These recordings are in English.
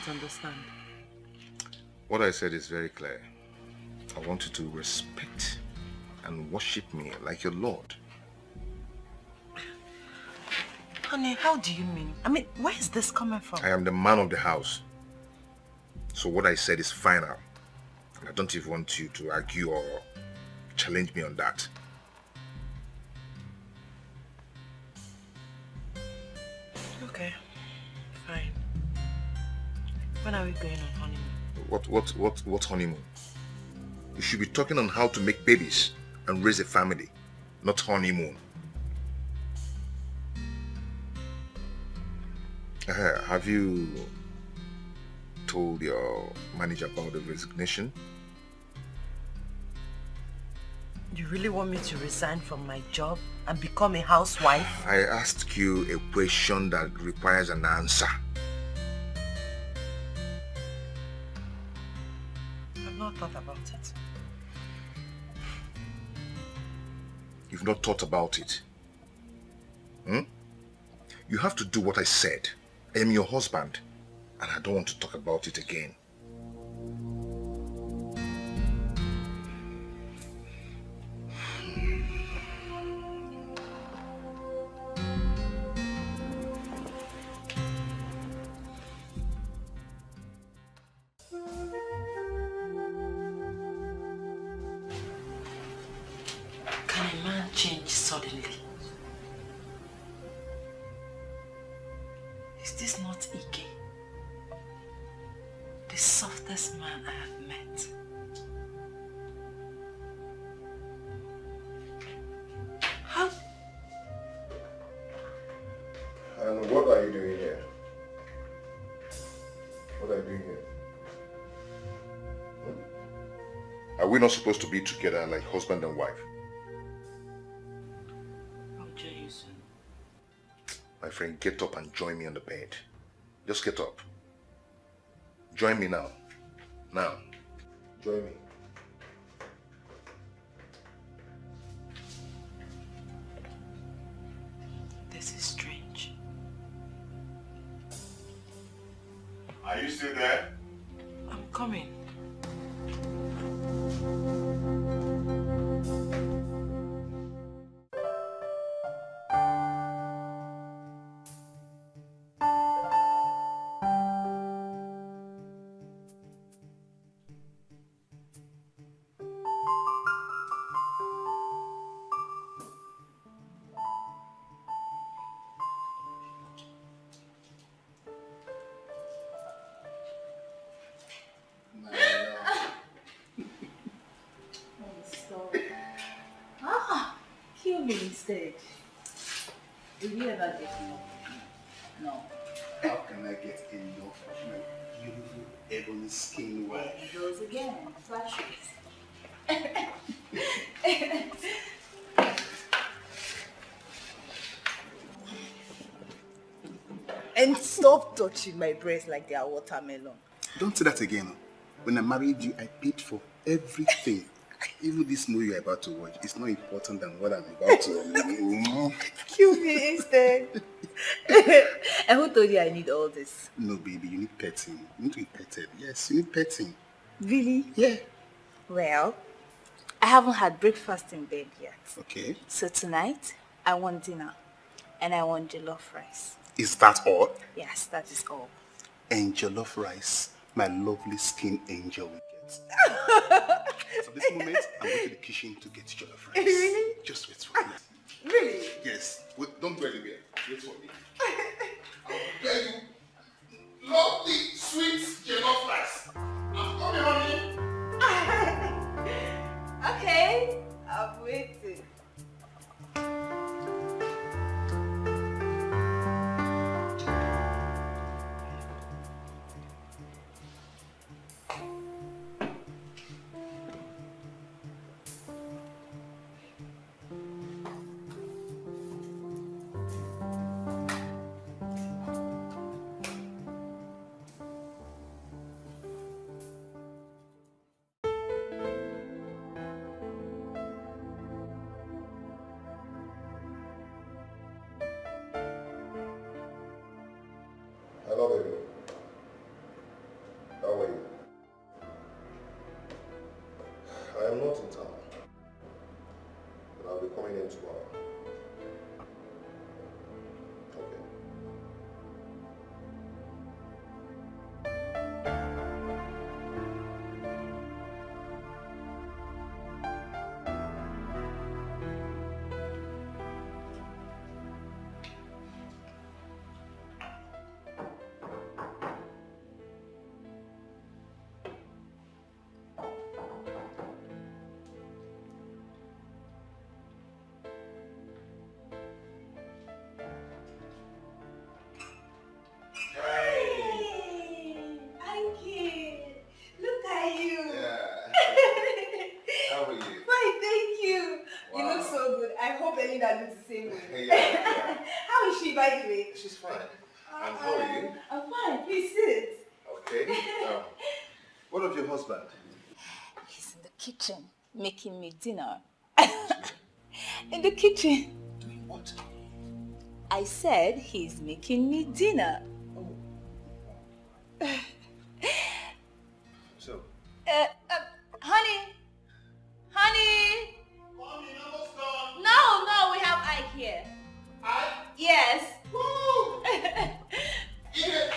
don't understand. What I said is very clear. I want you to respect and worship me like your Lord. Honey, how do you mean? I mean, where is this coming from? I am the man of the house. So what I said is final. And I don't even want you to argue or challenge me on that. Okay, fine. When are we going on honeymoon? What honeymoon? You should be talking on how to make babies and raise a family, not honeymoon. Have you told your manager about the resignation? You really want me to resign from my job and become a housewife? I asked you a question that requires an answer. I've not thought about it. You've not thought about it? You have to do what I said. I am your husband, and I don't want to talk about it again. Can a man change suddenly? Is this not Ike? The softest man I have met. How? And what are you doing here? What are you doing here? Are we not supposed to be together like husband and wife? I'll join you soon. My friend, get up and join me on the bed. Just get up. Join me now. Now. Join me. This is strange. Are you still there? I'm coming. Instead, will you ever get enough? No. How can I get enough of my beautiful ebony skin wife? There he goes again. Flashes. And stop touching my breasts like they are watermelon. Don't say that again. When I married you, I paid for everything. Even this movie you're about to watch is not important than what I'm about to. Kill me instead. And who told you I need all this? No, baby, you need petting. You need to be petted. Yes, you need petting. Really? Yeah. Well, I haven't had breakfast in bed yet. Okay. So tonight, I want dinner. And I want jollof rice. Is that all? Yes, that is all. And jollof rice, my lovely skin angel will get. So this moment, I'm going to the kitchen to get jollof rice. Really? Just wait for me. Really? Yes. Wait, don't go anywhere. Wait for me. I'll prepare you lovely, sweet jollof rice. I'm coming, honey. Okay, I'm waiting. She's fine. And how are you? I'm fine. Please sit. Okay. What of your husband? He's in the kitchen making me dinner. In the kitchen. Doing what? I said he's making me dinner. Oh. So? Honey. Honey. Mommy, almost done. No, we have Ike here. Yes. Woo! Eat it.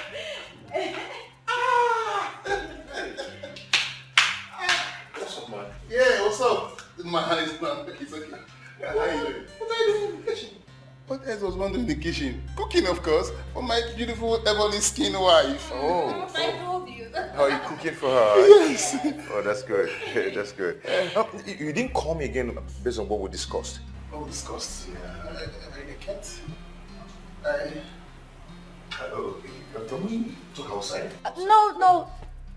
What's up, man? Yeah, what's up? My hand is not. It's okay. How are you doing? What are you doing in the kitchen? What else was one doing in the kitchen? Cooking, of course, for my beautiful ebony skin wife. Oh. I told you. Are you cooking for her? Yes. Oh, that's good. That's good. You didn't call me again based on what we discussed. Oh, disgust. Yeah, I can't. Oh, can we talk outside? No.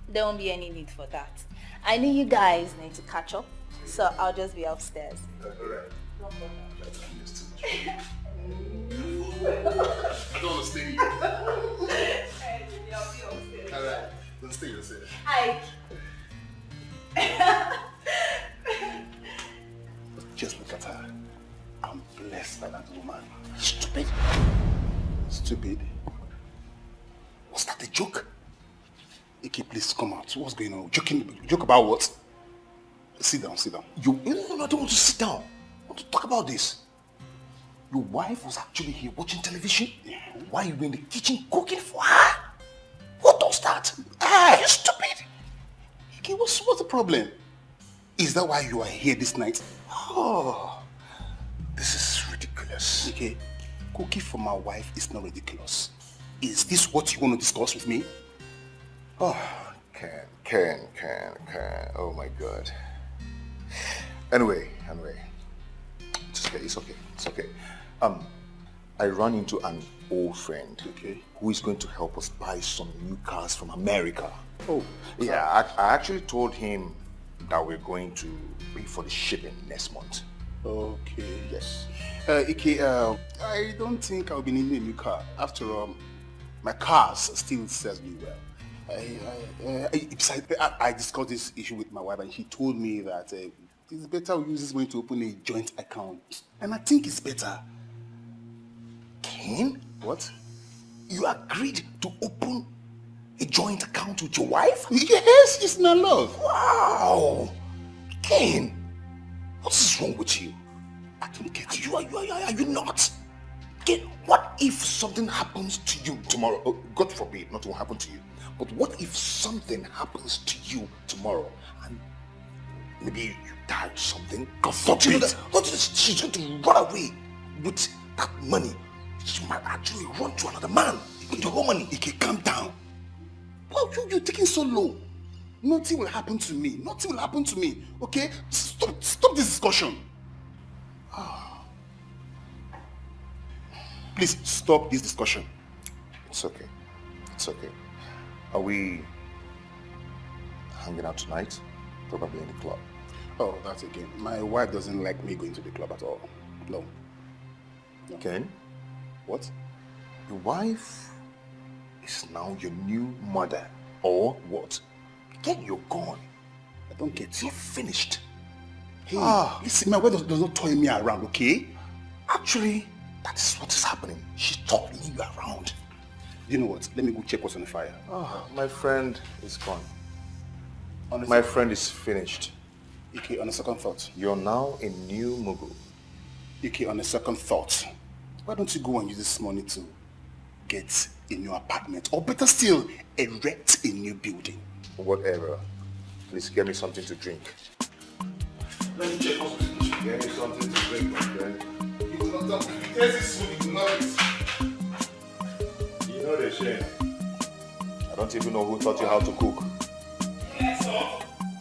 There won't be any need for that. I know you guys need to catch up, so I'll just be upstairs. Alright. I don't want to stay here. Alright, then stay yourself. Just look at her. I'm blessed by that woman. Stupid. Stupid. Was that a joke? Ike, please come out. What's going on? Joke about what? Sit down. No, I don't want to sit down. I want to talk about this. Your wife was actually here watching television? Yeah. Why are you in the kitchen cooking for her? What does that? Ah, you stupid. Ike, what's the problem? Is that why you are here this night? Oh, this is ridiculous. Ike, cooking for my wife is not ridiculous. Is this what you want to discuss with me? Oh, Ken. Oh my God. Anyway. It's okay. I ran into an old friend who is going to help us buy some new cars from America. Oh. Yeah, I actually told him that we're going to pay for the shipping next month. Okay. Yes. Ike, I don't think I'll be needing a new car. After all, my cars still serves me well. I discussed this issue with my wife and she told me that it's better we use this money to open a joint account. And I think it's better. Ken? What? You agreed to open a joint account with your wife? Yes, it's not love. Wow! Ken, what is wrong with you? I don't get you. Are you not? Ken, what if something happens to you tomorrow? Oh, God forbid, nothing will happen to you. But what if something happens to you tomorrow and maybe you die or something? God forbid. She's going to run away with that money. She might actually run to another man with the whole money. Ike, calm down. Well, you're taking so low. Nothing will happen to me. Okay? Stop this discussion. Please stop this discussion. It's okay. Are we hanging out tonight? Probably in the club. Oh, that's again. My wife doesn't like me going to the club at all. No. Ken? What? Your wife is now your new mother. Or what? Ken, you're gone. I don't get You're you. finished. Hey, listen, my wife does not toy me around, okay? Actually, that is what is happening. She's topping you around. You know what? Let me go check what's on the fire. Oh, my friend is gone. Honestly, My friend is finished. Ike, on a second thought. You're now a new Mugu. Okay, on a second thought, why don't you go and use this money to get a new apartment, or better still, erect a new building? Whatever. Please get me something to drink. Let me check out. Get me something to drink, my friend. You will not tell me. There's this food, you will not eat. You know the shame. I don't even know who taught you how to cook.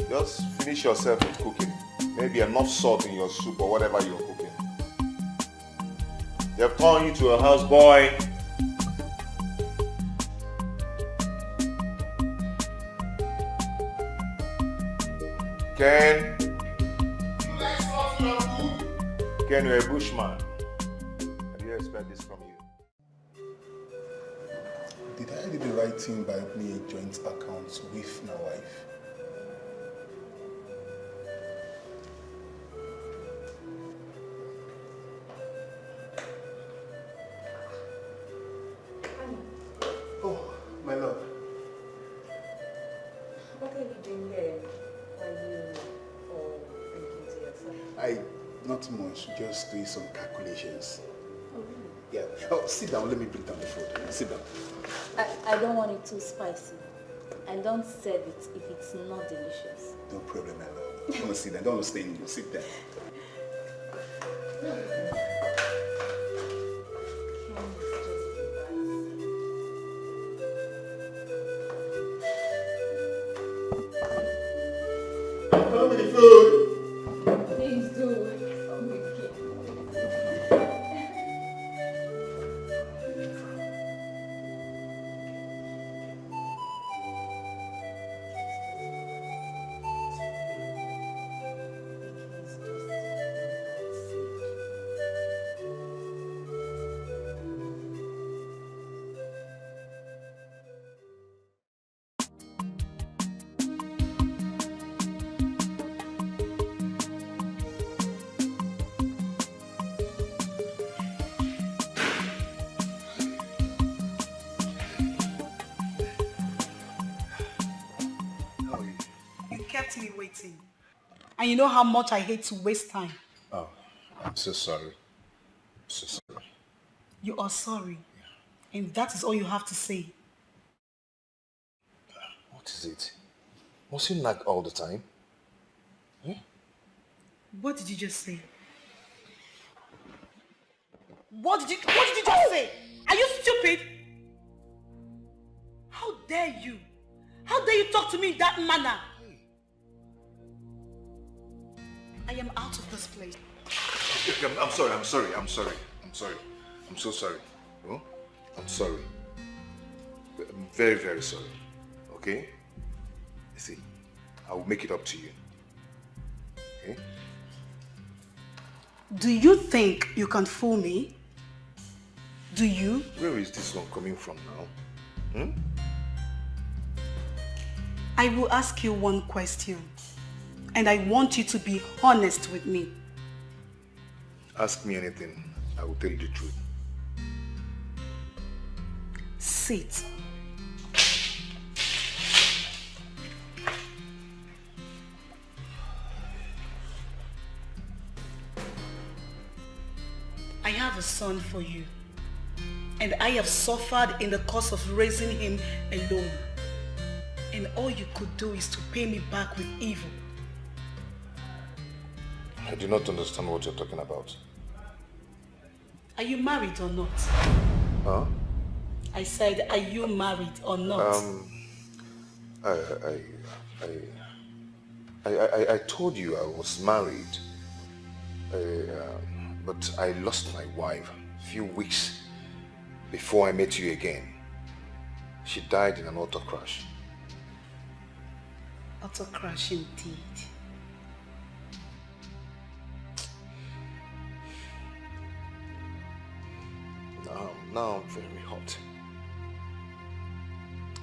Just finish yourself with cooking. Maybe enough salt in your soup or whatever you're cooking. They've turned you to a houseboy. Ken? Ken, you're a bushman. I didn't expect this from you. Did I do the right thing by opening a joint account with my wife? Oh, my love. What are you doing here? Are you all thinking to yourself? Not much, just doing some calculations. Oh, really? Yeah. Oh, sit down, let me bring down the food. Sit down. I don't want it too spicy. And don't serve it if it's not delicious. No problem, my love. Don't want to sit down, don't want to stay in you. Sit down. Come with the food. Please do. Kept me waiting. And you know how much I hate to waste time. Oh, I'm so sorry. So sorry. You are sorry. And that is all you have to say. What is it? Must you nag all the time? What did you just say? What did you just say? Are you stupid? How dare you? How dare you talk to me in that manner? I am out of this place. I'm sorry. I'm so sorry. Oh? I'm sorry. I'm very, very sorry. Okay? See, I will make it up to you. Okay? Do you think you can fool me? Do you? Where is this one coming from now? I will ask you one question. And I want you to be honest with me. Ask me anything. I will tell you the truth. Sit. I have a son for you. And I have suffered in the course of raising him alone. And all you could do is to pay me back with evil. I do not understand what you're talking about. Are you married or not? Huh? I said, are you married or not? I told you I was married, but I lost my wife a few weeks before I met you again. She died in an auto crash. Auto crash indeed. Now I'm very hot.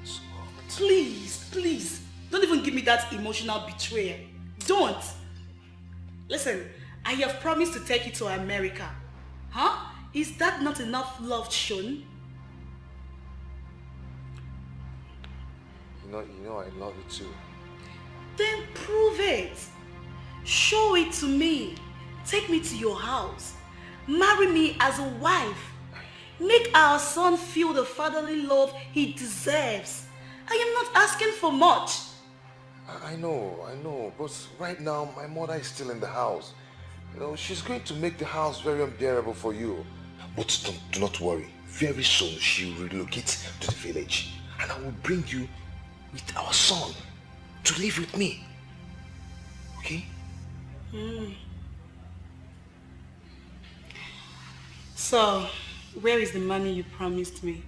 So hot. Please, don't even give me that emotional betrayal. Don't. Listen, I have promised to take you to America. Huh? Is that not enough love shown? You know I love you too. Then prove it. Show it to me. Take me to your house. Marry me as a wife. Make our son feel the fatherly love he deserves. I am not asking for much. I know, but right now my mother is still in the house. You know, she's going to make the house very unbearable for you. But do not worry. Very soon she will relocate to the village, and I will bring you with our son to live with me. Okay? So, where is the money you promised me?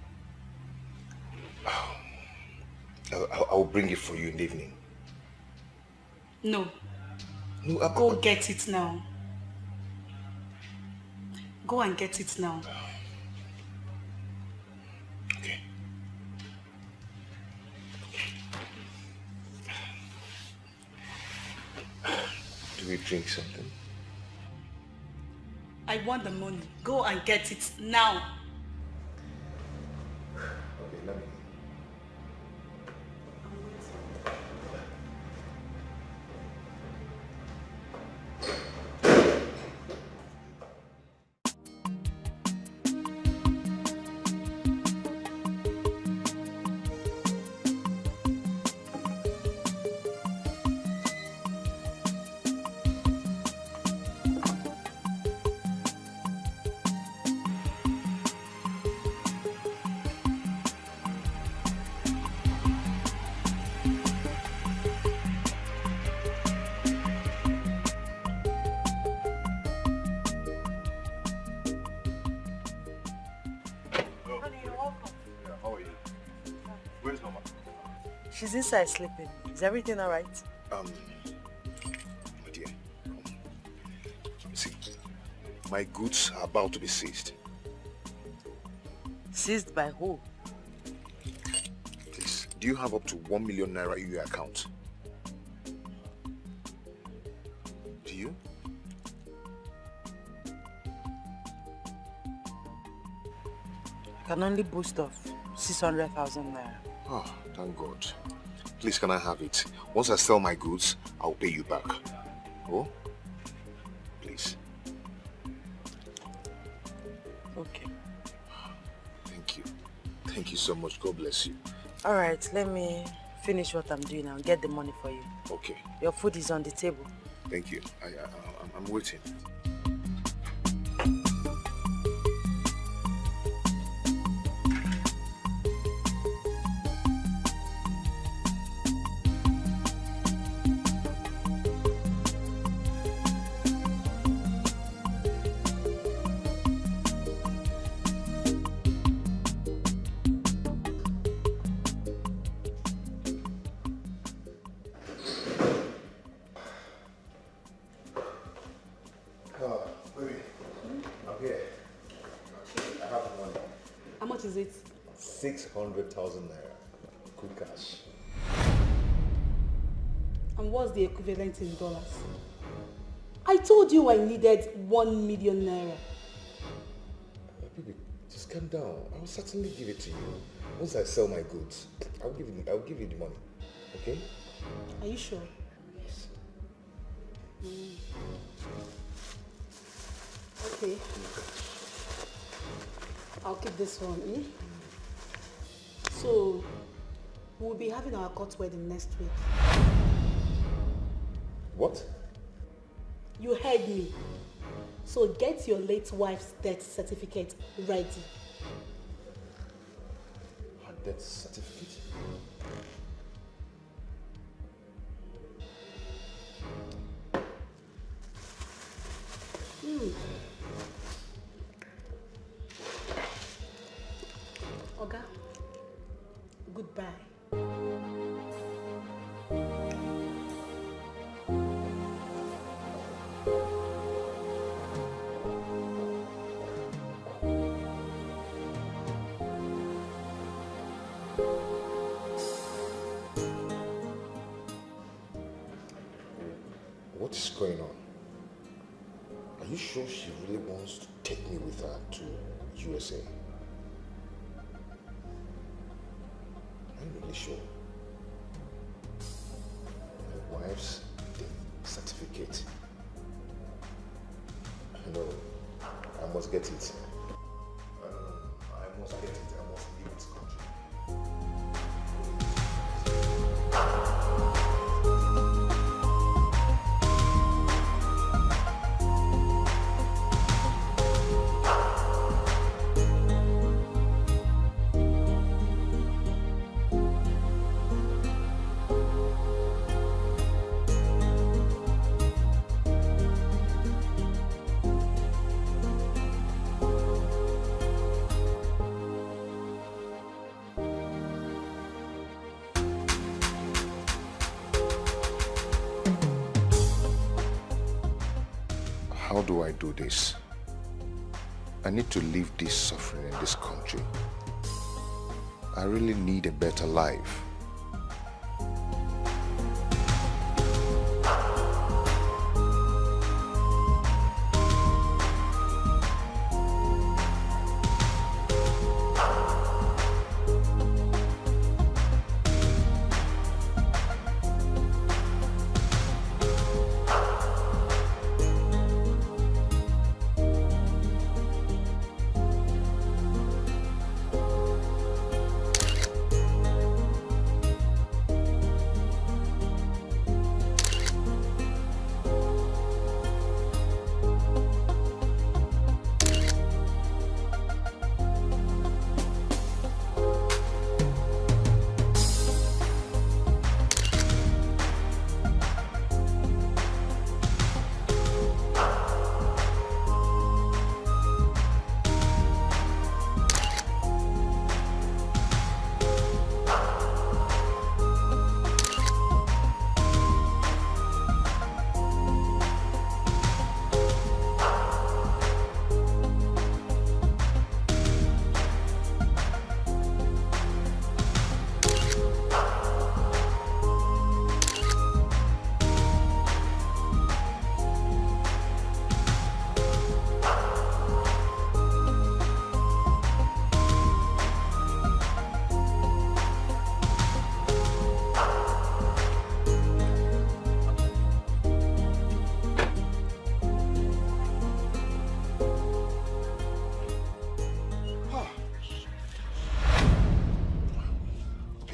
I'll bring it for you in the evening. No. No, Go get it now. Go and get it now. Okay. Do we drink something? I want the money. Go and get it now. Okay, let me. She's inside sleeping. Is everything all right? My dear, see, my goods are about to be seized. Seized by who? Please, do you have up to 1 million naira in your account? Do you? I can only boost off 600,000 naira. Oh, thank God. Please, can I have it? Once I sell my goods, I'll pay you back. Oh? Please. Okay. Thank you. Thank you so much. God bless you. All right, let me finish what I'm doing and get the money for you. Okay. Your food is on the table. Thank you. I'm waiting. How much is it? 600,000 naira. Quick cash. And what's the equivalent in dollars? I told you I needed 1 million naira. Baby, just calm down. I will certainly give it to you. Once I sell my goods, I'll give you the money. Okay? Are you sure? Yes. Okay. I'll keep this one. So, we'll be having our court wedding next week. What? You heard me. So get your late wife's death certificate ready. Her death certificate? Oga, goodbye. What is going on? Are you sure she really wants to take me with her to USA? I'm really sure. My wife's death certificate. I know. I'm must get it. I must get it. I must leave this country. How do I do this? I need to leave this suffering in this country. I really need a better life.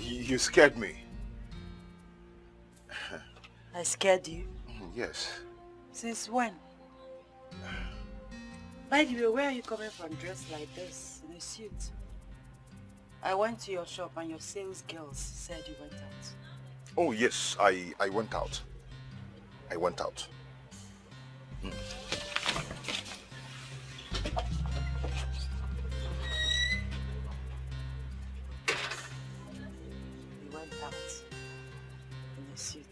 You scared me. I scared you? Yes. Since when? By the way, where are you coming from dressed like this, in a suit? I went to your shop and your sales girls said you went out. Oh yes, I went out. I went out. You went out in a suit.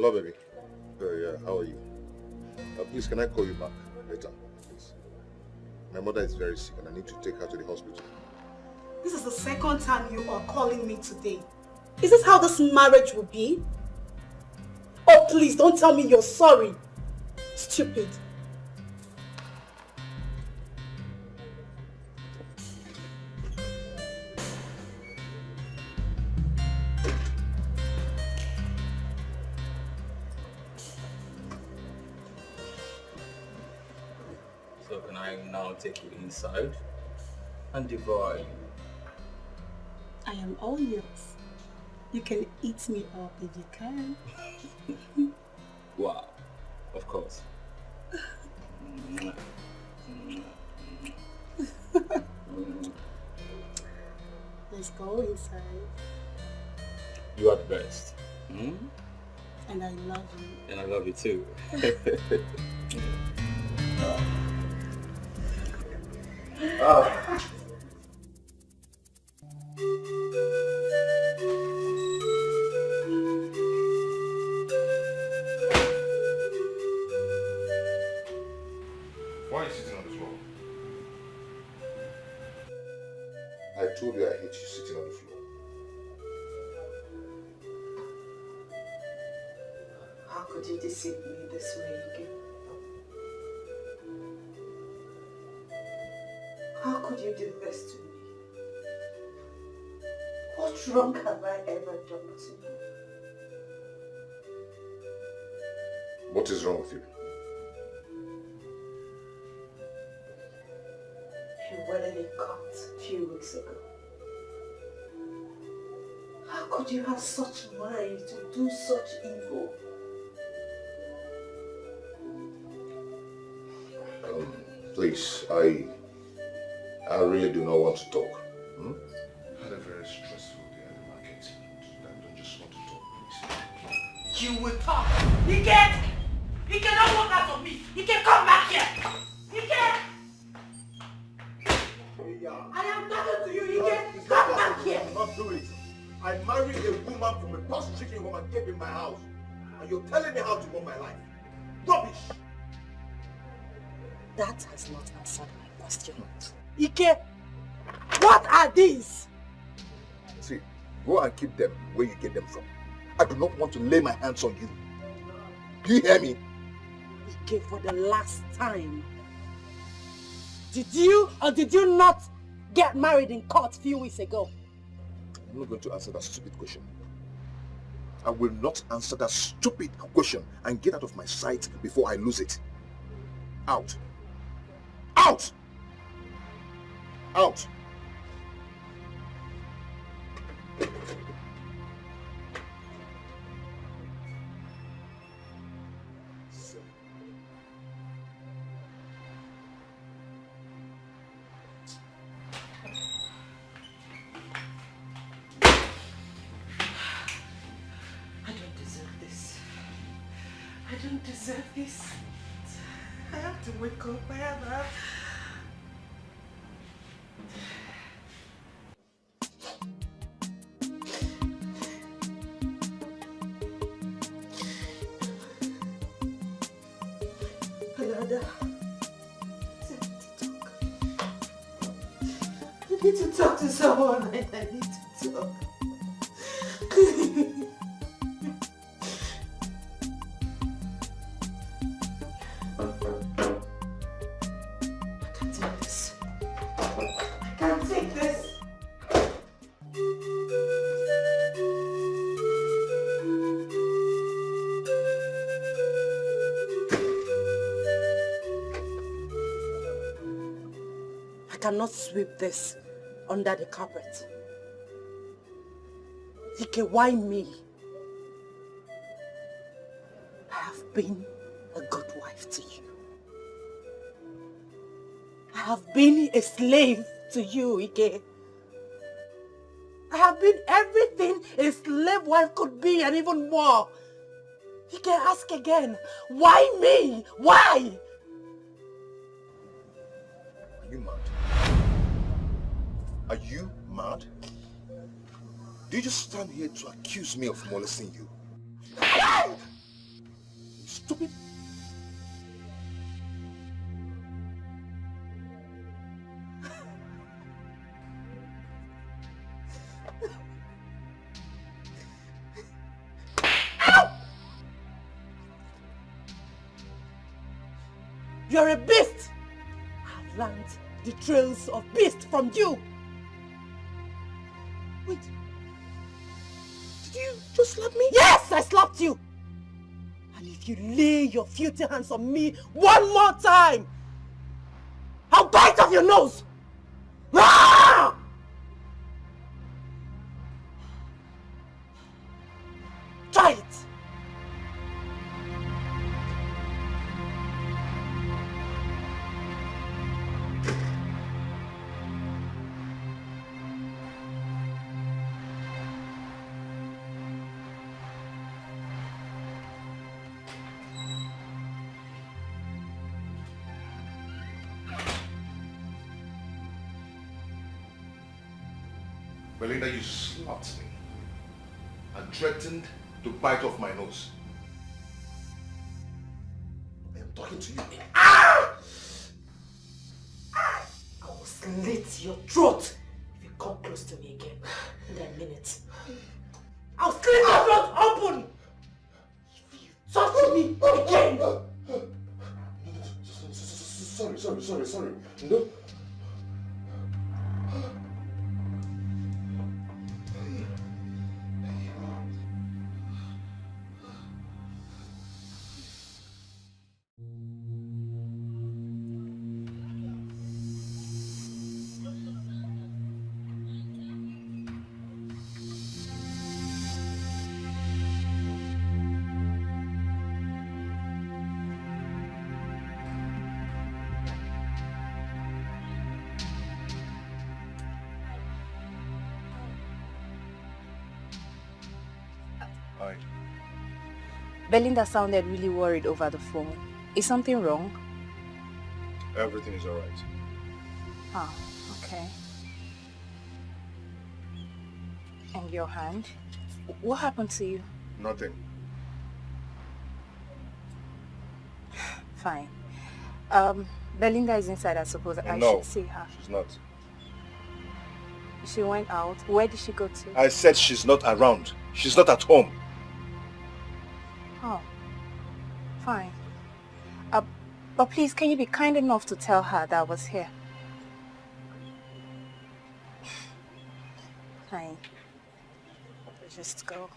Hello, baby. Yeah, how are you? Please, can I call you back later, please? My mother is very sick and I need to take her to the hospital. This is the second time you are calling me today. Is this how this marriage will be? Oh, please, don't tell me you're sorry. Stupid. So can I now take you inside and devour you? I am all yours. You can eat me up if you can. Wow, of course. Let's go inside. You are the best. Hmm? And I love you. And I love you too. Why are you sitting on the floor? I told you I hate you sitting on the floor. How could you deceive me this way again? How could you do this to me? What wrong have I ever done to you? What is wrong with you? You wedded a cut a few weeks ago. How could you have such mind to do such evil? Please, I really do not want to talk. I had a very stressful day at the market and I don't just want to talk, please. You will talk. He cannot walk out of me. He can come back here. He can. I am talking to you. He can come back here. I'm not doing it. I married a woman from a posh chicken home and kept in my house. And you're telling me how to run my life. Rubbish. That has not answered my question. Ike, what are these? See, go and keep them where you get them from. I do not want to lay my hands on you. Do you hear me? Ike, for the last time. Did you or did you not get married in court a few weeks ago? I'm not going to answer that stupid question. I will not answer that stupid question and get out of my sight before I lose it. Out. Out! Out! I don't deserve this. I have to wake up. I have. Alada, I need to talk to someone. I need to talk. Cannot sweep this under the carpet. Ike, why me? I have been a good wife to you. I have been a slave to you, Ike. I have been everything a slave wife could be and even more. Ike, ask again. Why me? Why? Are you mad? Are you mad? Do you just stand here to accuse me of molesting you? Stupid. You're a beast! I've learned the trails of beast from you! Wait. Did you just slap me? Yes, I slapped you! And if you lay your filthy hands on me one more time, I'll bite off your nose! Ah! Try it! Belinda, you slapped me and threatened to bite off my nose. I am talking to you. Ah! I will slit your throat if you come close to me again. In a minute. I'll slit your throat open! If you touch me again! Sorry. No. Belinda sounded really worried over the phone. Is something wrong? Everything is alright. Oh, okay. And your hand? What happened to you? Nothing. Fine. Belinda is inside, I suppose. I should see her. She's not. She went out. Where did she go to? I said she's not around. She's not at home. Oh, fine. But please, can you be kind enough to tell her that I was here? Fine. Just go.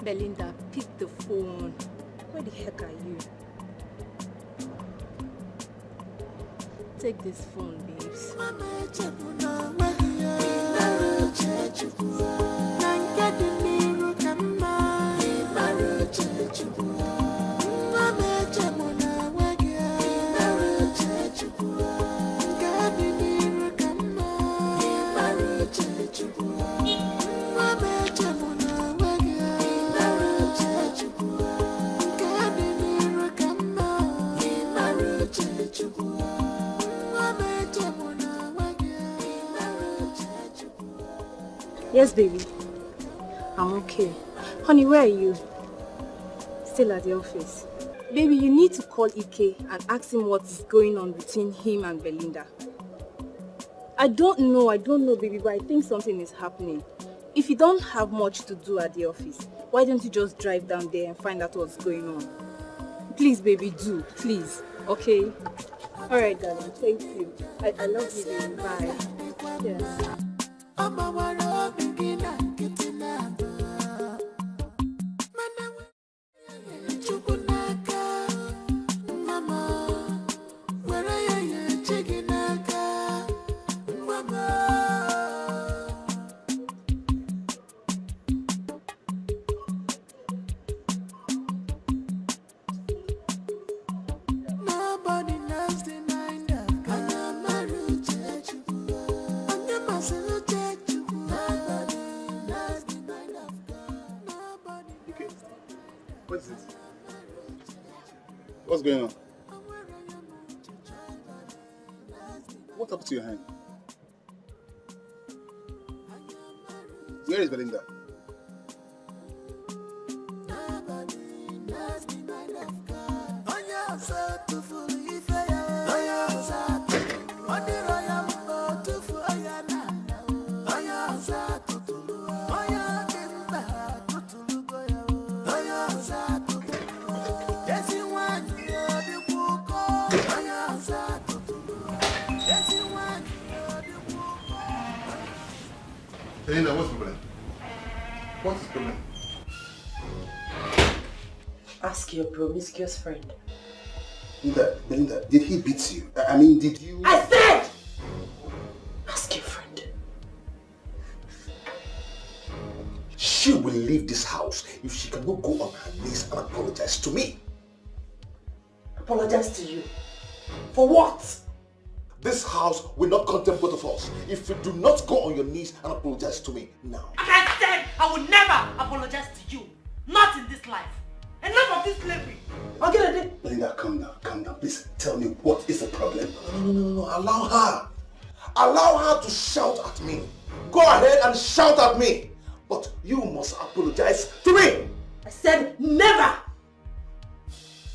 Belinda, pick the phone. Where the heck are you? Take this phone, babes. Yes, baby. I'm okay. Honey, where are you? Still at the office. Baby, you need to call Ike and ask him what is going on between him and Belinda. I don't know, baby, but I think something is happening. If you don't have much to do at the office, why don't you just drive down there and find out what's going on? Please, baby, do. Please. Okay? Alright, darling. Thank you. I love you, baby. Bye. Yes. What's going on? What happened to your hand? Where is Belinda? Belinda, what's the problem? What's the problem? Ask your promiscuous friend. Belinda, did he beat you? I mean, did you... I said! Ask your friend. She will leave this house if she cannot go on her knees and apologize to me. Apologize to you? For what? This house will not contain both of us if you do not go on your knees and apologize to me now. I said I will never apologize to you. Not in this life. Enough of this slavery. Okay, Belinda, calm down. Please tell me what is the problem. No. Allow her. Allow her to shout at me. Go ahead and shout at me. But you must apologize to me. I said never.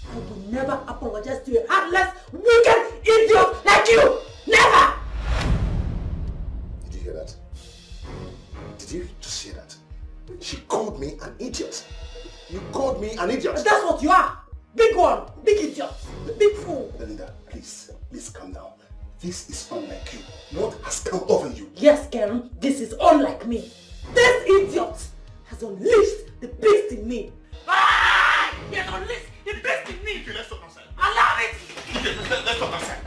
I will never apologize to a heartless, wicked idiot like you! Never! Did you hear that? Did you just hear that? She called me an idiot. You called me an idiot. But that's what you are! Big one! Big idiot! Big fool! Belinda, please calm down. This is unlike you. What has come over you? Yes, Ken, this is unlike me. This idiot has unleashed the beast in me. Ah! He has unleashed the beast in me! Okay, let's talk outside. Allow it! Okay, let's talk outside.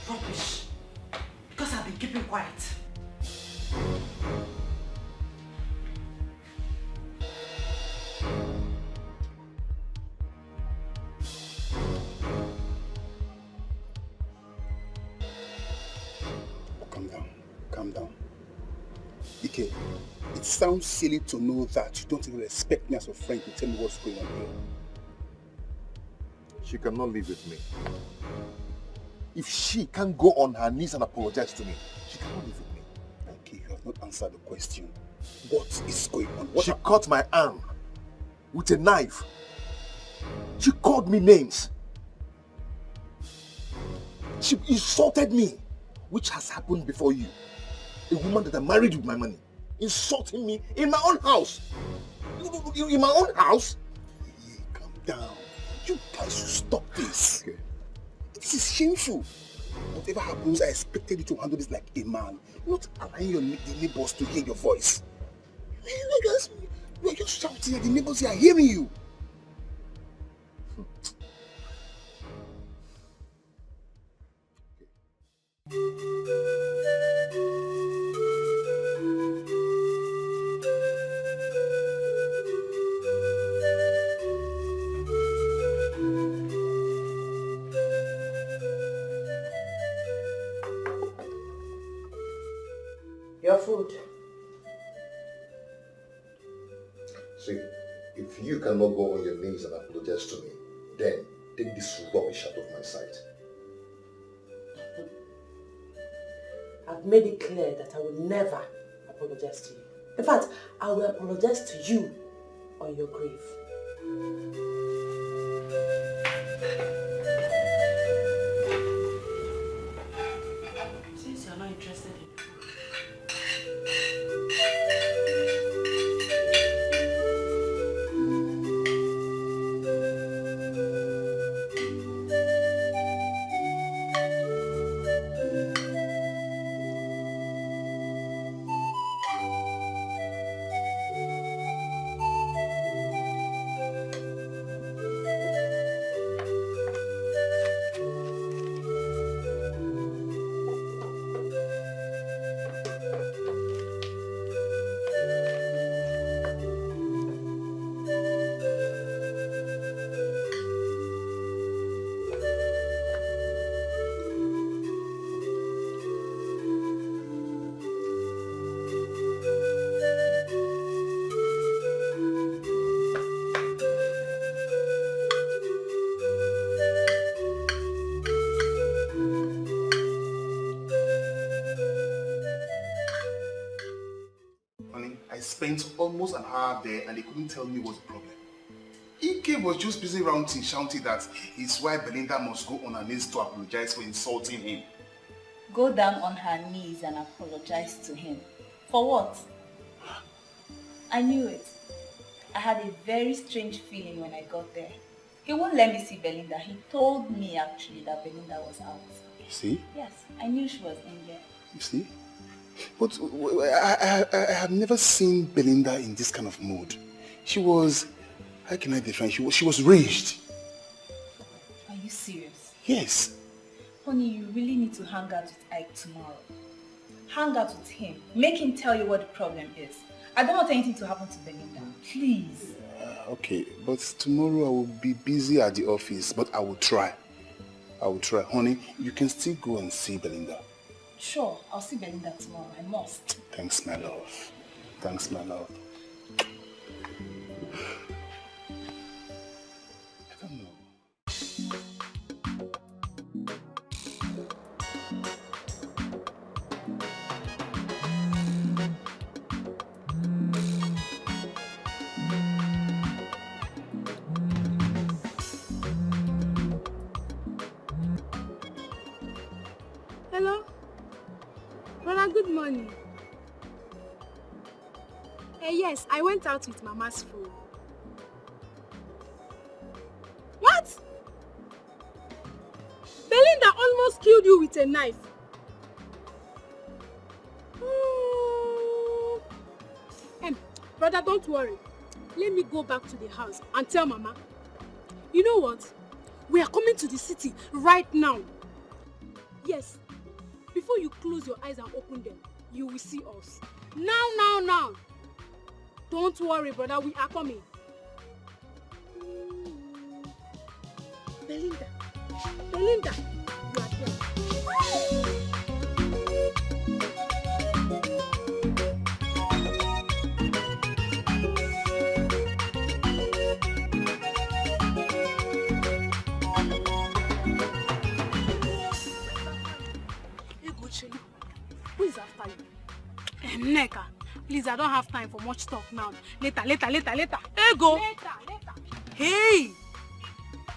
Rubbish. Because I've been keeping quiet. Calm down. Ike, it sounds silly to know that you don't even respect me as a friend to tell me what's going on here. She cannot live with me. If she can't go on her knees and apologize to me, she cannot live with me. Okay, you have not answered the question. What is going on? She cut my arm with a knife. She called me names. She insulted me, which has happened before you. A woman that I married with my money, insulting me in my own house. In my own house? Hey, calm down. You guys should stop this. Okay. This is shameful. Whatever happens, I expected you to handle this like a man, not allowing the neighbors to hear your voice. You're just shouting and the neighbors are hearing you. Your food. See, if you cannot go on your knees and apologize to me, then take this rubbish out of my sight. I've made it clear that I will never apologize to you. In fact, I will apologize to you on your grave. Since you're not interested in spent almost an hour there and they couldn't tell me what's the problem. Ike was just busy ranting, shouting that his wife Belinda must go on her knees to apologize for insulting him. Go down on her knees and apologize to him. For what? I knew it. I had a very strange feeling when I got there. He won't let me see Belinda. He told me actually that Belinda was out. You see? Yes, I knew she was in there. You see? But I have never seen Belinda in this kind of mood. She was, how can I define? She was raged. Are you serious? Yes. Honey, you really need to hang out with Ike tomorrow. Hang out with him. Make him tell you what the problem is. I don't want anything to happen to Belinda. Please. Okay, but tomorrow I will be busy at the office, but I will try. I will try. Honey, you can still go and see Belinda. Sure, I'll see Belinda tomorrow. I must. Thanks, my love. Thanks, my love. I don't know. Hello? Brother, good morning. Yes, I went out with Mama's phone. What? Belinda almost killed you with a knife. Brother, don't worry. Let me go back to the house and tell Mama. You know what? We are coming to the city right now. Yes. Before you close your eyes and open them, you will see us. Now. Don't worry, brother. We are coming. Belinda, you are here. Who is after you? Neka, please, I don't have time for much talk now. Later. Ego! Later. Hey!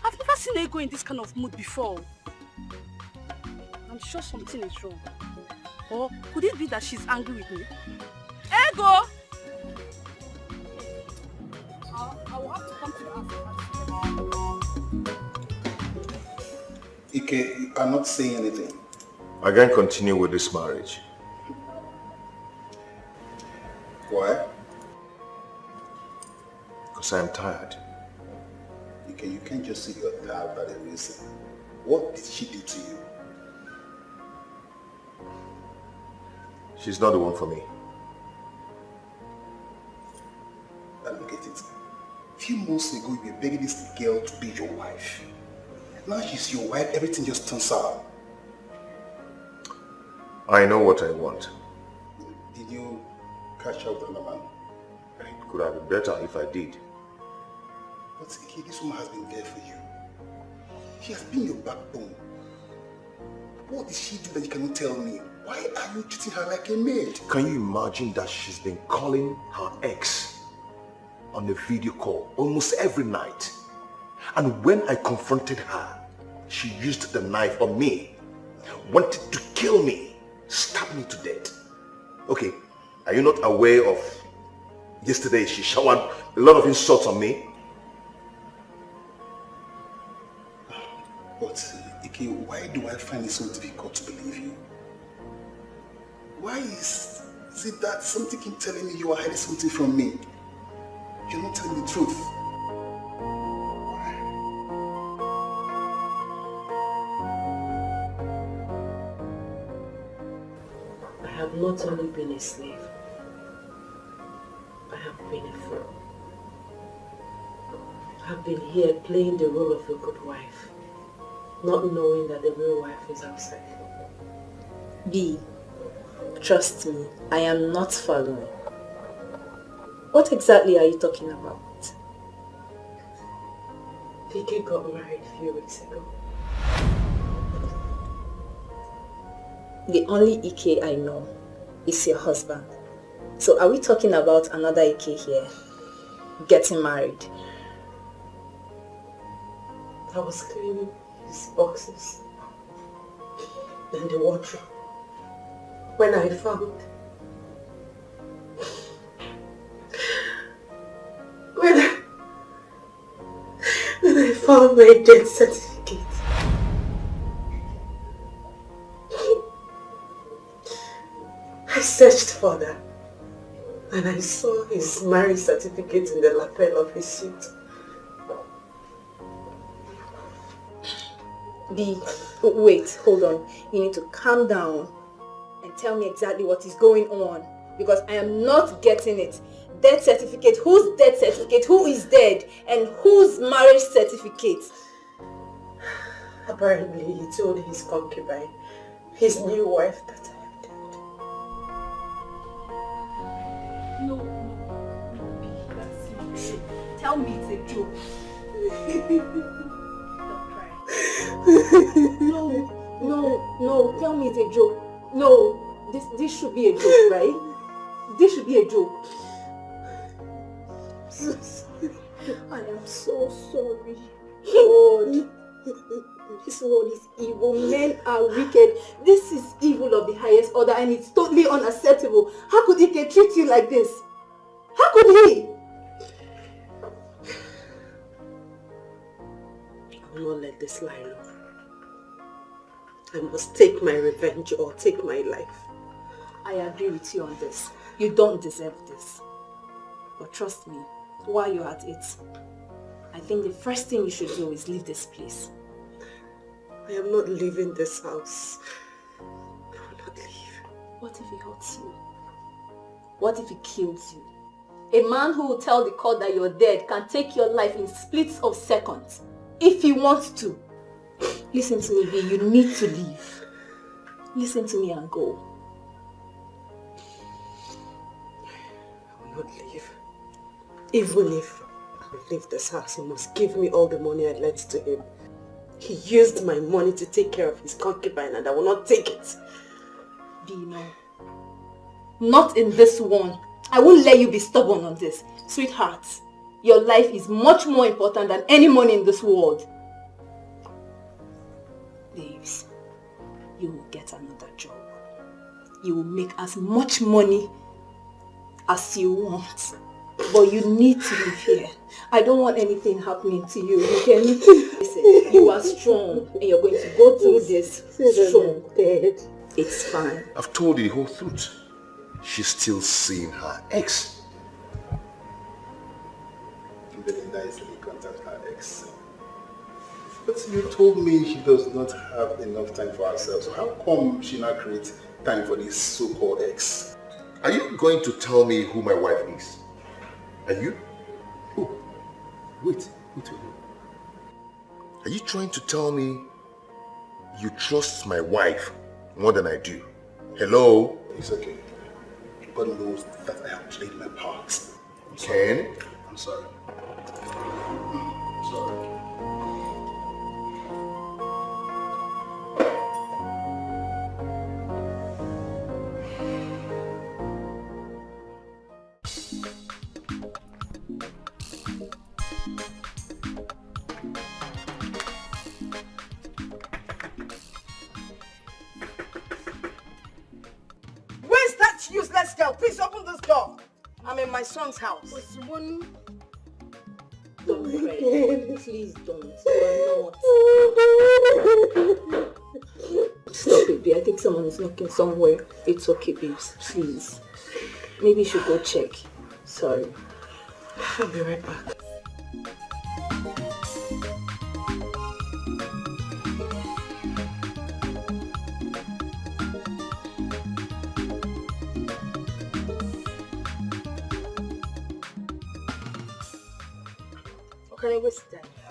I've never seen Ego in this kind of mood before. I'm sure something is wrong. Or could it be that she's angry with me? Ego! I will have to come to the house. Ike, you are not saying anything. I can't continue with this marriage. Why? Because I am tired. You can't just say you're tired by the reason. What did she do to you? She's not the one for me. Now look at it. A few months ago, you were begging this girl to be your wife. Now she's your wife, everything just turns out. I know what I want. Did you catch up with another man? It could have been better if I did. But Ike, this woman has been there for you. She has been your backbone. What did she do that you cannot tell me? Why are you treating her like a maid? Can you imagine that she's been calling her ex on a video call almost every night? And when I confronted her, she used the knife on me, wanted to kill me, stab me to death. Okay, are you not aware of yesterday she showered a lot of insults on me? But Ike, why do I find it so difficult to believe you? Why is it that something keeps telling me you are hiding something from me? You're not telling the truth. I have not only been a slave, I have been a fool. I have been here playing the role of a good wife, not knowing that the real wife is outside. B, trust me, I am not following. What exactly are you talking about? Vicky got married a few weeks ago. The only Ike I know is your husband. So are we talking about another Ike here? Getting married? I was cleaning his boxes in the wardrobe when I found my death certificate. I searched for that and I saw his marriage certificate in the lapel of his suit. Wait, hold on. You need to calm down and tell me exactly what is going on, because I am not getting it. Death certificate? Whose death certificate? Who is dead? And whose marriage certificate? Apparently he told his concubine, his new wife, that I am dead. No, that's not true. Tell me it's a joke. Don't cry. No, tell me it's a joke. No, this should be a joke, right? This should be a joke. I am so sorry. God, this world is evil. Men are wicked. This is evil of the highest order and it's totally unacceptable. How could Ike treat you like this? How could he? I will not let this lie alone. I must take my revenge or take my life. I agree with you on this. You don't deserve this. But trust me, while you're at it, I think the first thing you should do is leave this place. I am not leaving this house. I will not leave. What if he hurts you? What if he kills you? A man who will tell the court that you're dead can take your life in splits of seconds. If he wants to. Listen to me, B. You need to leave. Listen to me and go. I will not leave. Even if I leave this house, he must give me all the money I lent to him. He used my money to take care of his concubine and I will not take it. B, no. Not in this one. I won't let you be stubborn on this. Sweetheart, your life is much more important than any money in this world. Babes, you will get another job. You will make as much money as you want. But you need to live here. I don't want anything happening to you. You can listen. You are strong and you're going to go through this strong. It's fine. I've told you the whole truth. She's still seeing her ex. Belinda easily contact her ex. But you told me she does not have enough time for herself. So how come she now creates time for this so-called ex? Are you going to tell me who my wife is? Are you? Who? Wait. Are you trying to tell me you trust my wife more than I do? Hello? It's okay. God knows that I have played my part. Ken? I'm sorry. I'm sorry. Useless girl, please open this door. I'm in my son's house. Don't cry. Please don't. You are not. Stop it, babe. I think someone is knocking somewhere. It's okay, babes. Please. Maybe you should go check. Sorry. I'll be right back.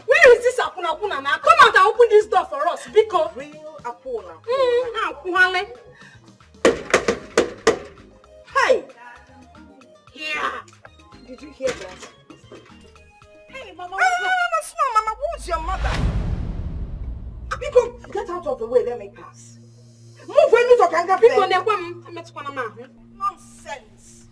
Where is this Apuna now? Come out and open this door for us, Bcos. Real Apuna. Hey! Yeah! Did you hear that? Hey, Mama. Mama, who's your mother? Bcos, get out of the way, let me pass. Move when you talk and get Bcos, nonsense.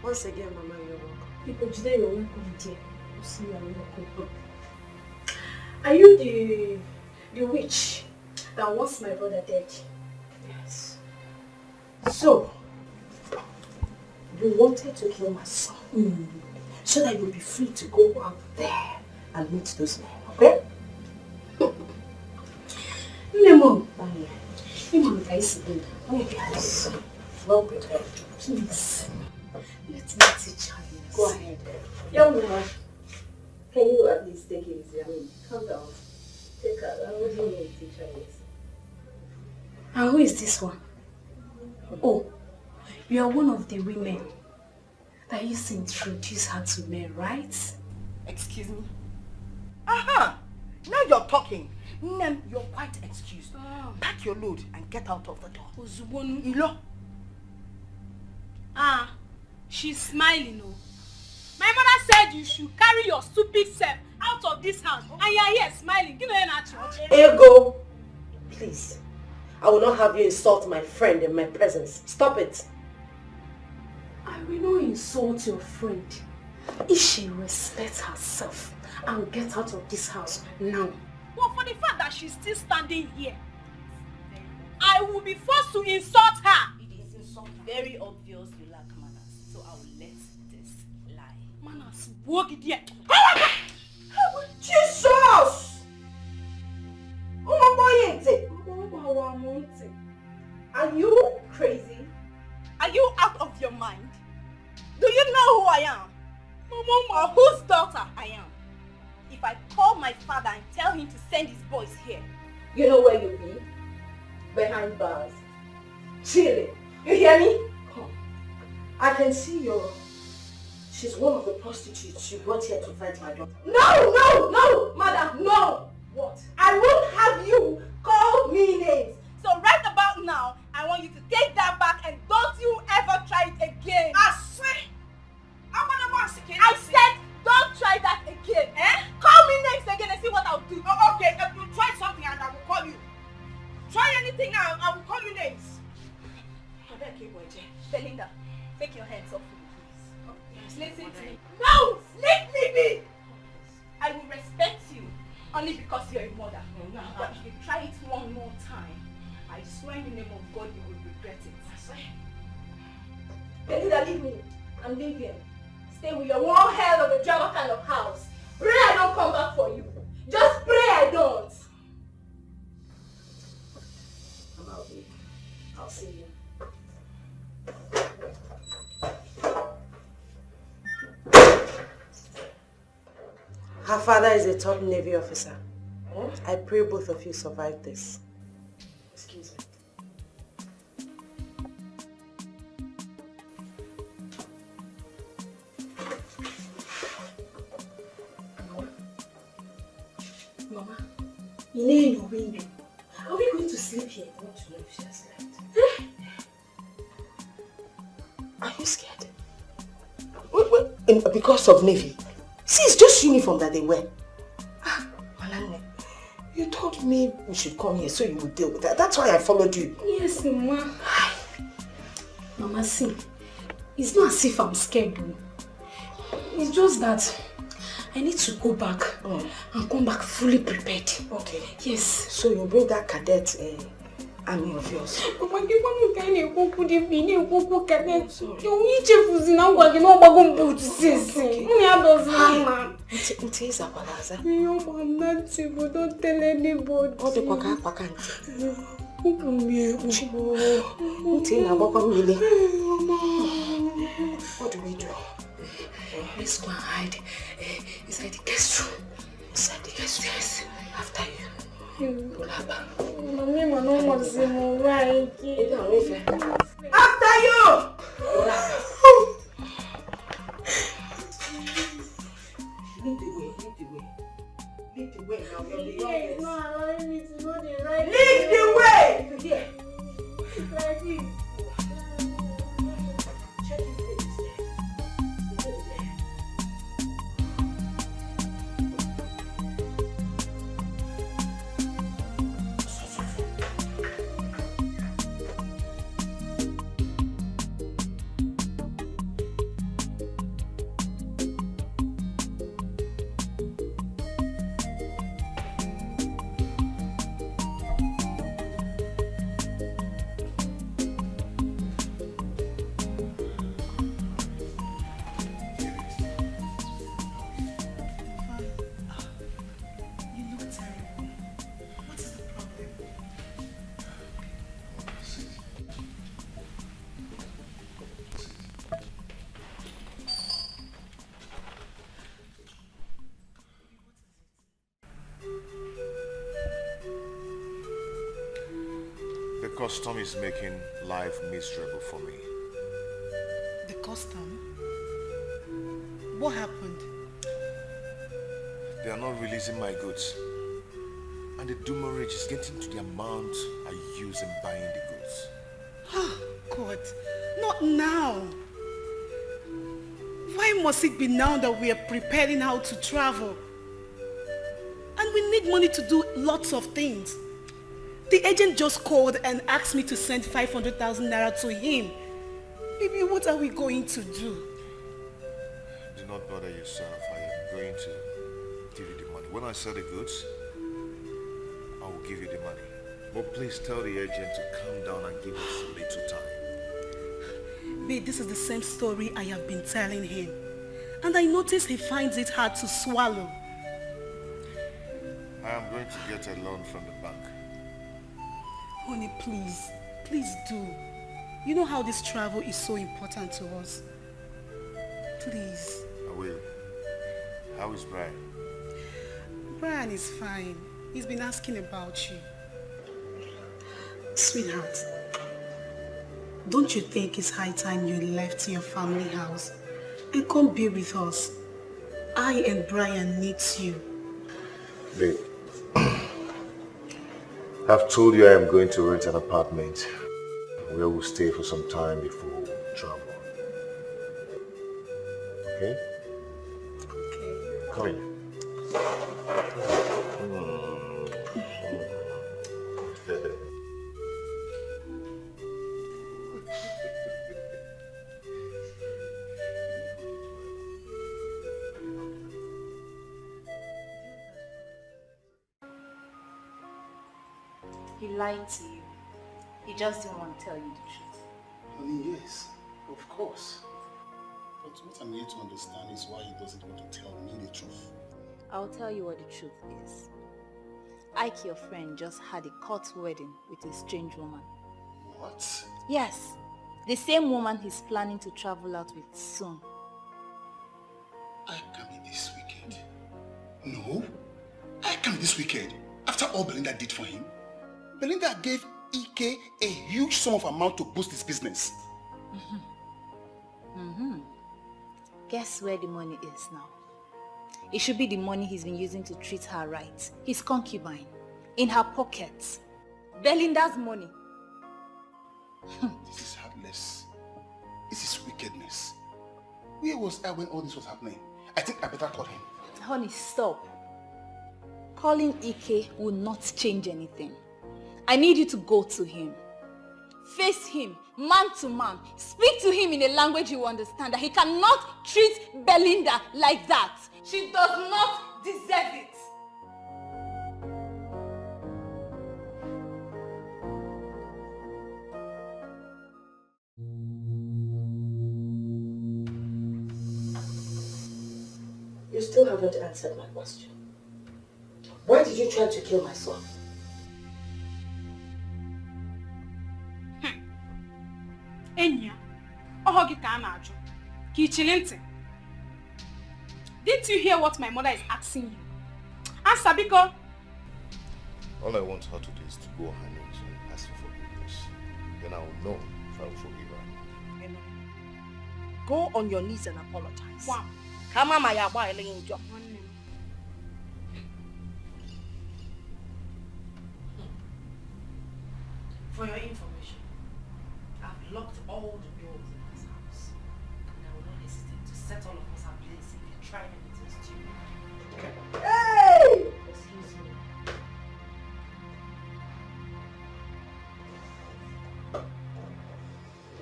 Once again, Mama, you're welcome. People today you're welcome, dear. You see, you're welcome. Are you the witch that wants my brother dead? Yes. So, you wanted to kill my son. So that you'll be free to go out there and meet those men, okay? Lemon. Lemon, guys. Yes. Well prepared. Please. Let me teach her. Go ahead. Young woman, can you at least take it easy? I mean, calm down. Take her. I don't know what teacher is. And who is this one? Oh, you are one of the women that used to introduce her to men, right? Excuse me? Aha! Now you're talking. Nem, you're quite excused. Pack your load and get out of the door. Ilo. She's smiling, oh. My mother said you should carry your stupid self out of this house, and you're here smiling. Give me an church. Ego, please. I will not have you insult my friend in my presence. Stop it. I will not insult your friend. If she respects herself, I will get out of this house now. Well, for the fact that she's still standing here, I will be forced to insult her. It is very obvious you lack manners, so I will let this lie. Manners, walk it here. Jesus! Are you crazy? Are you out of your mind? Do you know who I am? Or whose daughter I am? If I call my father and tell him to send his boys here, You know where you'll be? Behind bars. Chilling. You hear me? Come. I can see she's one of the prostitutes you brought here to fight my daughter. No, madam, no! What? I won't have you call me names. so right about now, I want you to take that back and don't you ever try it again. I swear. I said don't try that again. Call me names again and see what I'll do. Oh, okay, if you try something and I will call you. Try anything now, I will call you names. Belinda, take your hands off me, please. Listen to me. No! Let me be! I will respect you only because you're a mother. But if you try it one more time, I swear in the name of God you will regret it. I swear. Belinda, leave me. I'm leaving. Stay with your one hell of a drama kind of house. Pray I don't come back for you. Just pray I don't. I'm out here. I'll see you. Her father is a top Navy officer. I pray both of you survive this. Excuse me. Mama, you need your window. Are we going to sleep here? I want to know if she has slept. Are you scared? Wait, because of Navy? See, it's just uniform that they wear. Malane, you told me we should come here so you would deal with that. That's why I followed you. Yes, Mama. Mama, see, it's not as if I'm scared though. It's just that I need to go back and come back fully prepared. Okay. Yes. So you bring that cadet army of yours. Papa, give me kind of cocoa, the video, cocoa cadet. You each of us now going to go to see. It is a balaza. No, I'm not safe. Don't tell anybody. Oh, the quack, quack, what do we do? Let's go and hide inside the guest room. Inside the guest room? Yes. After you. After you! Lead the way, lead the way. Lead the way now, you're the youngest. Not allowing me to go the right Lead the way! Here. like this. Check his face there. custom is making life miserable for me. The custom? What happened? They are not releasing my goods. And the demurrage is getting to the amount I use in buying the goods. Oh, God. Not now. Why must it be now that we are preparing how to travel? And we need money to do lots of things. The agent just called and asked me to send 500,000 naira to him. Baby, what are we going to do? Do not bother yourself. I am going to give you the money. When I sell the goods, I will give you the money. But please tell the agent to calm down and give us a little time. Babe, this is the same story I have been telling him. And I notice he finds it hard to swallow. I am going to get a loan from the bank. Honey, please. Please do. You know how this travel is so important to us. Please. I will. How is Brian? Brian is fine. He's been asking about you. Sweetheart, don't you think it's high time you left your family house and come be with us? I and Brian need you. Babe, I've told you I am going to rent an apartment where we'll stay for some time before we travel. Okay? Okay. Come in. He lied to you. He just didn't want to tell you the truth. Honey, yes, of course. But what I'm here to understand is why he doesn't want to tell me the truth. I'll tell you what the truth is. Ike, your friend, just had a court wedding with a strange woman. What? Yes, the same woman he's planning to travel out with soon. I can't be this wicked. No, I can't be this wicked. After all Belinda did for him, Belinda gave Ike a huge sum of amount to boost his business. Guess where the money is now? It should be the money he's been using to treat her right. His concubine. In her pockets. Belinda's money. This is heartless. This is wickedness. Where was I when all this was happening? I think I better call him. Honey, stop. Calling Ike will not change anything. I need you to go to him. Face him, man to man. Speak to him in a language you understand, that he cannot treat Belinda like that. She does not deserve it. You still haven't answered my question. Why did you try to kill my son? Enya, ohogi ka na-ajụ. Ka ichili ntị. Didn't you hear what my mother is asking you? Answer, biko. All I want her to do is to go on her knees and ask for forgiveness. Then I will know if I will forgive her. Amen. Go on your knees and apologize. Wow. Kama ma ya gba ele njọ. For your information, I've locked all the doors in this house. And I will not hesitate to set all of us ablaze if you try anything stupid. Hey! Excuse me.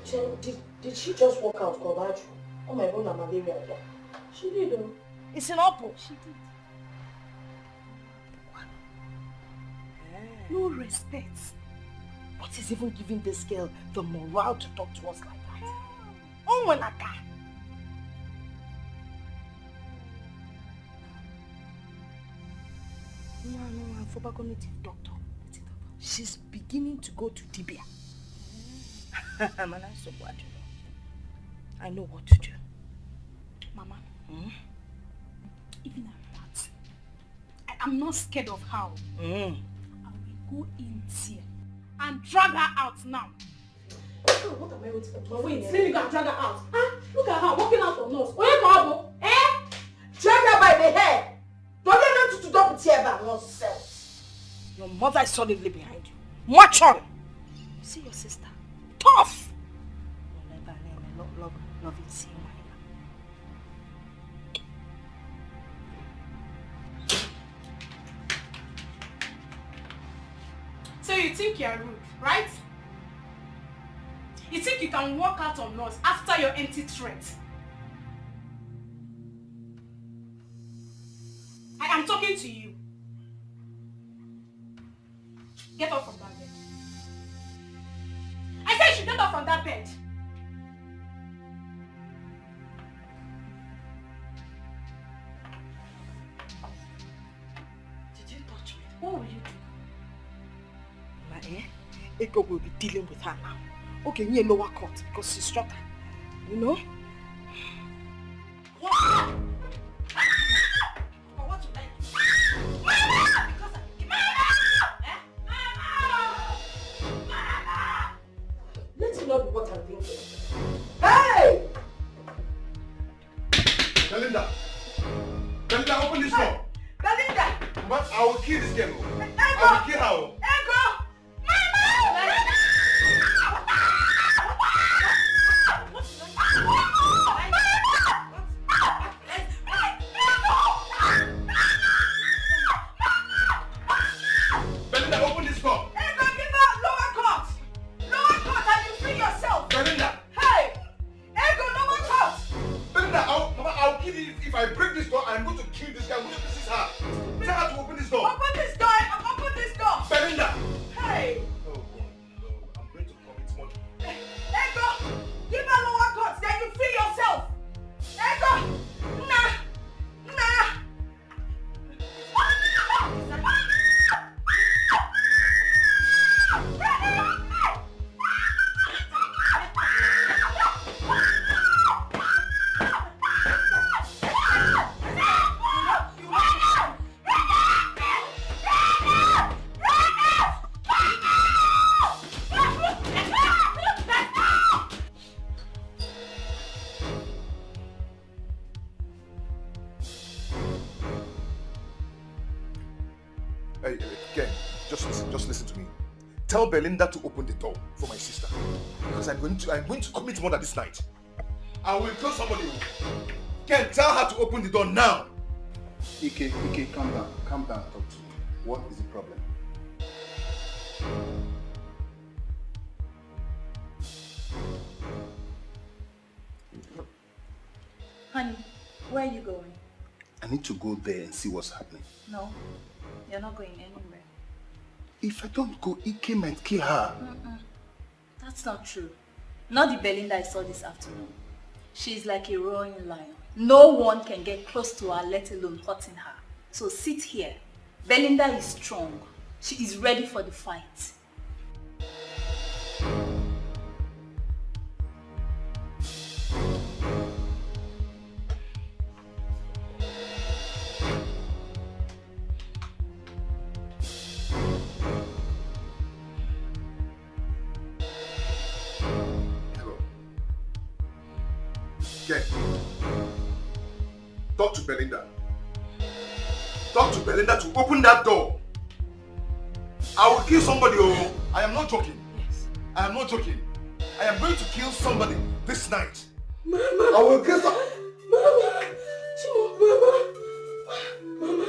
Chen, did she just walk out, Kobaju? Oh my god, malaria. She did, though. It's an apple. She did. What? No respect. What is even giving this girl the morale to talk to us like that? Oh, Manaka! No, I'm for cognitive doctor. She's beginning to go to Dibia. I know what to do. Mama, even at that, I'm not scared of how. I will go in there and drag her out now. What am I waiting for? Wait, let me go and drag her out. Huh? Look at her walking out from us. Where go? Eh? Drag her by the hair. Don't you know to double tear back nonsense? Your mother is solidly behind you. Watch on. See your sister. Tough. Love it, see So you think you're rude, right? You think you can walk out on us after your empty threat? I am talking to you. Get up from that bed. I said you should get up from that bed. Did you touch me? What will you do? Ego will be dealing with her now. Okay, near lower court because she's struck her. You know? What? What would I do? Let it not be what I'm thinking. Hey! Belinda! Belinda, open this door! Belinda! But I will kill this girl. I will kill her. Ego! Belinda, open this door. Ego, give her lower court! Lower court and you free yourself! Belinda! Hey! Ego, lower court! Belinda, I'll kill you if I break this door. I'm going to kill this guy. I'm going to kiss her. Tell her to open this door. Open this door! Open this door! Belinda! Hey! Oh, God. No, I'm going to commit murder. Ego! Give her lower court, then you free yourself! Ego! Nah! Hey, Ken, just listen to me. Tell Belinda to open the door for my sister. Because I'm going to commit murder this night. I will kill somebody. Ken, tell her to open the door now. Ike, calm down, talk to me. What is the problem? Honey, where are you going? I need to go there and see what's happening. No, you're not going anywhere. If I don't go, Ike might kill her. That's not true. Not the Belinda I saw this afternoon. She's like a roaring lion. No one can get close to her, let alone hurting her. So sit here. Belinda is strong. She is ready for the fight. Ken, talk to Belinda. Talk to Belinda to open that door. I will kill somebody, oh. I am not joking. Yes. I am not joking. I am going to kill somebody this night. Mama. I will kill some... Mama! Chimo, Mama!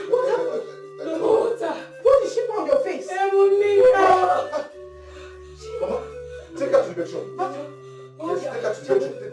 What happened? Water! What did she pour on your face? Mama, take her to the bedroom. Yes, take her to the bedroom.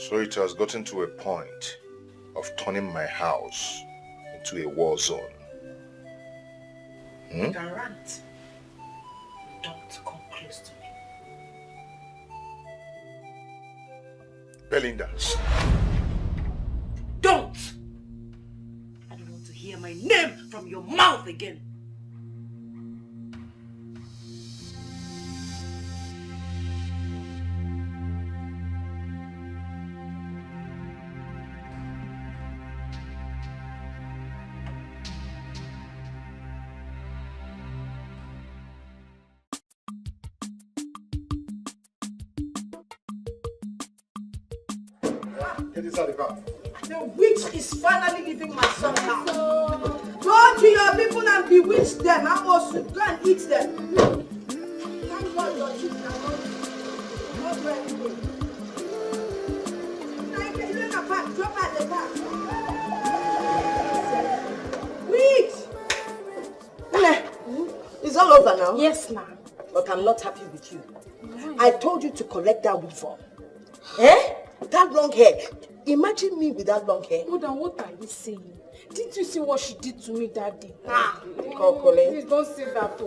So it has gotten to a point of turning my house into a war zone. You can rant. Don't come close to me. Belinda. Don't! I don't want to hear my name from your mouth again. Get inside the car. The witch is finally leaving my son now. Go to your people and bewitch them. I must go and eat them. Thank God your children are not ready. Drop at the back. Witch! It's all over now. Yes, ma'am. But I'm not happy with you. I told you to collect that weave. Eh? That long hair. Imagine me with that long hair. Mother, what are you saying? Didn't you see what she did to me that day? Please don't say that.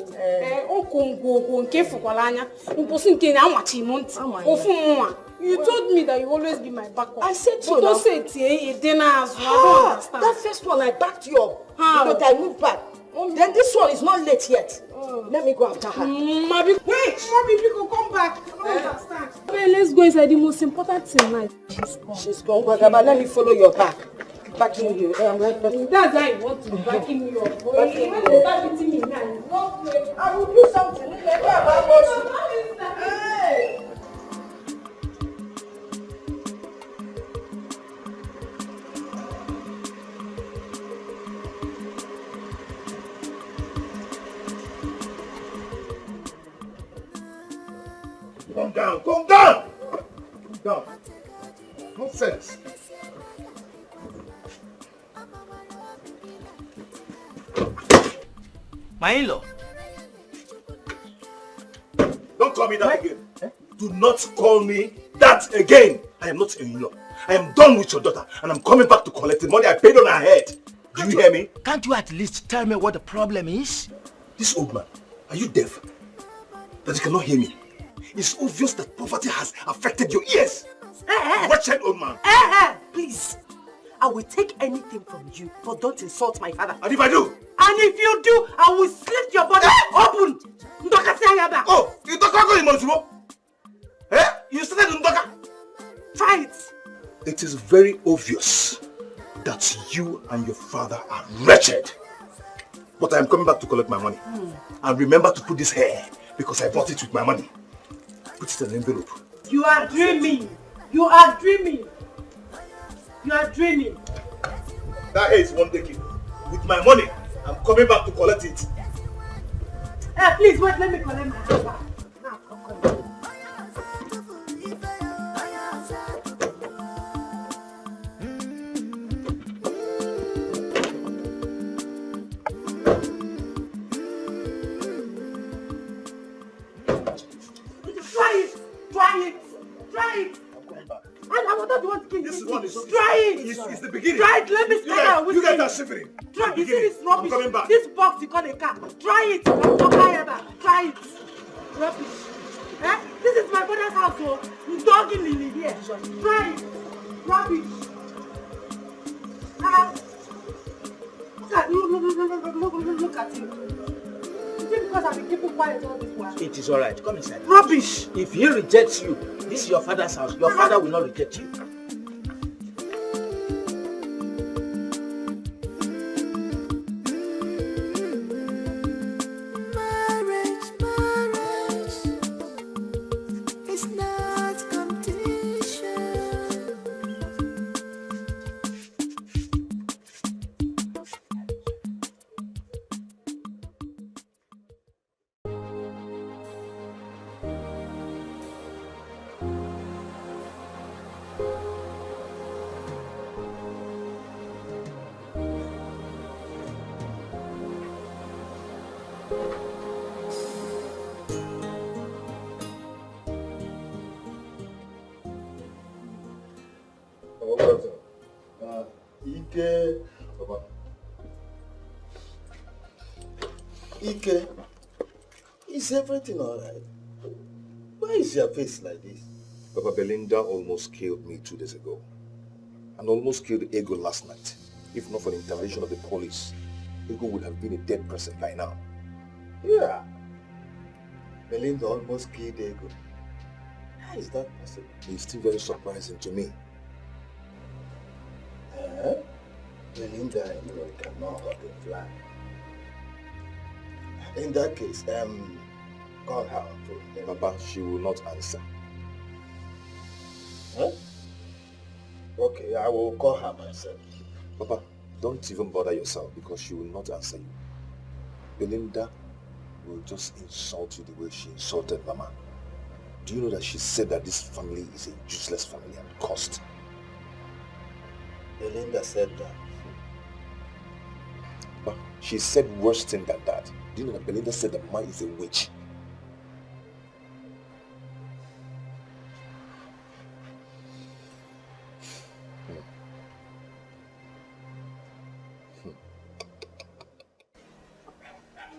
You told me that you always be my backup. I said so. But don't say it. I don't understand. That first one I backed you up. But I moved back. Then this one is not late yet. Let me go after her. Wait! Mommy, people come back. I don't understand. Okay, let's go inside. The most important thing now. She's gone. Wagaba, let me follow your back. Backing you. That's how you want to be backing me up. Backing you. Me now. I will do something. Hey! Calm down, calm down! Calm down. Nonsense. My in-law. Don't call me that again. Do not call me that again. I am not in-law. I am done with your daughter and I'm coming back to collect the money I paid on her head. Do you hear me? Can't you at least tell me what the problem is? This old man, are you deaf? That you cannot hear me? It's obvious that poverty has affected your ears. Wretched old man. Please. I will take anything from you, but don't insult my father. And if I do? And if you do, I will slit your body open. Oh, you talk about Imozuro? You started Ndoka? Try it. It is very obvious that you and your father are wretched. But I am coming back to collect my money. And remember to put this hair, because I bought it with my money. Put it in an envelope. You are dreaming. You are dreaming. You are dreaming. That hair is one decade. With my money, I'm coming back to collect it. Hey, please wait, let me collect my hand back. Now, come. Try it. I don't want to kill you. This one is try it. It's the beginning. Try it. Let me start out with you guys are shivering. Try it. You see this rubbish? I'm coming back. This box you call a car. Try it. Try it. Rubbish. This is my father's house. So he's dogging Lily here. Try it. Rubbish. Look at him. Is it because I've been keeping quiet all this while? It is alright. Come inside. Rubbish. If he rejects you, this is your father's house. Your father will not reject you. Ike. Papa. Ike. Is everything alright? Why is your face like this? Papa, Belinda almost killed me 2 days ago. And almost killed Ego last night. If not for the intervention of the police, Ego would have been a dead person by now. Yeah. Belinda almost killed Ego. How is that possible? It's still very surprising to me. Belinda, you cannot hurt a fly. In that case, call her. Papa, she will not answer. Huh? Okay, I will call her myself. Papa, don't even bother yourself because she will not answer you. Belinda will just insult you the way she insulted Mama. Do you know that she said that this family is a useless family and cursed? Belinda said that. But she said worse thing than that. Do you know that Belinda said that Mama is a witch?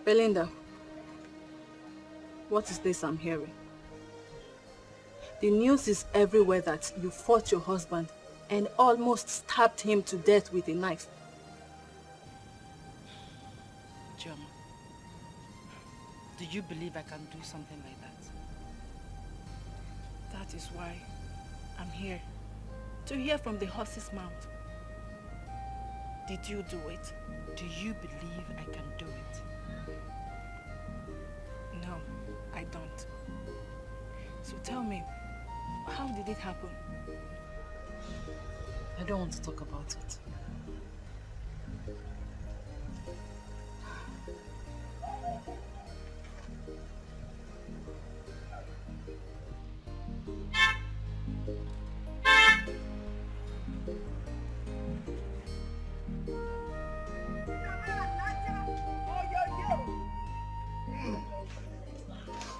Belinda, what is this I'm hearing? The news is everywhere that you fought your husband and almost stabbed him to death with a knife. Joma, do you believe I can do something like that? That is why I'm here, to hear from the horse's mouth. Did you do it? Do you believe I can do it? No, I don't. So tell me, how did it happen? I don't want to talk about it.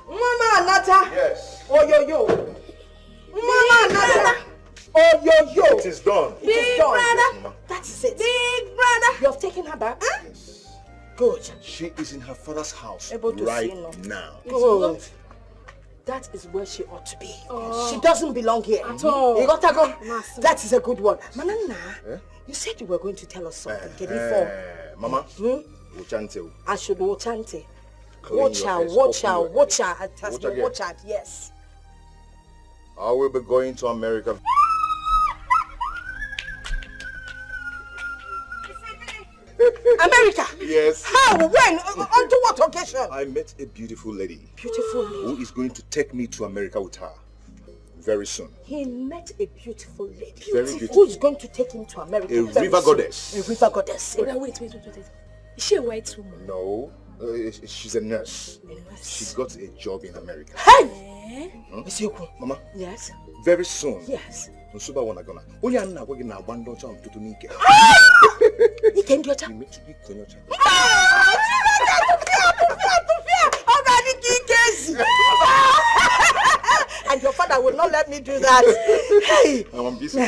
Mama Nata! Yes. Oh yo yo! Mama Nata! Oh yo yo! It is done. It is done. Yes, That is it. Big brother! You have taken her back? Huh? Yes. Good. She is in her father's house Able to right see now. Good. That is where she ought to be. She doesn't belong here. At all. You got to go. Master. That is a good one. Manana, Eh? you said you were going to tell us something. Mama, Uchante. I should watch Auntie. Clean Watch your her, face, watch her, open your watch head. her. It has Watch been again. watch her, yes. I will be going to America. America? Yes. How? When? On to what occasion? I met a beautiful lady Beautiful who lady. is going to take me to America with her very soon. He met a beautiful lady. Very beautiful. Who is going to take him to America? A very river soon. goddess. A river goddess. Wait. Is she a white woman? No, she's a nurse. She got a job in America. Hey! Miss Yoko. Mama, Yes? very soon. Yes. Nsuba wana gonna. Onye anna gwagi na agbando cha mtutu nike. You can get her. Imechu ikonyocha. And your father will not let me do that. Hey! I'm busy.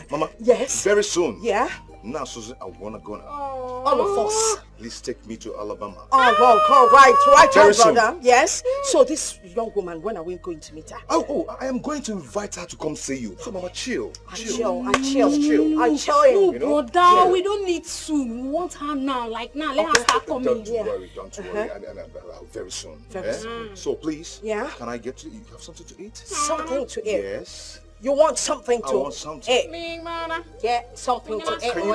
Mama. Yes? Very soon. Yeah? Now, Susan, I wanna go now. All of us. Please take me to Alabama. Oh, well, right, Very soon. brother. Yes? So this young woman, when are we going to meet her? Oh, I am going to invite her to come see you. So, Mama, chill. I chill. No, You know? brother, we don't need soon. We want her now, like now. Let her start coming. Don't worry. Very soon. Very soon. So, please, Yeah? can I get to you have something to eat? Something to eat. Yes. You want something I to want something. eat. Big brother. Get something to eat. Can you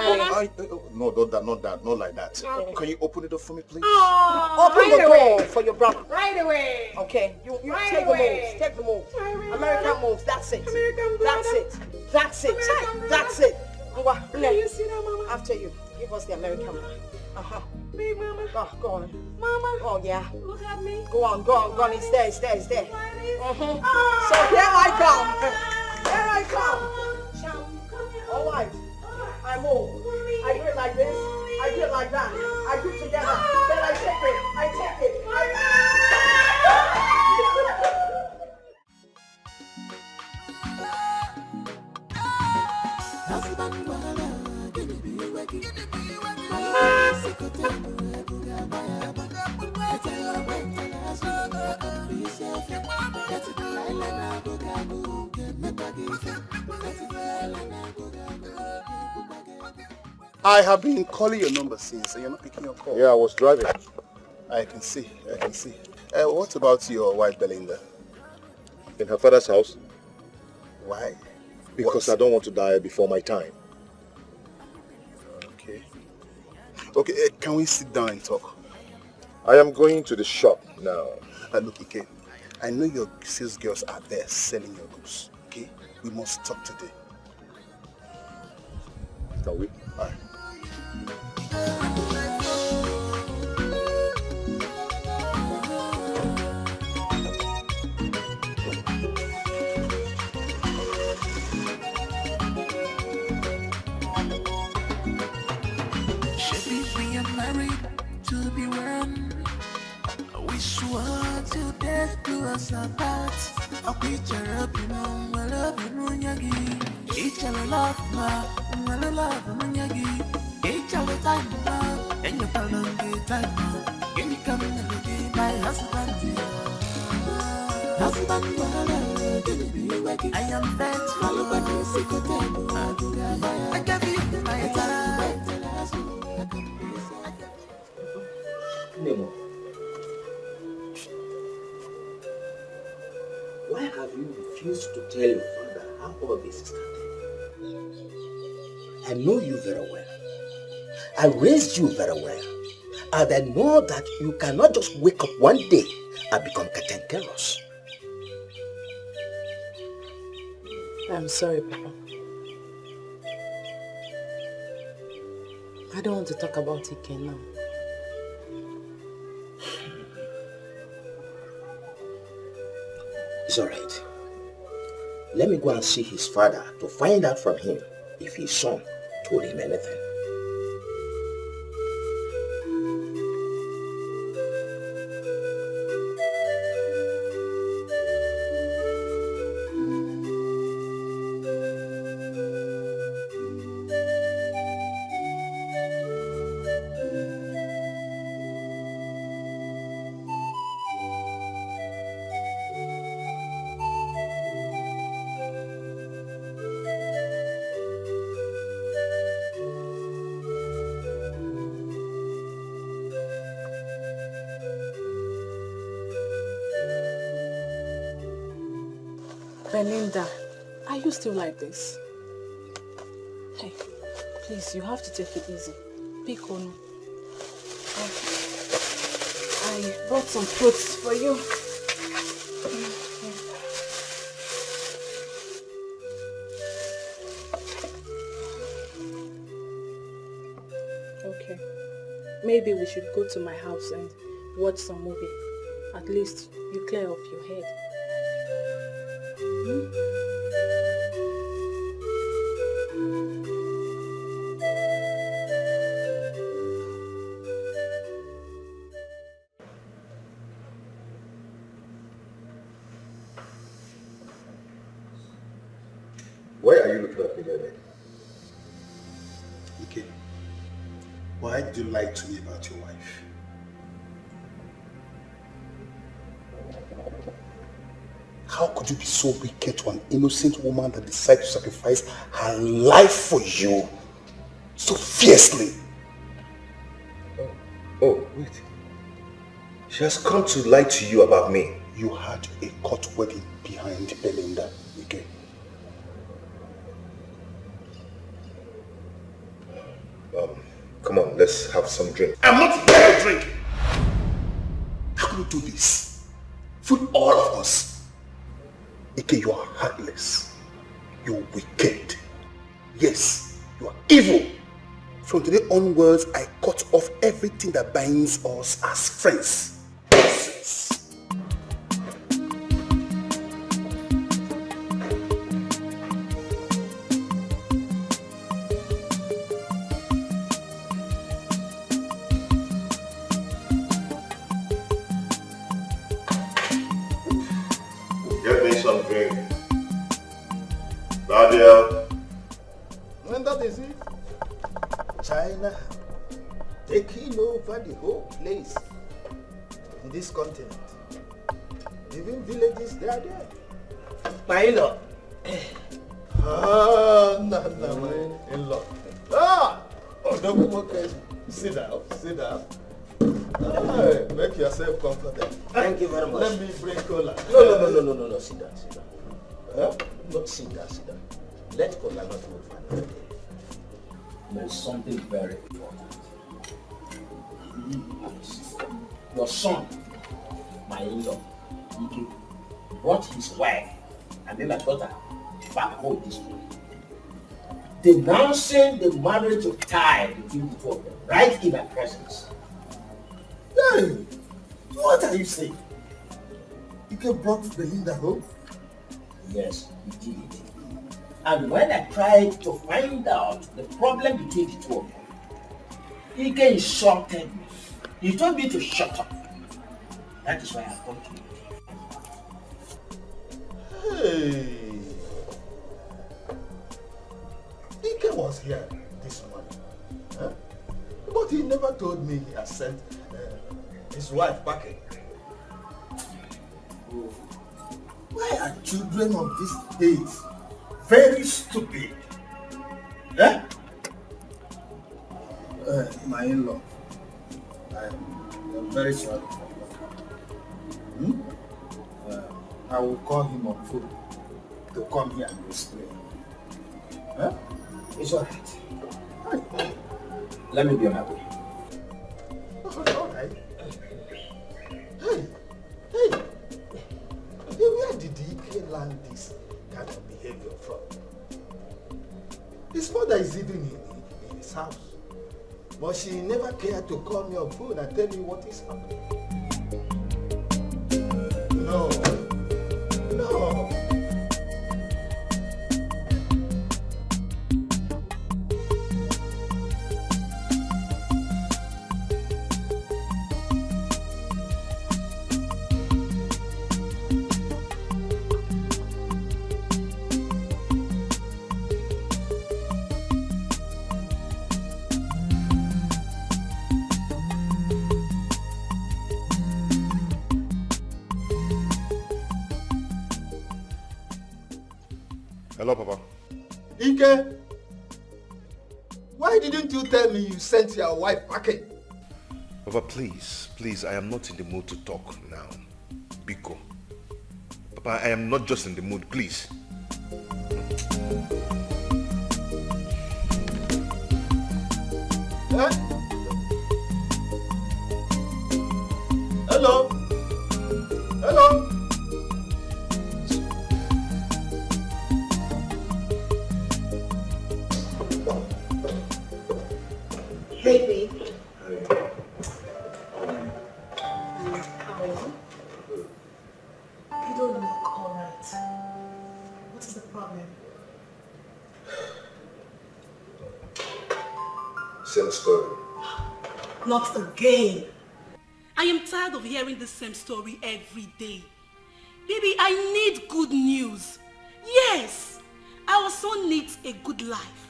no, not like that. Can you open it up for me, please? Open the door for your brother. Right away. Okay, you Right take away. the moves. American moves. That's it. American That's brother. it. That's it. American That's it. Ngwa, Can you see that, mama? after you. Give us the American one. Big mama. Oh, go on. Mama. Oh, yeah. Look at me. Go on. It's there. So Daddy's. here I come. Here I come. All right. I move. I do it like this. I do it like that. I do it together. Then I take it. I have been calling your number since, and you're not picking your call. Yeah, I was driving. I can see. What about your wife, Belinda? In her father's house. Why? Because I don't want to die before my time. Okay, can we sit down and talk? I am going to the shop now. Look, Ike, I know your sales girls are there selling your goods. Okay? We must talk today. Can we? All right. We are married to be one. We swore till death do us apart. A picture up, you know, I love you, Munyagi. Each other love, ma, I love Munyagi. Each other time, ma, and you found on the time, ma. Can you come in and be my husband? I am bent, follow by the secret table. I can be my time. Nemo, why have you refused to tell your father how all this is started? I know you very well. I raised you very well. And I know that you cannot just wake up one day and become cantankerous. I'm sorry, Papa. I don't want to talk about Ike now. It's alright. Let me go and see his father to find out from him if his son told him anything. Belinda, are you still like this? Hey, please, you have to take it easy. Pick on. I brought some fruits for you. Okay. Maybe we should go to my house and watch some movie. At least you clear off your head. Why are you looking at me like that? Okay. Why did you lie to me about your wife? How could you be so wicked to an innocent woman that decided to sacrifice her life for you so fiercely? Oh, wait. She has come to lie to you about me. You had a court wedding behind Belinda, okay? Come on, let's have some drink. I'm not here to drink. How can you do this? Fool all of us. Ike, you are heartless. You're wicked. Yes, you are evil. From today onwards, I cut off everything that binds us as friends. Get me some drink. Marital. And that is it. China taking over the whole place in this continent. Even villages, they are there. My in-law. Ah, no, my in-law. Ah! Oh, don't okay. Sit down, sit down. Ah, make yourself comfortable. Thank you very much. Let me bring cola. No, sit down, sit down. Huh? Not sit down, sit down. Let cola not move for another day. There's something very important. Your son, my in-law, he brought his wife and then my daughter back home this week, denouncing the marriage tie between the two of them, right in my presence. Hey, what are you saying? You brought Belinda home? Yes, he did it. And when I tried to find out the problem between the two of them, he insulted me. He told me to shut up. That is why I come to you. Hey. Ike was here this morning. Huh? But he never told me he had sent his wife packing. Why are children of these days very stupid? Eh? My in-law, I'm very sorry for you. I will call him on phone to come here and explain. Huh? It's alright. Let me be on my way. Alright. Hey, where did Ike learn this kind of behavior from? His mother is even in his house, but she never cared to call me on phone and tell me what is happening. No. Hello, Papa. Ike, why didn't you tell me you sent your wife packing? Papa, please, I am not in the mood to talk now. Biko. Papa, I am not just in the mood, please. Huh? Hello? Hello? Baby. You don't look alright. What is the problem? Same story. Not again. I am tired of hearing the same story every day. Baby, I need good news. Yes, our son needs a good life.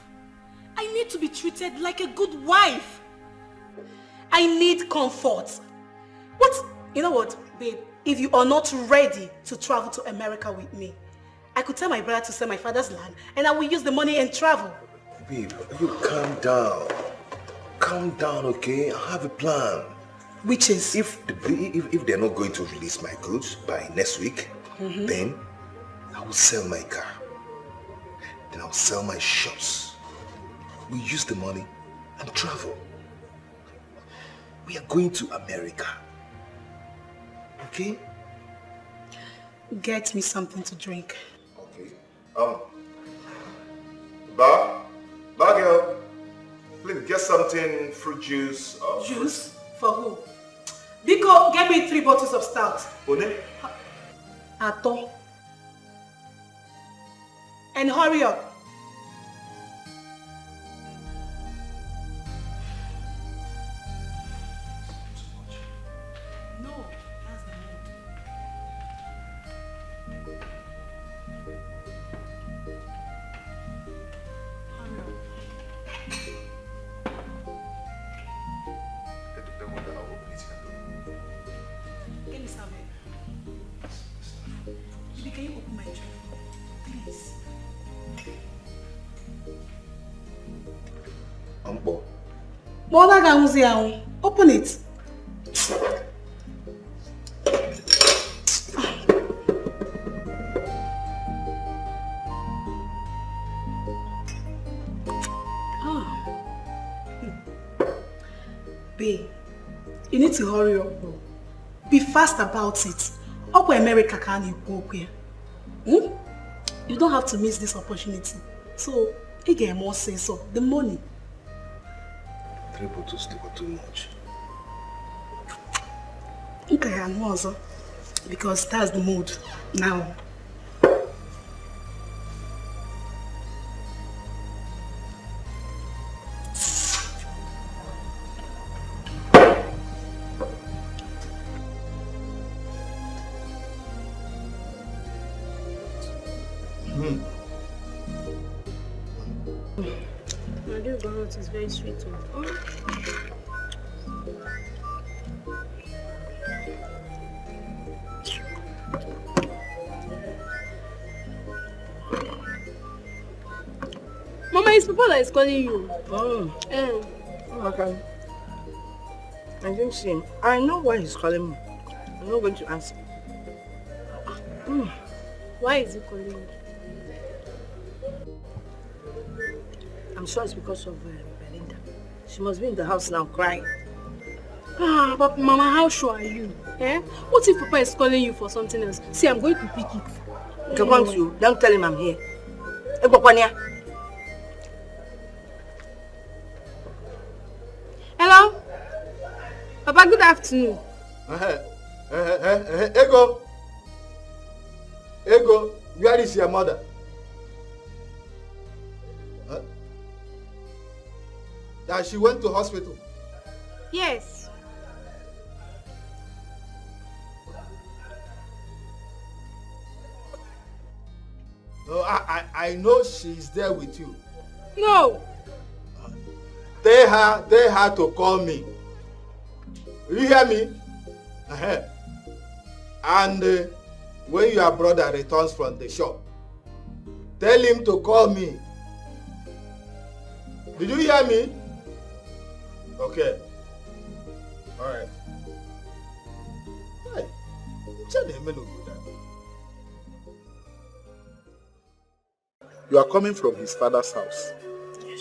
I need to be treated like a good wife. I need comfort. You know what, babe? If you are not ready to travel to America with me, I could tell my brother to sell my father's land and I will use the money and travel. Babe, you calm down. Calm down, okay? I have a plan. Which is? If they're not going to release my goods by next week, then I will sell my car. Then I'll sell my shops. We use the money and travel. We are going to America. Okay? Get me something to drink. Okay. Bar girl, please get something, fruit juice. Juice? For who? Biko, get me 3 bottles of stout. One? Ato. And hurry up. can you open my drink for me? Please. Ambo. Open it. Babe, you need to hurry up, bro. Be fast about it. Up America can you go here? You don't have to miss this opportunity. So, you get more sense of the money. 3 bottles too much. Okay, and also because that's the mood now. This donut is very sweet. Mama, it's Papa that is calling you. Okay. I didn't see him. I know why he's calling me. I'm not going to answer. Why is he calling you? I'm sure it's because of Belinda. She must be in the house now crying. But Mama, how sure are you? What if Papa is calling you for something else? See, I'm going to pick it. Come on, you. Don't tell him I'm here. Hello? Papa, good afternoon. Ego, where is your mother? That she went to hospital? Yes. No, I know she's there with you. No. Tell her to call me. You hear me? And when your brother returns from the shop, tell him to call me. Did you hear me? Okay. Alright. Hi. You are coming from his father's house. Yes.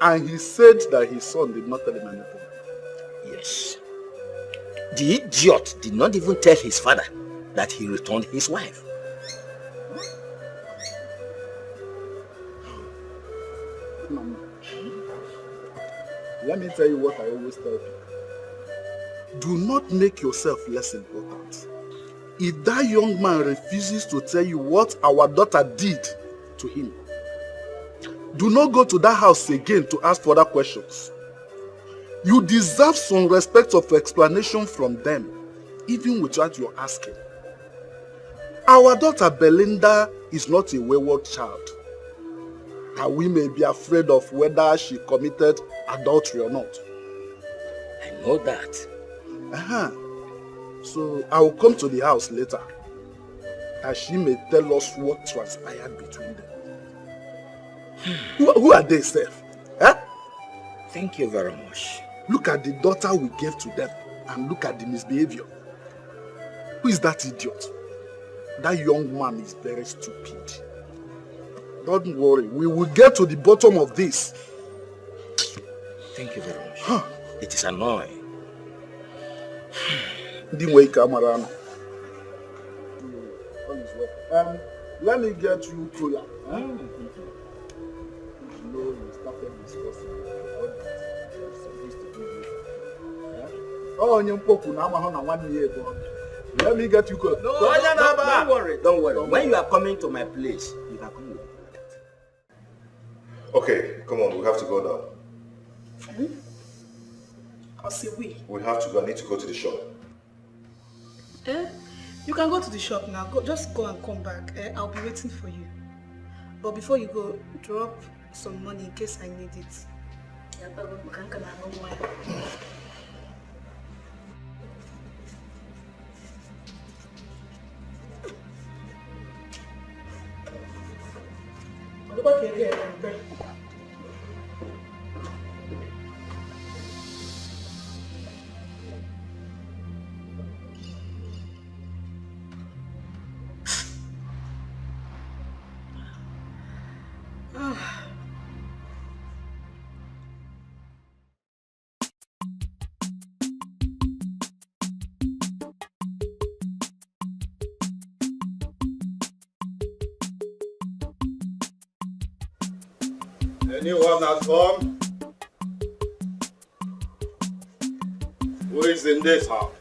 And he said that his son did not tell him anything. Yes. The idiot did not even tell his father that he returned his wife. Mama, let me tell you what I always tell people. Do not make yourself less important. If that young man refuses to tell you what our daughter did to him, do not go to that house again to ask further questions. You deserve some respect of explanation from them, even without your asking. Our daughter Belinda is not a wayward child, and we may be afraid of whether she committed adultery or not. I know that. So I will come to the house later, and she may tell us what transpired between them. Who are they, Seth? Thank you very much. Look at the daughter we gave to them, and look at the misbehavior. Who is that idiot? That young man is very stupid. Don't worry, we will get to the bottom of this. Thank you very much. It is annoying. Let me get you cola. You started discussing what you're supposed to do. Let me get you cola. Don't worry, don't worry. When you are coming to my place, you can come with me. Okay, come on, we have to go now. I'll say we. We have to go. I need to go to the shop. You can go to the shop now. Just go and come back. I'll be waiting for you. But before you go, drop some money in case I need it. Look what you're here. Anyone at home? Who is in this house?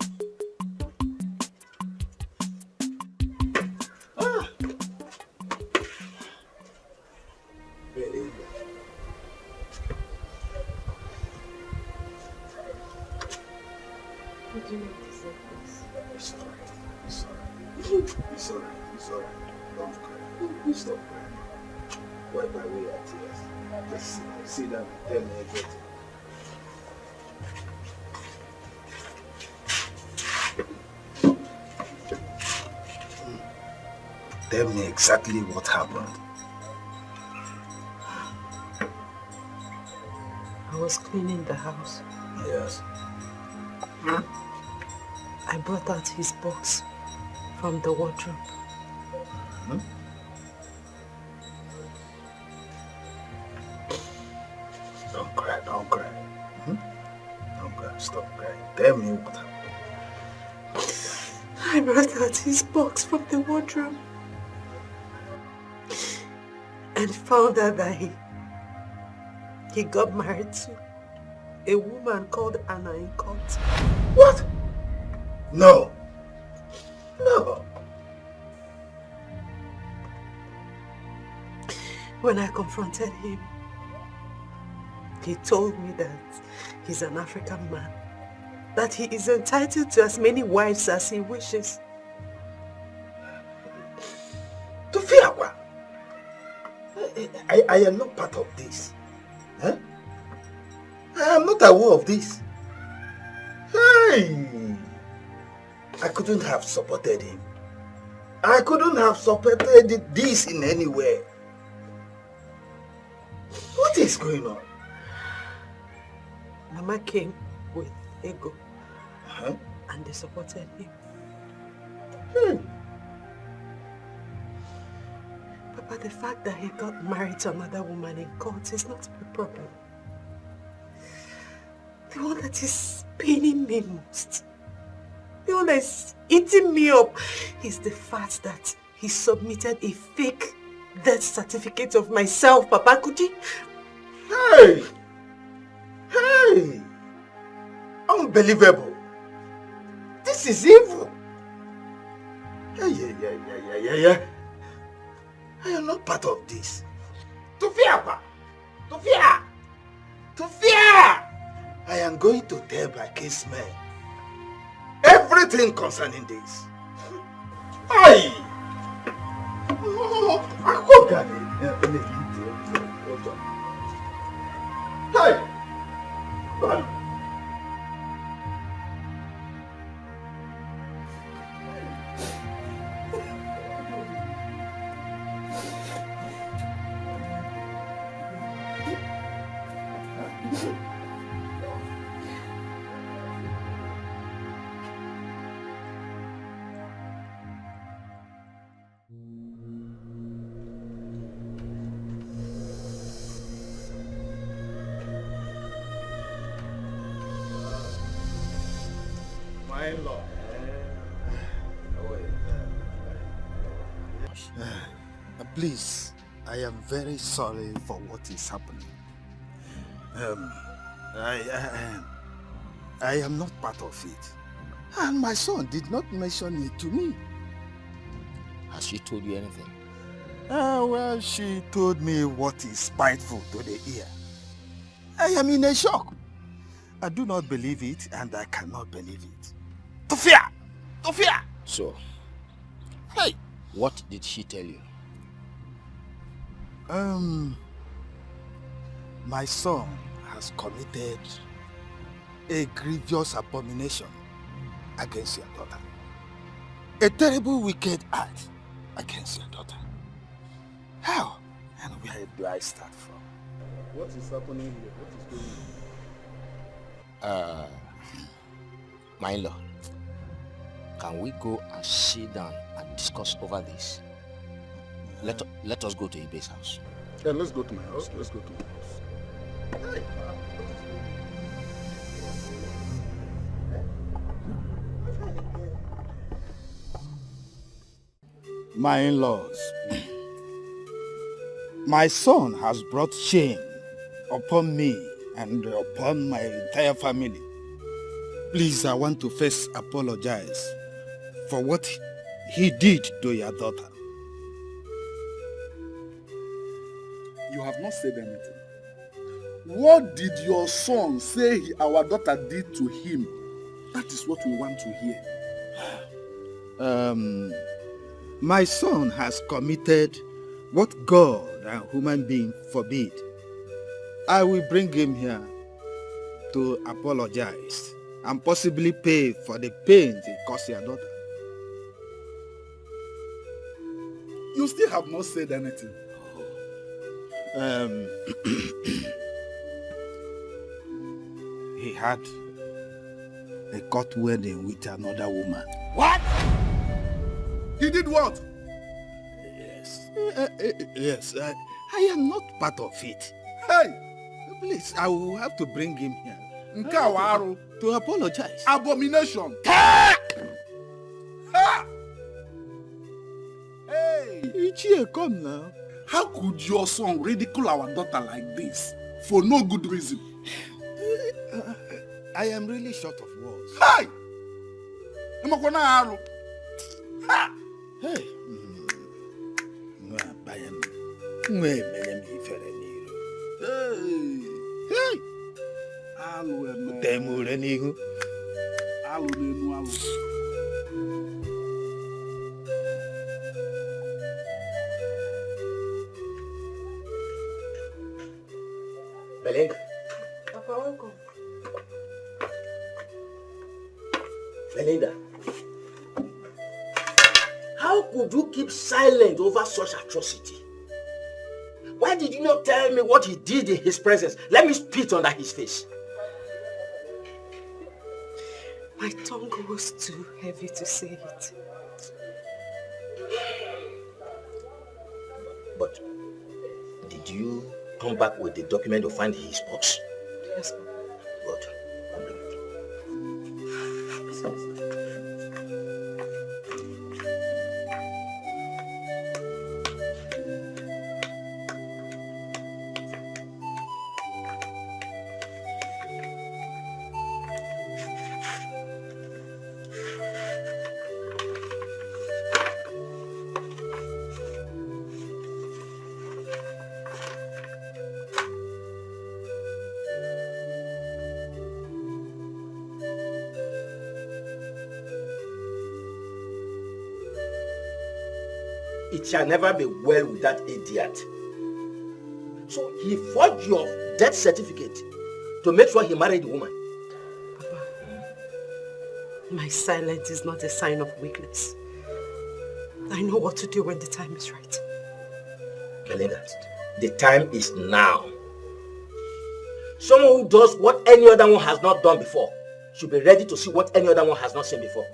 Really? What do you need to say, please? It's alright. It's alright. It's alright. It's alright. Don't cry. Stop crying. Wipe away your tears. Just sit down and tell me everything. Tell me exactly what happened. I was cleaning the house. Yes. I brought out his box from the wardrobe. Don't cry, don't cry. Don't cry, stop crying. Tell me what happened. I brought out his box from the wardrobe and found out that he got married to a woman called Anna in court. What? No. No. When I confronted him, he told me that he's an African man, that he is entitled to as many wives as he wishes. To fear what? I am not part of this. Huh? I am not aware of this. Hey! I couldn't have supported him. I couldn't have supported this in any way. What is going on? Mama came with ego and they supported him. But the fact that he got married to another woman in court is not my problem. The one that is paining me most, the one that is eating me up, is the fact that he submitted a fake death certificate of myself, Papa Kuti. Hey! Hey! Unbelievable! This is evil! Yeah. I am not part of this. To fear! I am going to tell my case man everything concerning this. Hey! Hey! Please, I am very sorry for what is happening. I am not part of it. And my son did not mention it to me. Has she told you anything? Well, she told me what is spiteful to the ear. I am in a shock. I do not believe it, and I cannot believe it. To fear! So, hey, what did she tell you? My son has committed a grievous abomination against your daughter. A terrible, wicked act against your daughter. How? And where do I start from? What is happening here? What is going on? My in-law, can we go and sit down and discuss over this? Let us go to Ibe's house. Yeah, let's go to my house. Let's go to my house. Hey. My in-laws, my son has brought shame upon me and upon my entire family. Please, I want to first apologize for what he did to your daughter. You have not said anything. What did your son say our daughter did to him? That is what we want to hear. My son has committed what God and human being forbid. I will bring him here to apologize and possibly pay for the pain he caused your daughter. You still have not said anything. He had a court wedding with another woman. What? He did what? Yes, I am not part of it. Hey! Please, I will have to bring him here. To apologize. Abomination! Hey! Ichie, come now. How could your son ridicule our daughter like this for no good reason? I am really short of words. Hey! Hey! Hey! Belinda. Papa, welcome. Belinda. How could you keep silent over such atrocity? Why did you not tell me what he did in his presence? Let me spit under his face. My tongue was too heavy to say it. But did you come back with the document to find his box? Yes, Papa. Good. I'll bring it. It shall never be well with that idiot. So he forged your death certificate to make sure he married the woman. Papa, my silence is not a sign of weakness. I know what to do when the time is right. Belinda, the time is now. Someone who does what any other one has not done before should be ready to see what any other one has not seen before.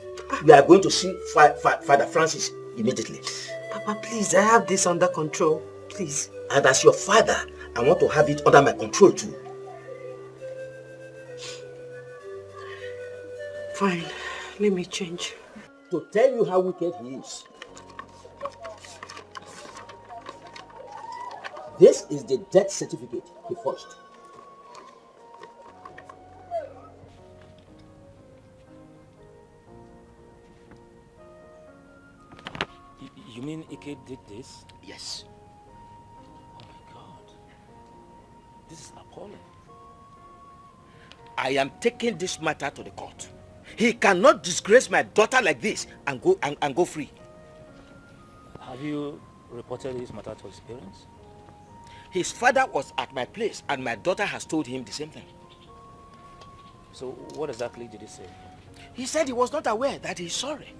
We are going to see Father Francis immediately. Papa, please, I have this under control. Please. And as your father, I want to have it under my control too. Fine. Let me change. To tell you how wicked he is. This is the death certificate he forged. You mean Ike did this? Yes. Oh my God. This is appalling. I am taking this matter to the court. He cannot disgrace my daughter like this and go free. Have you reported this matter to his parents? His father was at my place and my daughter has told him the same thing. So what exactly did he say? He said he was not aware that he's sorry.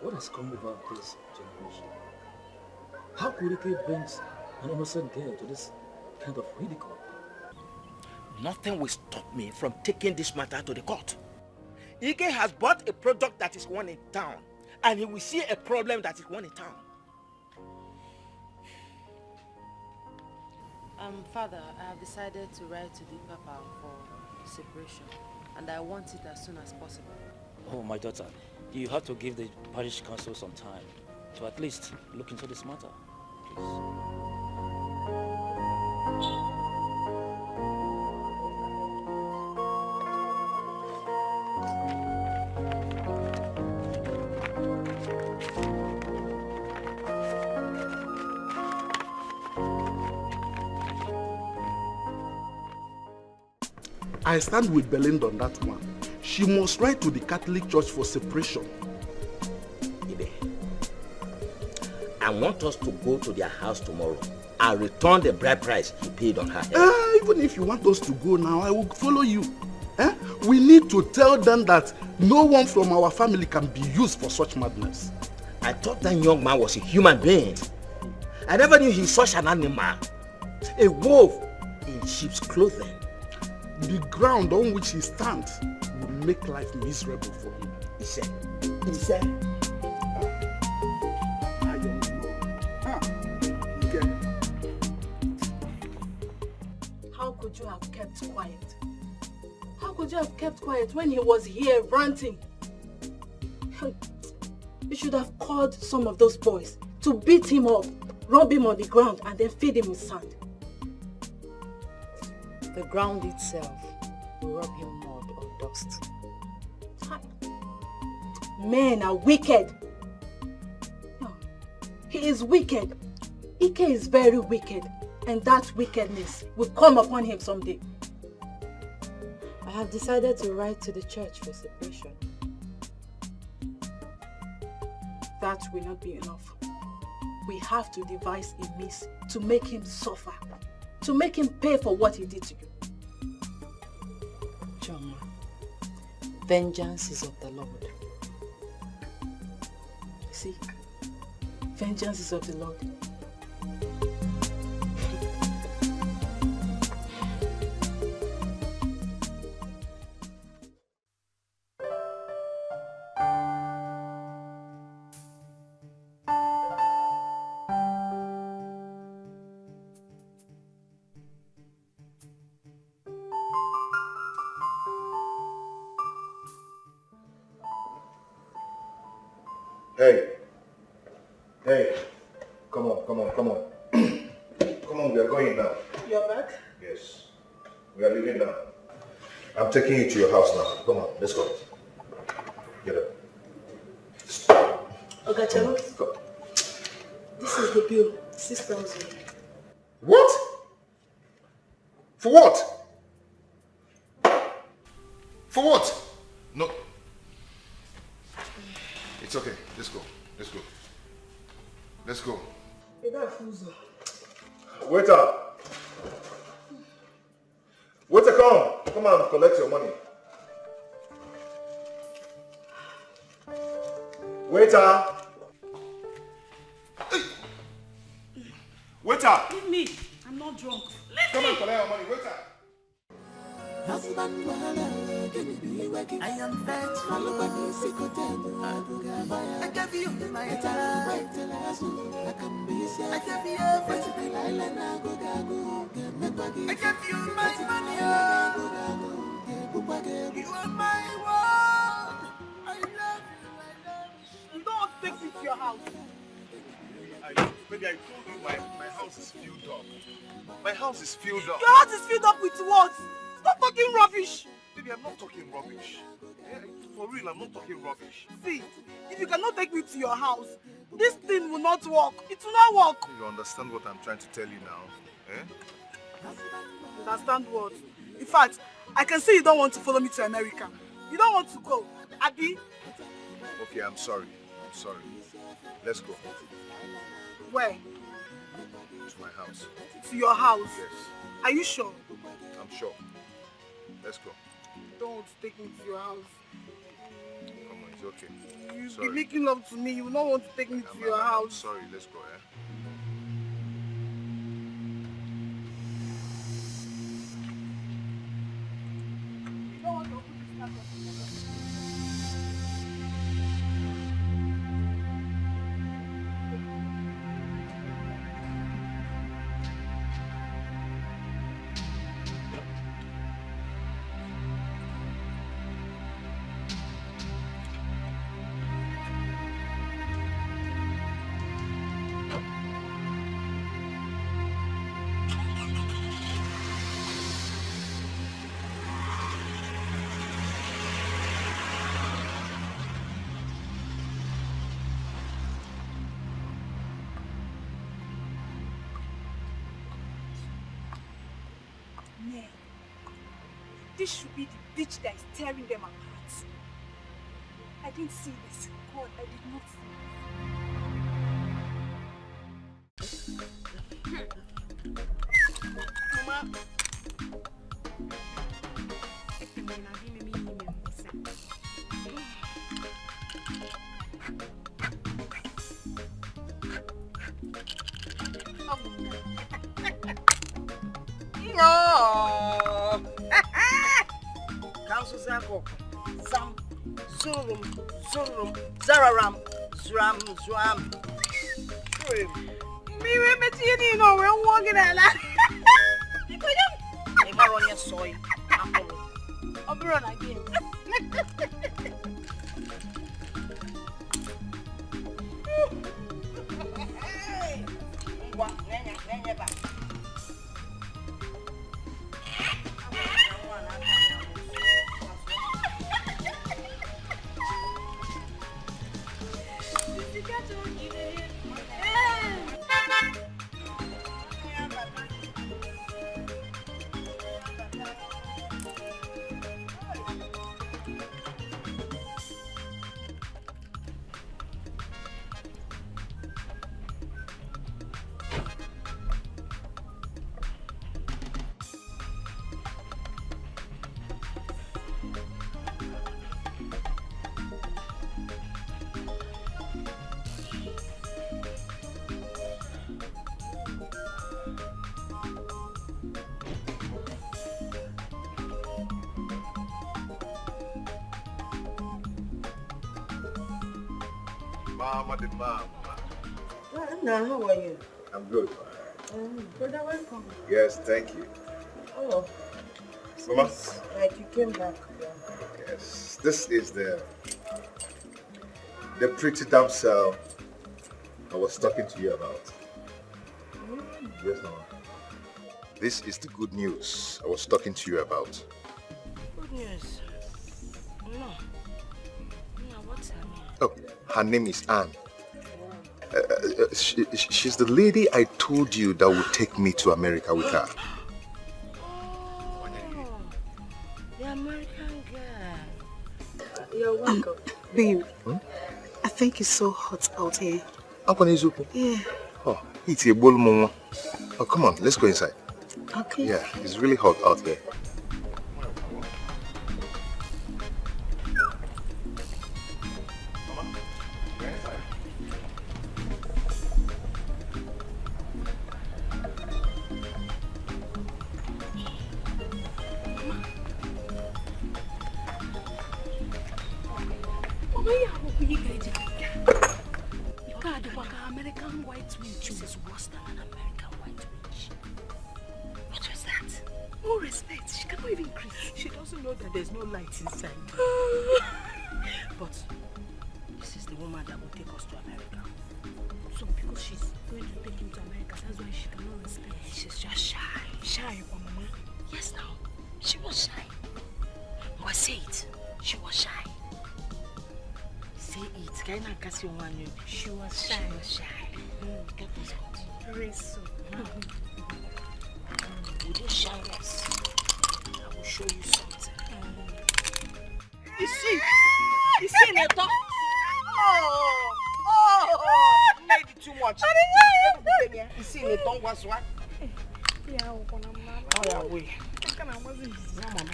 What has come over this generation? How could Ike bring an innocent girl to this kind of ridicule? Nothing will stop me from taking this matter to the court. Ike has bought a product that is one in town, and he will see a problem that is one in town. Father, I have decided to write to the Papa for separation, and I want it as soon as possible. Oh, my daughter, you have to give the parish council some time to at least look into this matter, please. I stand with Belinda on that one. She must write to the Catholic Church for separation. Ibe, I want us to go to their house tomorrow and return the bride price he paid on her head. Even if you want us to go now, I will follow you. We need to tell them that no one from our family can be used for such madness. I thought that young man was a human being. I never knew he's such an animal. A wolf in sheep's clothing. The ground on which he stands will make life miserable for him. He said. I don't know. How could you have kept quiet? How could you have kept quiet when he was here ranting? You should have called some of those boys to beat him up, rub him on the ground, and then feed him with sand. The ground itself will rub him mud or dust. Men are wicked. No, he is wicked. Ike is very wicked, and that wickedness will come upon him someday. I have decided to write to the church for separation. That will not be enough. We have to devise a means to make him suffer, to make him pay for what he did to you. Choma, vengeance is of the Lord. See, vengeance is of the Lord. Hey, come on. Come on, we are going now. You're back? Yes, we are leaving now. I'm taking you to your house now. Come on, let's go. Get up. Ogachalo, this is the bill, 6,000. What? For what? For what? No. It's okay. Let's go. Waiter! Waiter, come and collect your money. Waiter! Waiter! Leave me. I'm not drunk. Come and collect your money, waiter! I am vexed, follow by music I gave you my time. I can be safe. I gave you everything. I gave you my money. You are my world. I love you. You don't want to take me to your house. Maybe I told you my house is filled up. My house is filled up. Your house is filled up with what? Stop talking rubbish. Baby, I'm not talking rubbish. Yeah, for real, I'm not talking rubbish. See, if you cannot take me to your house, this thing will not work. It will not work. You understand what I'm trying to tell you now? Eh? Understand what? In fact, I can see you don't want to follow me to America. You don't want to go, Abby. Okay, I'm sorry. Let's go. Where? To my house. To your house? Yes. Are you sure? I'm sure. Let's go. You don't want to take me to your house. Come on, it's okay. You'll be making love to me. You don't want to take me to your house. Sorry, let's go, eh? This should be the bitch that is tearing them apart. I didn't see this. God, I did not see this. Mama. No. Council Zako. Zam. Zurum. Zurum. Zararam. Zram. Zram. Me, you know, we're walking at that. I'm on your soy. I'll be run again. Mama the mama. Now, how are you? I'm good. Brother, welcome. Yes, thank you. Oh. Mama? Like you came back. Yes. This is the pretty damsel I was talking to you about. Yes, Mama. This is the good news I was talking to you about. Good news? No. No, what's her name? Oh, her name is Anne. She's the lady I told you that would take me to America with her. Oh, the American girl. You're welcome. Babe, I think it's so hot out here. Yeah. Oh, it's a bull mama. Oh, come on, let's go inside. Okay. Yeah, it's really hot out here. American white witch is worse than an American white witch. What was that? No respect. She cannot even greet. She doesn't know that there's no light inside. But this is the woman that will take us to America. So because she's going to take him to America, that's why she cannot respect. She's just shy. Shy, Mama. Yes, now. She was shy. But say it. She was shy. Say it. Can I catch you one? She was shy. She was shy. That was good. Very soon. With your shyness, I will show you something. You see? You see, Neto? Oh, made it too much. You see, Neto was what? Yeah, oh, yeah, wait. Mama.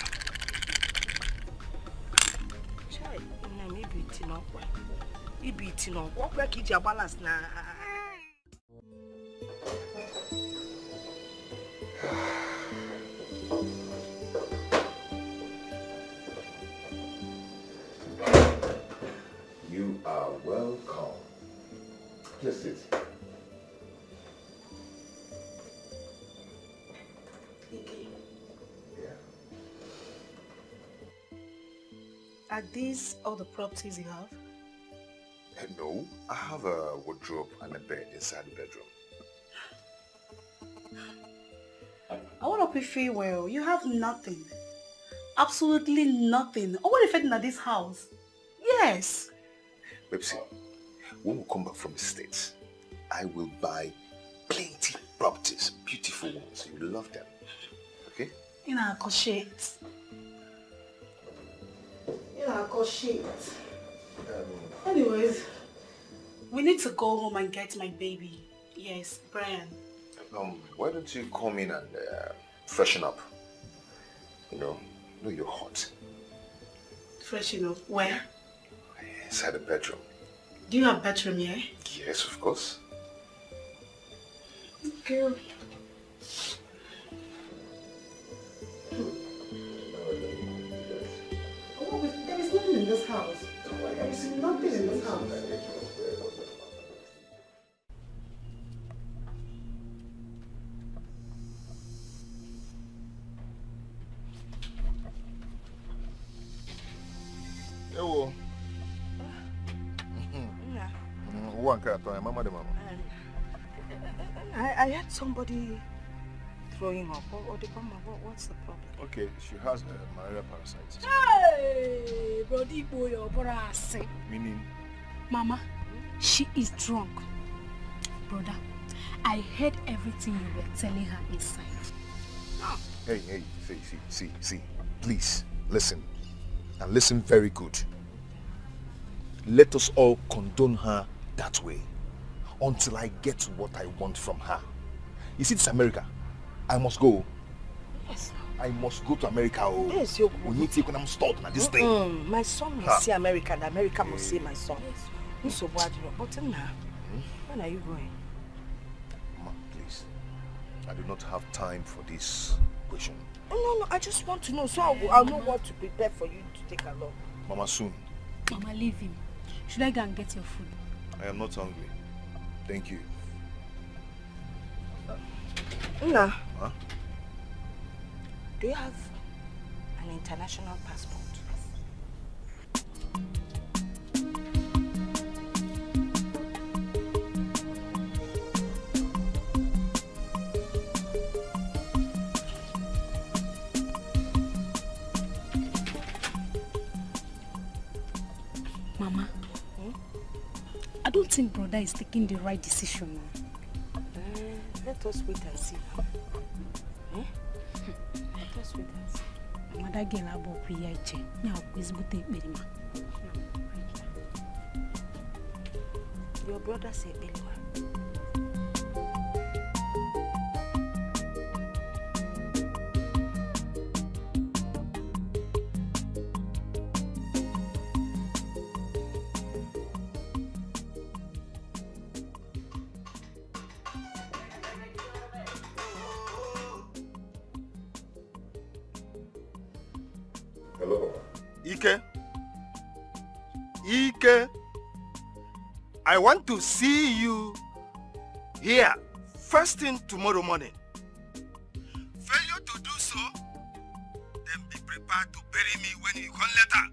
Chai, maybe it's not well. Maybe it's not. What will keep your balance now? You are welcome. Please sit. Are these all the properties you have? No, I have a wardrobe and a bed inside the bedroom. I want to prefer well. You have nothing. Absolutely nothing. Oh, what if it's in this house? Yes. Babesy, when we come back from the States, I will buy plenty properties, beautiful ones. You will love them. Okay? You know, I shit. You know, I shit. Anyways, we need to go home and get my baby. Yes, Brian. Why don't you come in and freshen up? You know you're hot. Freshen up? Where? Inside the bedroom. Do you have a bedroom here? Yes, of course. Okay. Oh, there is nothing in this house. There is nothing in this house. Hello. One cat, mama de mama. I heard somebody throwing up. What's the problem? Okay, she has malaria parasites. Hey, brody boy, or brother. Meaning? Mama, she is drunk. Brother, I heard everything you were telling her inside. Hey, see. Please, listen. And listen very good. Let us all condone her that way until I get what I want from her. You see, this America. I must go. Yes. I must go to America. Oh. Yes, you We need to when I'm stuck at this thing. My son must see America, and America must see my son. Yes. So what? But now, when are you going? Mama, please. I do not have time for this question. No, I just want to know, so I'll know what to prepare for you to take along. Mama, soon. Mama, leave him. Should I go and get your food? I am not hungry. Thank you. Nna, huh? Do you have an international passport? Mama, I don't think brother is taking the right decision now. Let us wait and see. Let us wait and see. Mother girl about PIJ. Now, please put it with me. Your brother said Billionaire. Ike, I want to see you here first thing tomorrow morning. Failure to do so, then be prepared to bury me when you come later.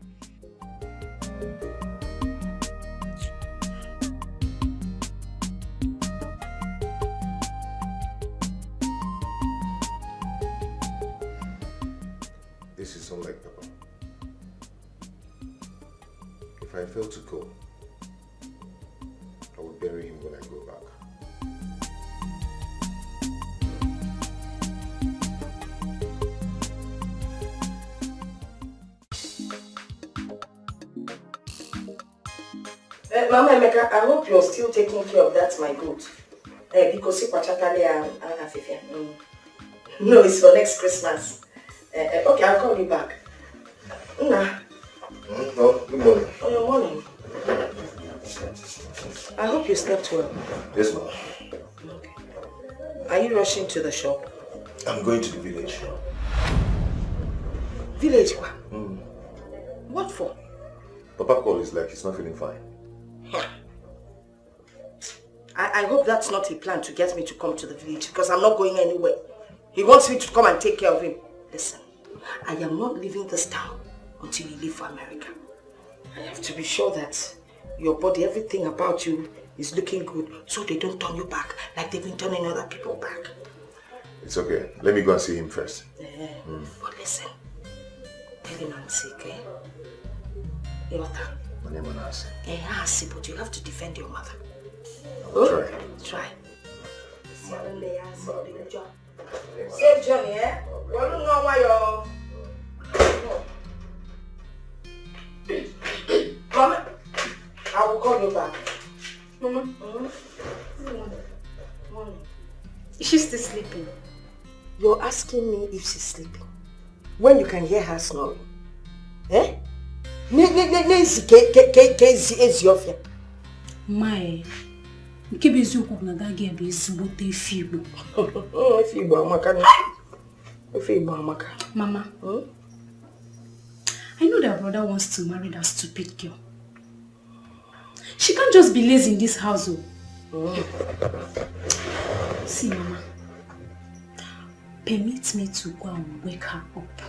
This is unlike Papa. If I fail to go, I will bury him when I go back. Mama Emeka, I hope you're still taking care of that, my goat. Because no, it's for next Christmas. Okay, I'll call you back. Nah. No, good morning. Oh, your morning. I hope you slept well. Yes, ma'am. Okay. Are you rushing to the shop? I'm going to the village. Village? Mm. What for? Papa called is like he's not feeling fine. I hope that's not a plan to get me to come to the village, because I'm not going anywhere. He wants me to come and take care of him. Listen, I am not leaving this town until you leave for America. I have to be sure that your body, everything about you is looking good, so they don't turn you back like they've been turning other people back. It's okay. Let me go and see him first. Yeah. But listen, tell him I'm sick, eh? My name is Nancy. Nancy, but you have to defend your mother. Try. Try. Save Johnny, eh? You don't know why you're... Mama, I will call you back. Mama. Is she still sleeping? You're asking me if she's sleeping when you can hear her snoring. Eh? My, nke bụ eziokwu na that girl bụ ezigbote efe Igbo. Efe Igbo amaka. Mama, I know that brother wants to marry that stupid girl. She can't just be lazy in this house. See, Mama, permit me to go and wake her up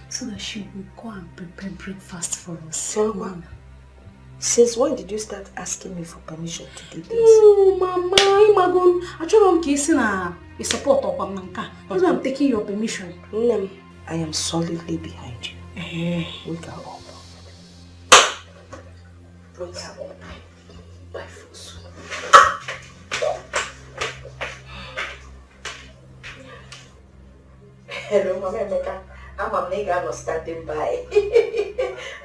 so that she will go and prepare breakfast for us. Mama, since when did you start asking me for permission to do this? Oh, Mama, I support that's why I'm taking your permission. I am solidly behind you. Wake her up. Wake her up. By force. Hello, Mama Emeka. I'm a nigga not standing by.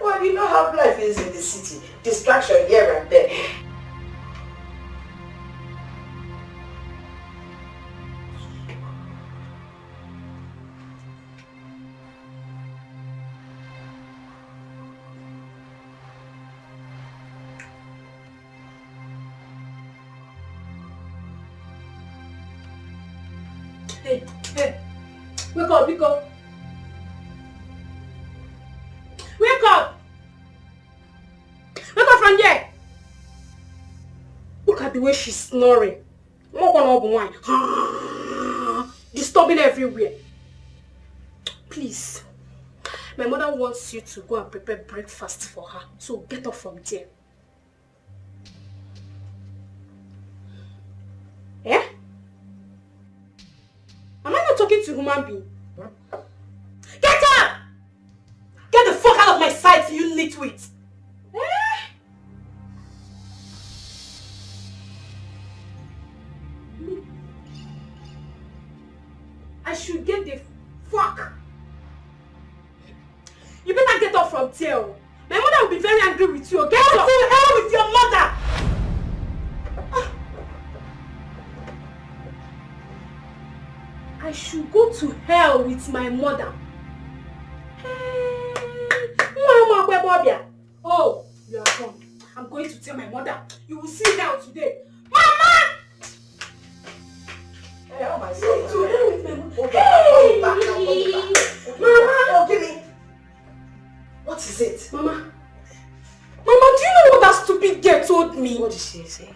Well, you know how life is in the city. Distraction here and there. Hey, wake up, wake up. Wake up! Wake up from here! Look at the way she's snoring. Disturbing everywhere. Please. My mother wants you to go and prepare breakfast for her. So get up from there. Eh? Am I not talking to a human being? Get up! Get the fuck out of my sight, you nitwit! I should get the fuck. You better get up from there. My mother will be very angry with you. Get up to hell with your mother! I should go to hell with my mother. Oh, you are gone. I'm going to tell my mother. You will see now today. Mama! Hey, oh my To God. hell with my mother. Hey! Mama! Oh, give me. What is it? Mama, do you know what that stupid girl told me? What did she say?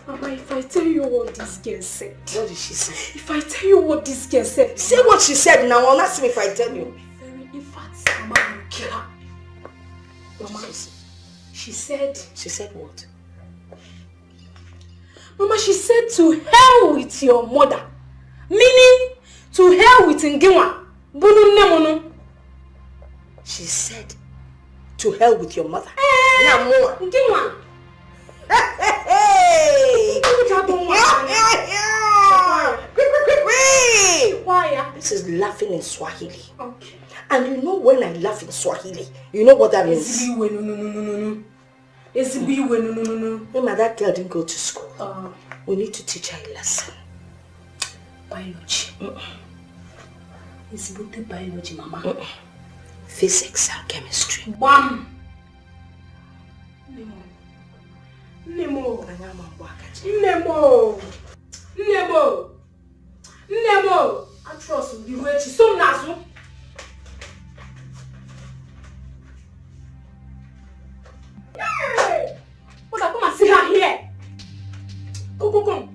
Mama, if I tell you what this girl said. What did she say? If I tell you what this girl said. Say what she said now. I'll ask me if I tell you. In fact, Mama will kill her. Mama, she said... She said what? Mama, she said to hell with your mother. Meaning, to hell with Knwin. She said, to hell with your mother. Knwin. Hey! This is laughing in Swahili. Okay. And you know when I laugh in Swahili, you know what that means? No. Remember that girl didn't go to school. We need to teach her a lesson. Biology. It's about the biology, Mama. Physics and chemistry. Bam! Nemo. I trust you. You wait. So nazu. Come.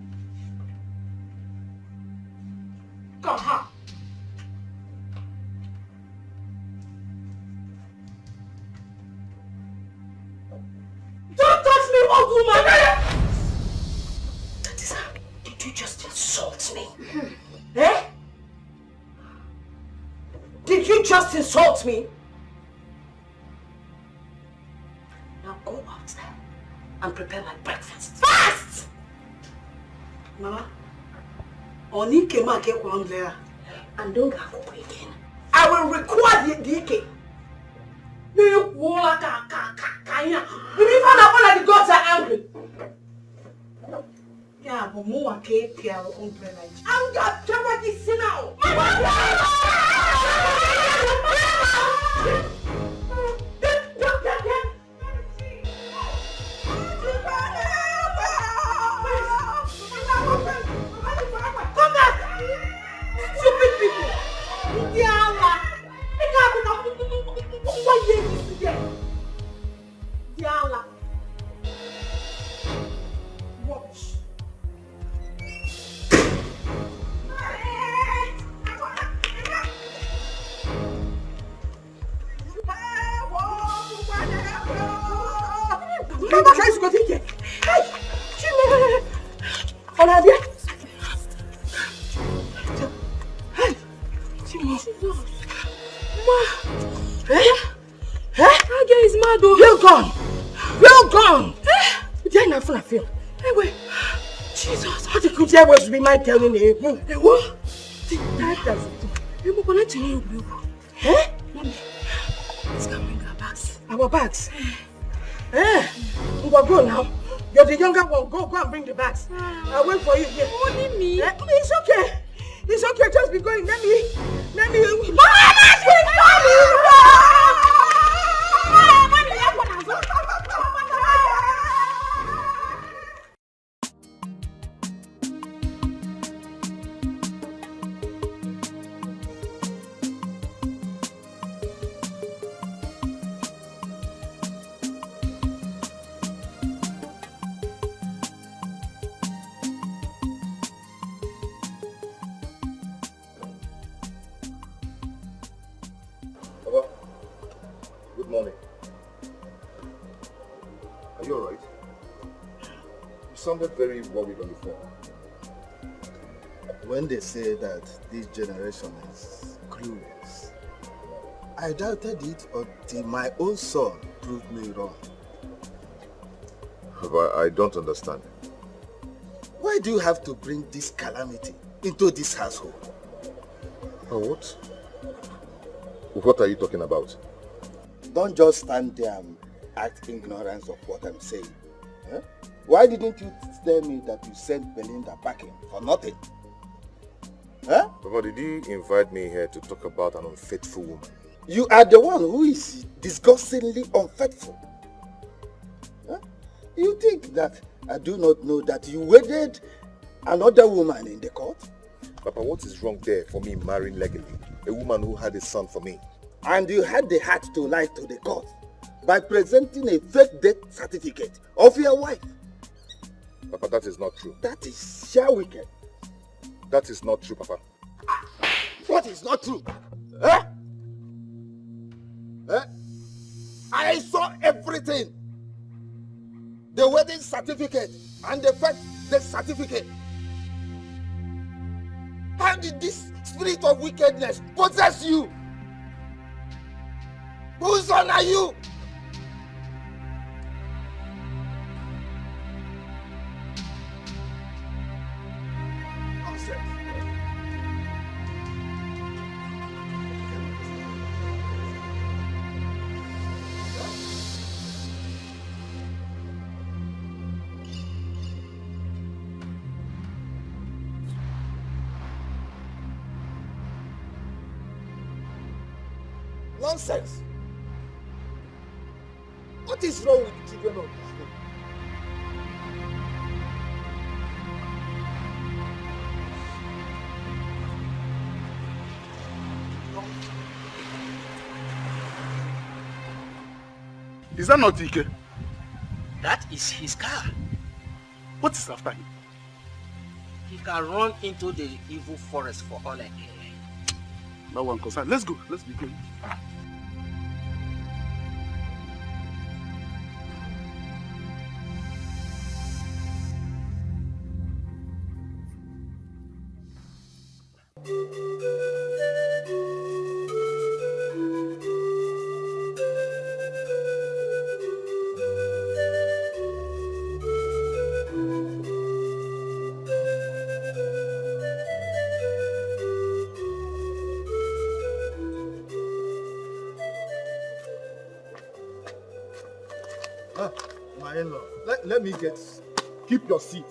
Come, ha. Don't touch me, old woman! That is how. Did you just insult me? Eh? Did you just insult me? Now go out there and prepare my breakfast. Fast! Mama, only came out there and don't go again. I will require the ike. You found out that the gods are angry. Yeah, but more cake here on play. I'm got to see now. Come back! Stupid people! Diala! Diala! Watch. Mama tries to go take it. Hey! Olivia! Hey! Ma! Eh? That guy is mad though. You're gone! You're gone! You're not gonna feel. Hey, wait. Jesus! How could you always be my telling you? Hey, what? That does it. You're going to you. Eh? Let's go bring our bags. Our bags? Eh? We'll go now. You're the younger one. Go and bring the bags. I'll wait for you here. Only me? Eh? It's okay. It's okay. Just be going. Let me. Good morning. Are you alright? You sounded very worried on the phone. When they say that this generation is clueless, I doubted it until my own son proved me wrong. But I don't understand. Why do you have to bring this calamity into this household? Oh, what? What are you talking about? Don't just stand there and act ignorant of what I'm saying. Huh? Why didn't you tell me that you sent Belinda packing for nothing? Huh? Papa, did you invite me here to talk about an unfaithful woman? You are the one who is disgustingly unfaithful. Huh? You think that I do not know that you wedded another woman in the court? Papa, what is wrong there for me marrying legally a woman who had a son for me? And you had the heart to lie to the court by presenting a fake death certificate of your wife. Papa, that is not true. That is sheer wicked. That is not true, Papa. What is not true? Eh? Eh? I saw everything. The wedding certificate and the fake death certificate. How did this spirit of wickedness possess you? Whose son are you? Nonsense. Nonsense. What is wrong with the children of this day? Is that not Ike? That is his car. What is after him? He can run into the evil forest for all I care. No one concerned. Let's go. Let's begin. My in-law, let me get... Keep your seat.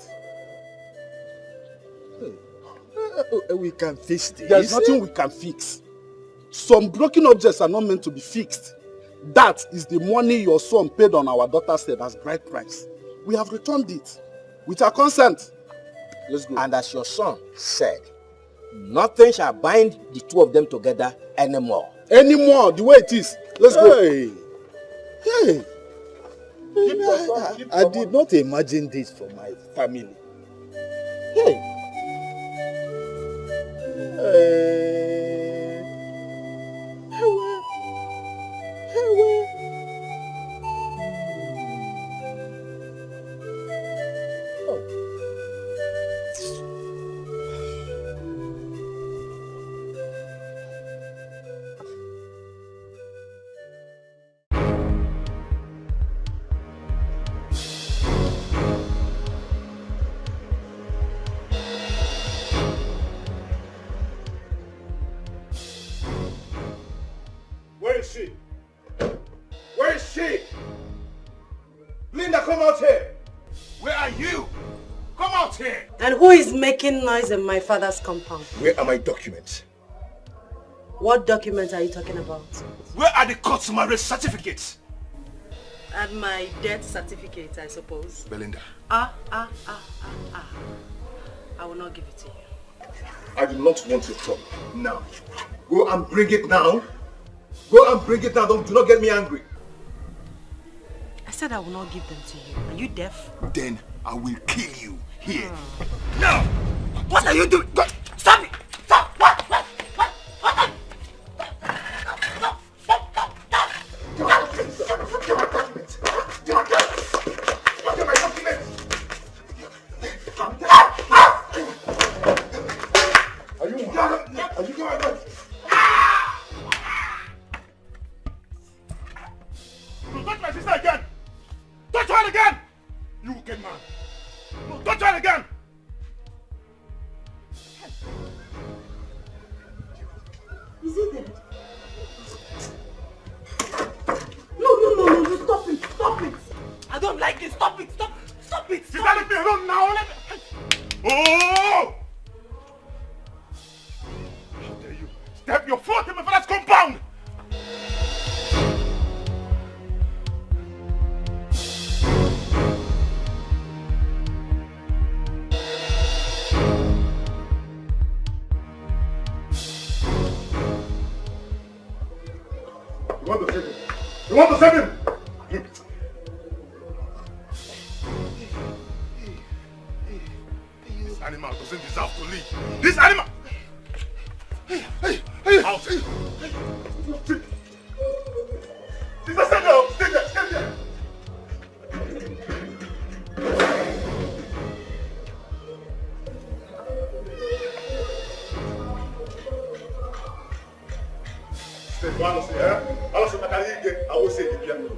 We can fix this. There's nothing we can fix. Some broken objects are not meant to be fixed. That is the money your son paid on our daughter's head as bride price. We have returned it with our consent. Let's go. And as your son said, nothing shall bind the two of them together anymore. Anymore, the way it is. Let's go. Hey. I did not imagine this for my family. Hey. Where is she? Where is she? Linda, come out here. Where are you? Come out here. And who is making noise in my father's compound? Where are my documents? What documents are you talking about? Where are the court marriage certificates? And my death certificate, I suppose. Belinda. I will not give it to you. I do not want your trouble. Now. Go and bring it now. Go and bring it now. Do not get me angry. I said I will not give them to you. Are you deaf? Then I will kill you here. No! What are you doing? Go. Stop it! Stop! What?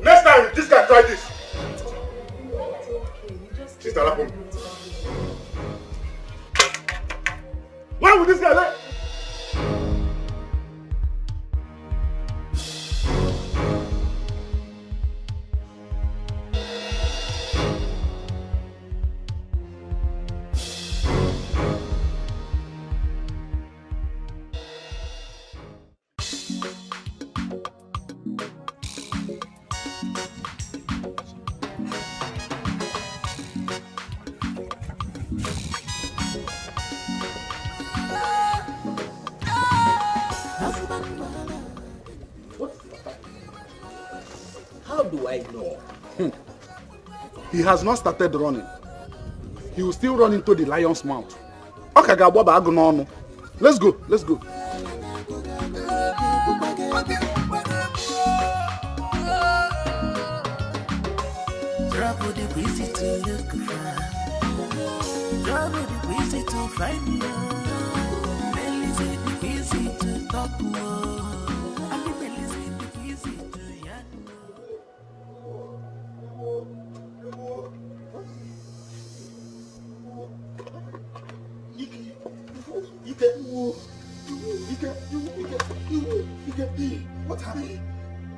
Next time, this guy try this. Sister Lapum. Why would this guy let? He has not started running. He will still run into the lion's mouth. Okay, let's go. Trouble the easy to look for. Trouble the easy to find you. Melissa the easy to talk to. And the Melissa the easy to yarn. What happened?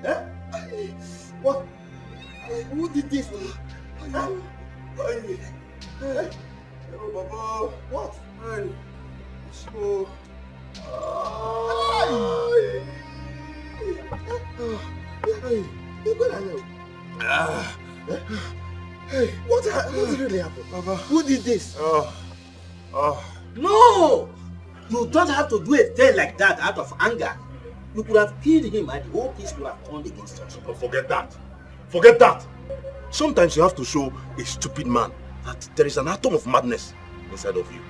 Eh? What? Who did this? Huh? Hey, Baba. What? Hey. So. Hey, what really happened? Baba. Who did this? No! You don't have to do a thing like that out of anger. You could have killed him and the whole case would have turned against us. Oh, forget that. Sometimes you have to show a stupid man that there is an atom of madness inside of you.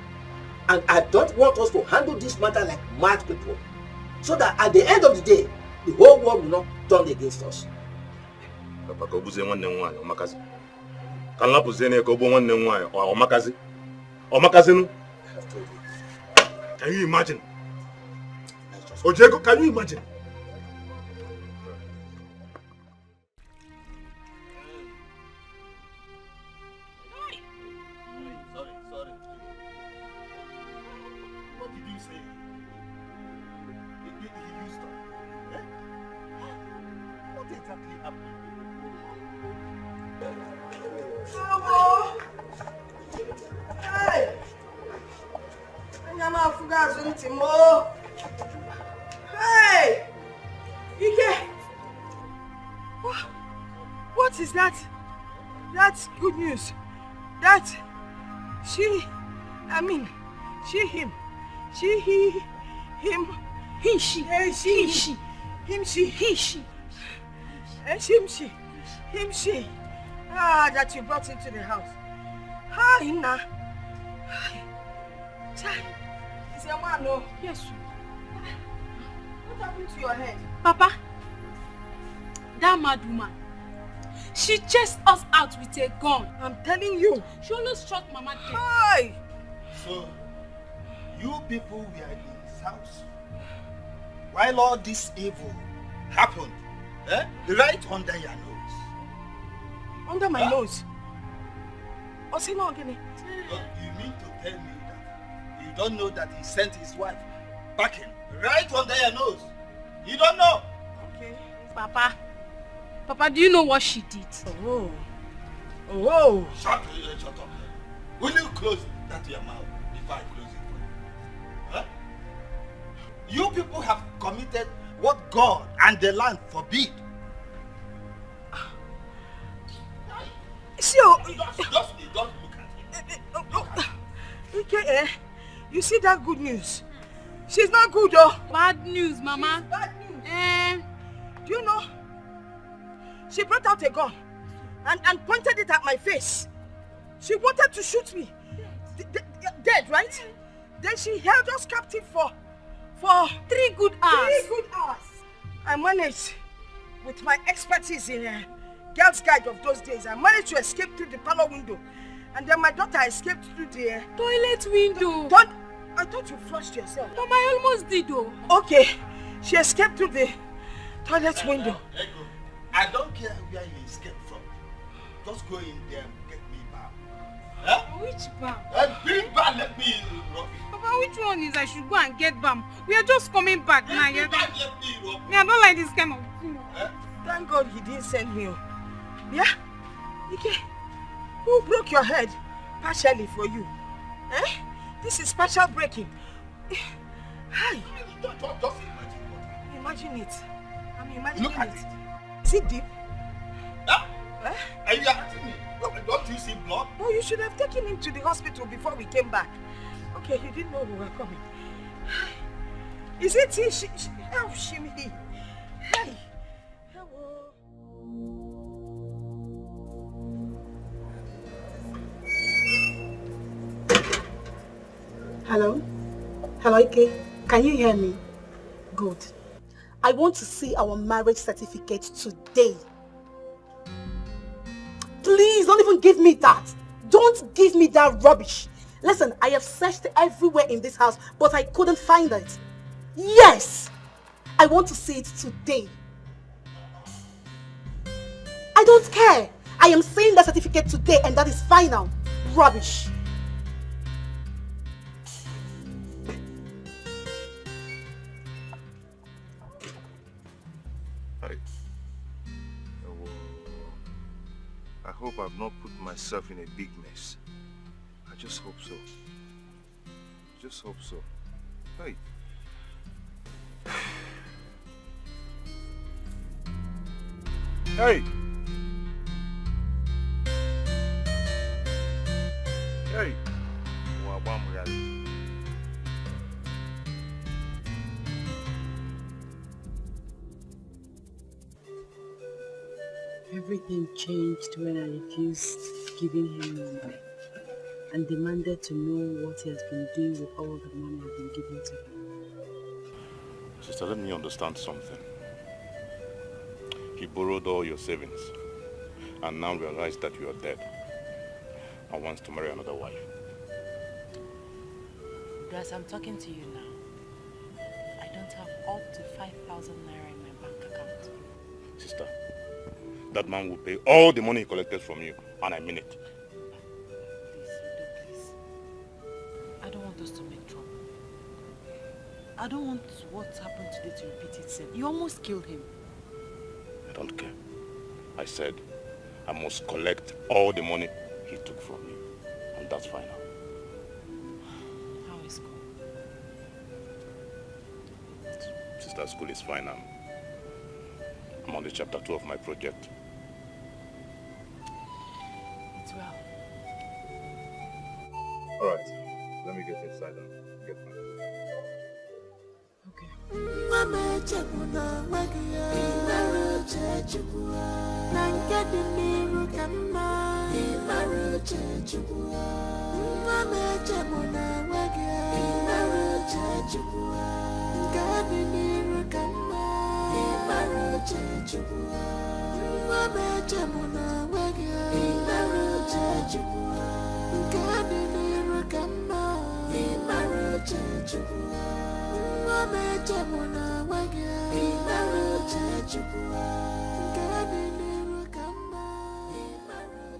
And I don't want us to handle this matter like mad people. So that at the end of the day, the whole world will not turn against us. Can you imagine? Ojego, can you imagine? Sorry. What did you say? Did you stop? Eh? What exactly happened? Hey! Hey! Ike! What is that? That's good news. That him. That you brought into the house. Hi, Inna. Is your man no? Yes. What happened to your head? Papa, that mad woman, she chased us out with a gun. I'm telling you. She almost shot Mama dead. Hi! So, you people were in his house while all this evil happened, right under your nose. Under my nose? Osino again. You mean to tell me that you don't know that he sent his wife packing right under your nose? You don't know? Okay. Papa, do you know what she did? Oh. Shut up. Will you close that your mouth before I close it for you? You people have committed what God and the land forbid. So, just look at him. Okay, you see that good news? She's not good though. Bad news, Mama. She's bad news. Do you know? She brought out a gun and pointed it at my face. She wanted to shoot me. Dead, right? Then she held us captive for 3 good hours. 3 good hours. I managed, with my expertise in Girls' Guide of those days, I managed to escape through the parlor window. And then my daughter escaped through the toilet window. I thought you flushed yourself. Mama, I almost did though. Okay, she escaped through the toilet window. I don't care where you escaped from. Just go in there and get me back. Which bam? Bring back, let me rub it. Papa, which one is I should go and get bam? We are just coming back now. Let me rub it. I don't like this kind of thing. Thank God he didn't send me. Yeah? Okay. Who broke your head? Partially for you. This is partial breaking. Hi. Just imagine it. I'm imagining Look at it. Is it deep? Are you asking me? Don't you see blood? Oh, you should have taken him to the hospital before we came back. Okay, you didn't know we were coming. Is it he? Oh, shimmy. Hey. Hello. Hello? Hello, Ike? Can you hear me? Good. I want to see our marriage certificate today. Please, don't even give me that. Don't give me that rubbish. Listen, I have searched everywhere in this house, but I couldn't find it. Yes! I want to see it today. I don't care. I am seeing that certificate today and that is final. Rubbish. I hope I've not put myself in a big mess. I just hope so. Just hope so. Hey. Hey! Hey! Everything changed when I refused giving him money and demanded to know what he has been doing with all the money I've been giving to him. Sister, let me understand something. He borrowed all your savings and now realized that you are dead and wants to marry another wife. As I'm talking to you now, I don't have up to 5,000 naira in my bank account. Sister, that man will pay all the money he collected from you, and I mean it. Please. I don't want us to make trouble. I don't want what happened today to repeat itself. You almost killed him. I don't care. I said I must collect all the money he took from me, and that's final. How is school? Sister, school is fine now. I'm on the chapter 2 of my project. It's well. Alright, let me get inside and get my food.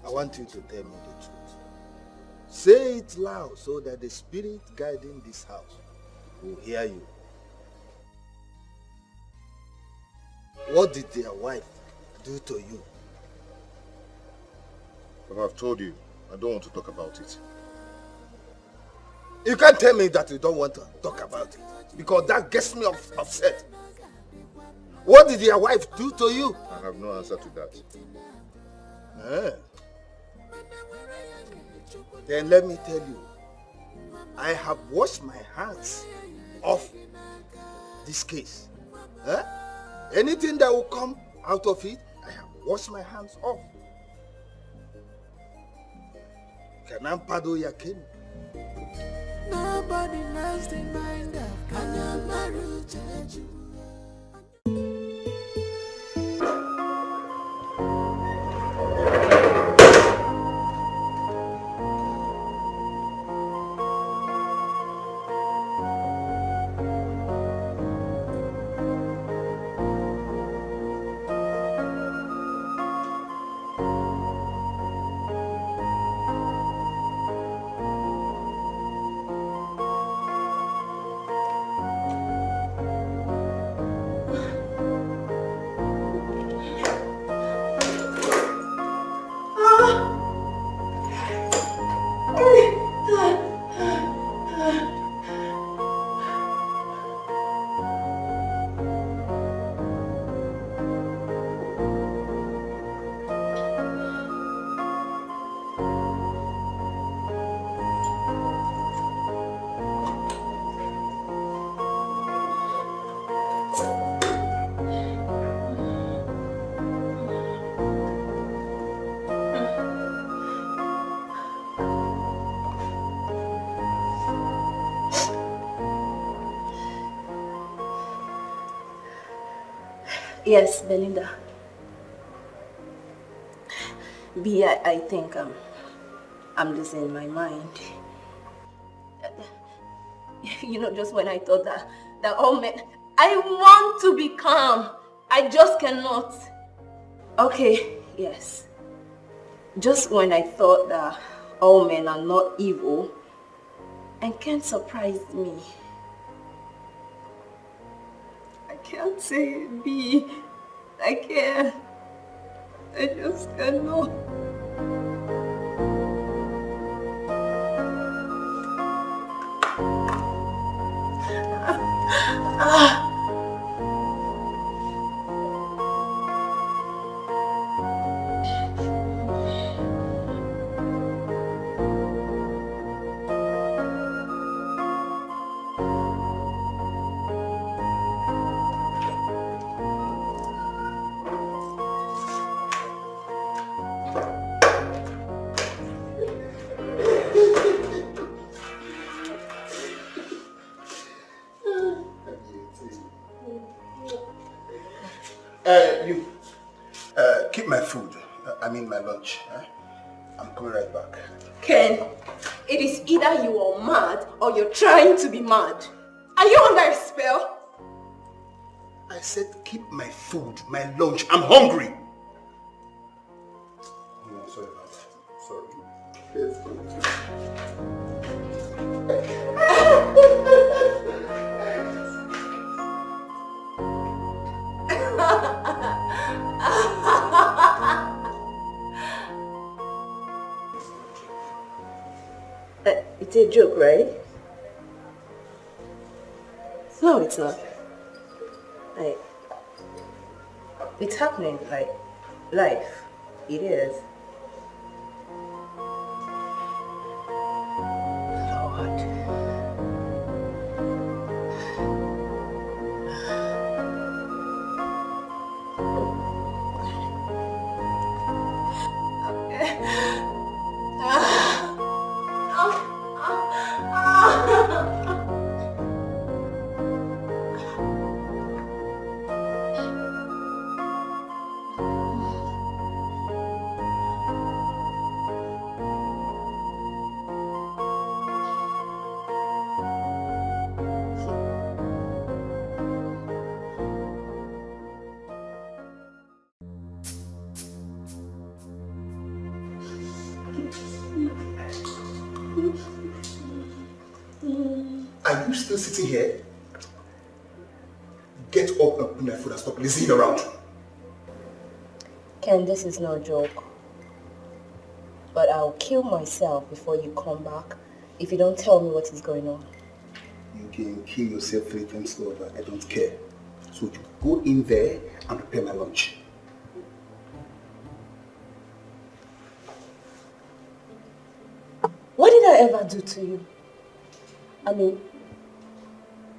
I want you to tell me the truth. Say it loud so that the spirit guiding this house will hear you. What did their wife do to you? But I've told you, I don't want to talk about it. You can't tell me that you don't want to talk about it, because that gets me upset. What did your wife do to you? I have no answer to that. Then let me tell you, I have washed my hands off this case. Anything that will come out of it, I have washed my hands off. Kanampado Yakin. Nobody knows the mind of Kanamaru. Yes, Belinda. B, I think I'm losing my mind. You know, just when I thought that all men... I want to be calm. I just cannot. Okay, yes. Just when I thought that all men are not evil, and Ken surprised me. I can't say it, B. I can't. I just cannot. You keep my food. I mean my lunch. I'm coming right back. Ken, it is either you are mad or you're trying to be mad. Are you under a spell? I said keep my food, my lunch. I'm hungry. No, sorry about that. Sorry. Yes. It's a joke, right? No, it's not. Like, it's happening, like, life. It is. Are you still sitting here? Get up and put my food and stop lazing around. Ken, this is no joke. But I'll kill myself before you come back if you don't tell me what is going on. You can kill yourself 3 times over. I don't care. So you go in there and prepare my lunch. What did I ever do to you? I mean,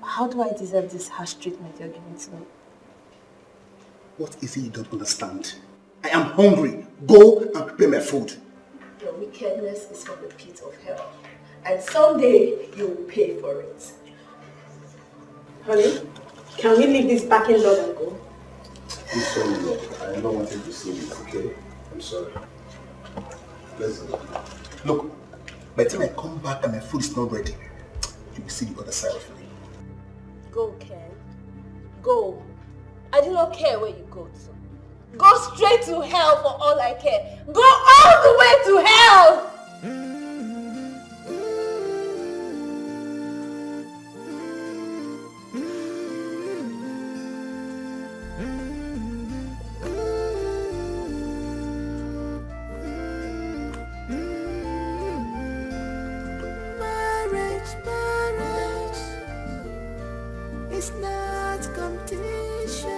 how do I deserve this harsh treatment you're giving to me? What is it you don't understand? I am hungry. Go and prepare my food. Your wickedness is from the pit of hell. And someday you will pay for it. Honey, can we leave this backing lot and go? I'm sorry, Lord. I never wanted to see this, okay? I'm sorry. Let's go. Look, by the time I come back and my food is not ready, you will see the other side of me. Go, Ken. Go. I do not care where you go to. Go straight to hell for all I care. Go all the way to hell! It's not competition.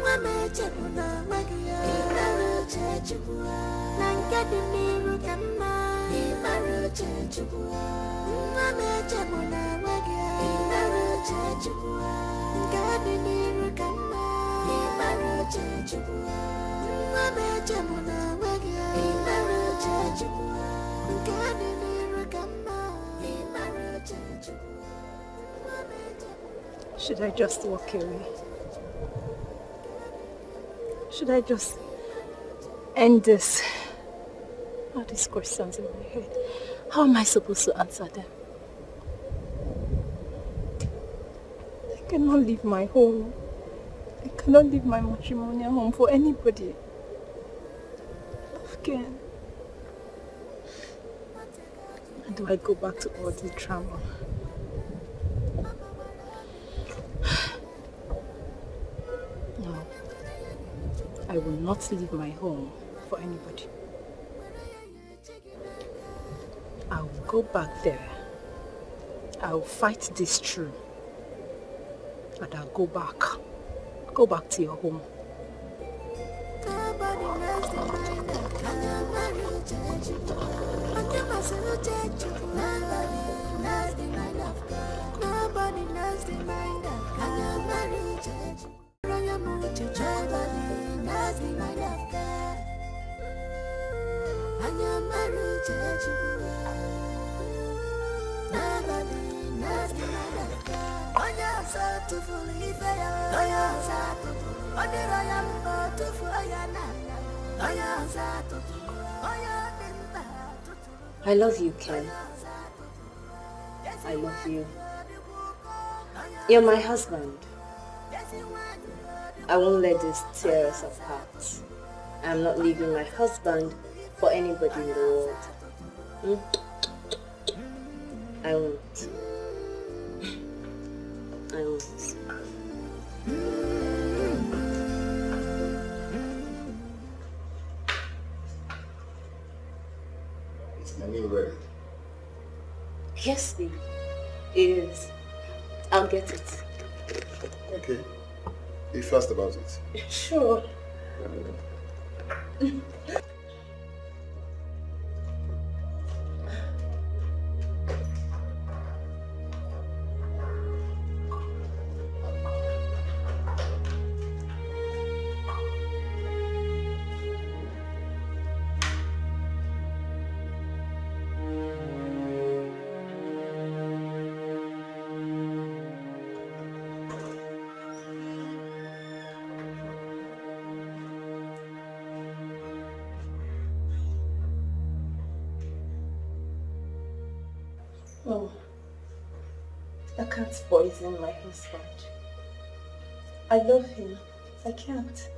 Mama chakuna magia, imaru chachukua. Nangadi miru kama, imaru chachukua. Mama chakuna magia, imaru chachukua. Nangadi miru kama, imaru chachukua. Mama chakuna magia, imaru chachukua. Should I just walk away? Should I just end this? All these questions in my head. How am I supposed to answer them? I cannot leave my home. I cannot leave my matrimonial home for anybody. Again. How do I go back to all the drama? No. I will not leave my home for anybody. I will go back there. I will fight this through. And I'll go back. Go back to your home. I love you, Ken. I love you. You're my husband. I won't let this tear us apart. I'm not leaving my husband for anybody in the world. I won't. I won't. Is my name ready? Yes, baby. It is. I'll get it. Okay. Be fast about it. Sure. Oh, I can't poison my husband. I love him. I can't.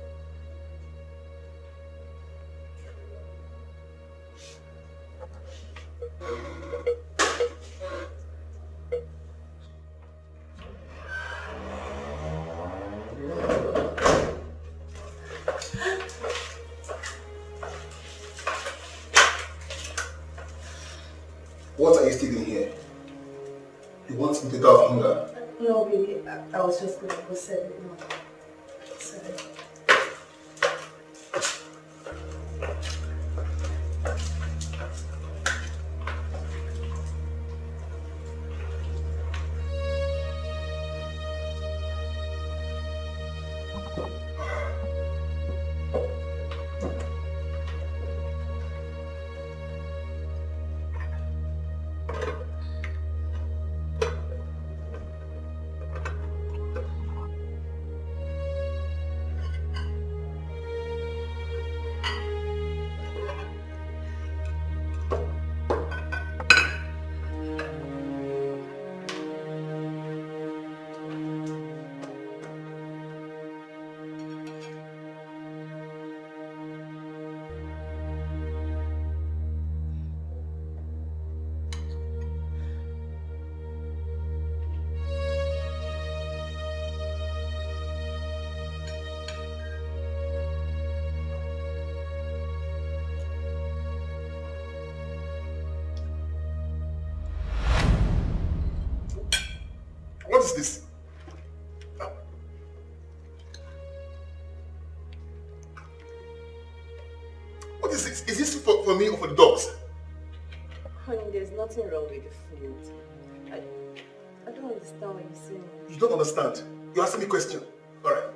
What are you still doing here? You want me to die of hunger? No, baby. I was just going to go set it. No. Sorry. What is this? What is this? Is this for me or for the dogs? Honey, there's nothing wrong with the food. I don't understand what you're saying. You don't understand. You're asking me a question. Alright.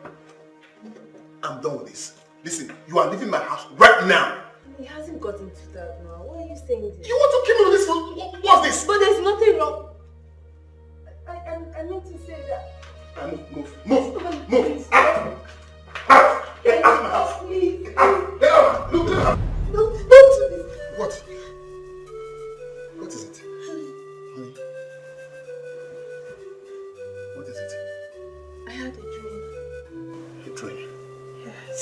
I'm done with this. Listen, you are leaving my house right now. He hasn't gotten to that now. Why are you saying this? You want to kill me with this? What's this? But there's nothing wrong. I meant to say that. Move! Out! Get out of my house! Please! Get out! Get out! Look! What? What is it? Honey? What is it? I had a dream. A dream? Yes.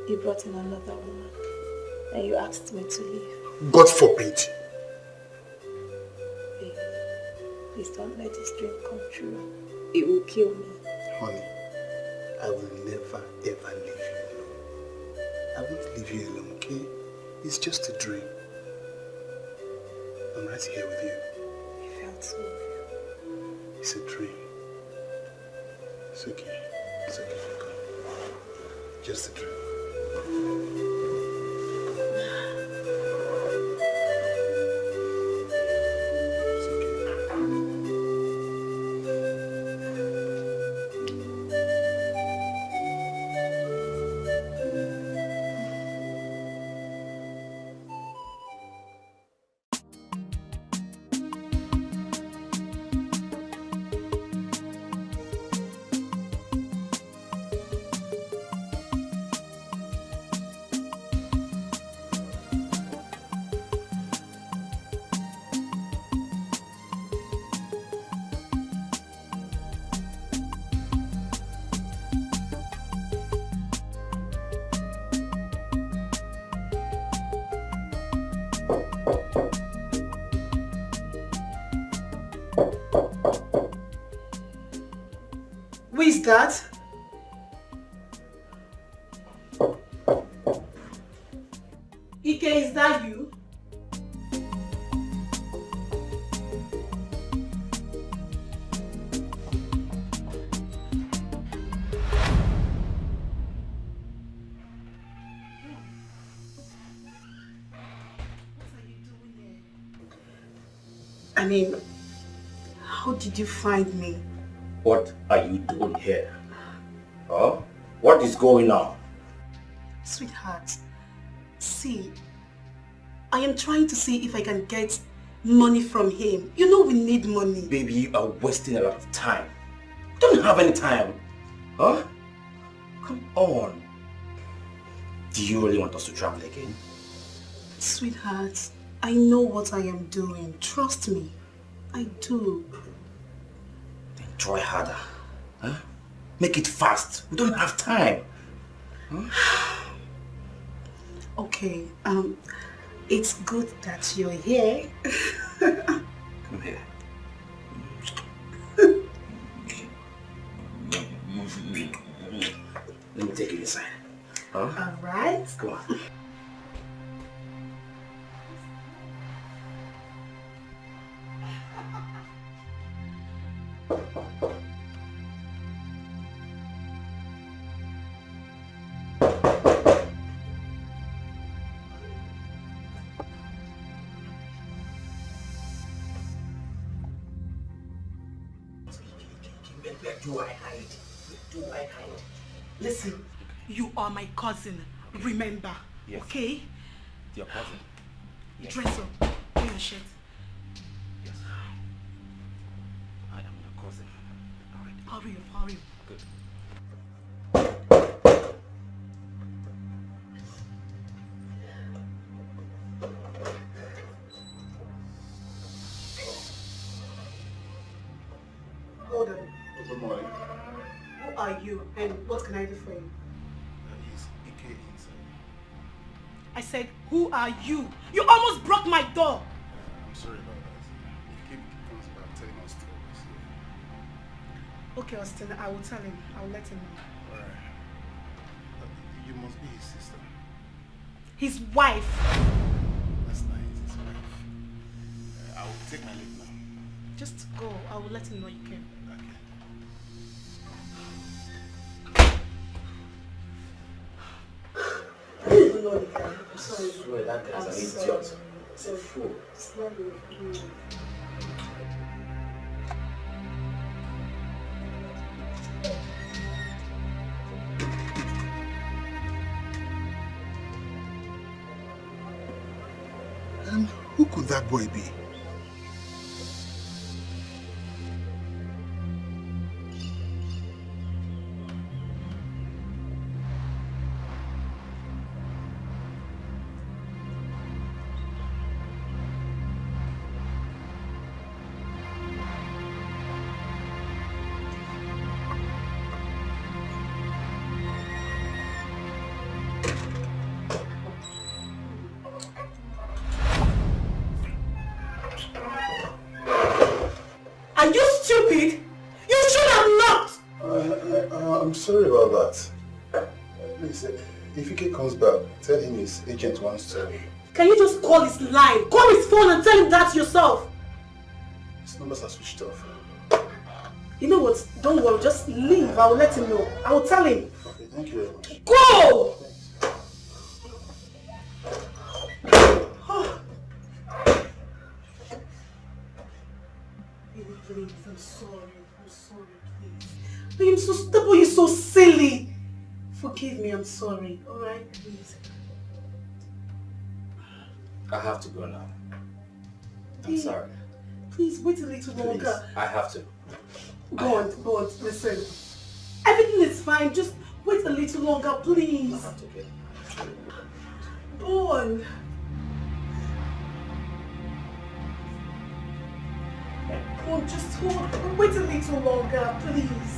You brought in another woman and you asked me to leave. God forbid! Baby, please don't let this dream come true. It will kill me. Honey, I will never ever leave you alone. I won't leave you alone, okay? It's just a dream. I'm right here with you. It felt so real. It's a dream. It's okay. It's okay. Come. Just a dream. Who is that? Ike, is that you? I mean, how did you find me? What are you doing here? Huh? What is going on? Sweetheart, see, I am trying to see if I can get money from him. You know we need money. Baby, you are wasting a lot of time. You don't have any time. Huh? Come on. Do you really want us to travel again? Sweetheart, I know what I am doing. Trust me. I do. Then try harder. Huh? Make it fast. We don't have time. Huh? Okay, it's good that you're here. Come here. Let me take you inside. Huh? All right. Come on. Where do I hide? Where do I hide? Listen, you are my cousin. Remember, yes. Okay? Your cousin. Yes. Dress up. Wear your shirt. Yes. I am your cousin. All right. Hurry up, hurry up. Good. Hold on. Good morning. Who are you and what can I do for you? Is Ike inside? I said, who are you? You almost broke my door. I'm sorry about that. Ike comes back telling us stories. Okay, Austin, I will tell him. I will let him know. Alright. You must be his sister. His wife. That's nice, his wife. I will take my leave now. Just go. I will let him know you came. I don't even know the guy. I'm sorry. I swear that guy's an idiot. He's a fool. It's not me. And who could that boy be? stupid! You should have knocked! I'm sorry about that. Please, if Ike comes back, tell him his agent wants to... Can you just call his line? Call his phone and tell him that yourself! His numbers are switched off. You know what? Don't worry, just leave. I will let him know. I will tell him. Okay, thank you very much. Go! Please, I'm sorry, please. But you're so stubborn, you're so silly. Forgive me, I'm sorry, alright, please. I have to go now. I'm Please. sorry. Please, wait a little longer. Please, I have to. Go on, listen. Everything is fine, just wait a little longer, please. I have to, okay? Go on. Oh, just hold. Wait a little longer, please.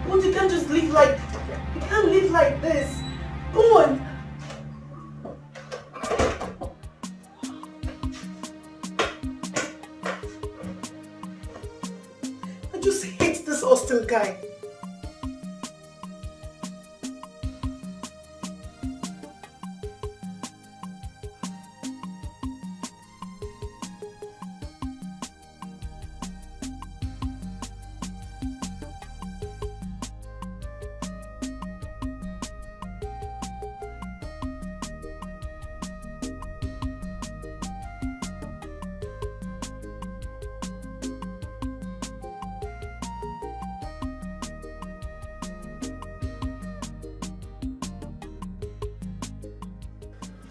But you can't just live like... You can't live like this. Go on. I just hate this Austin guy.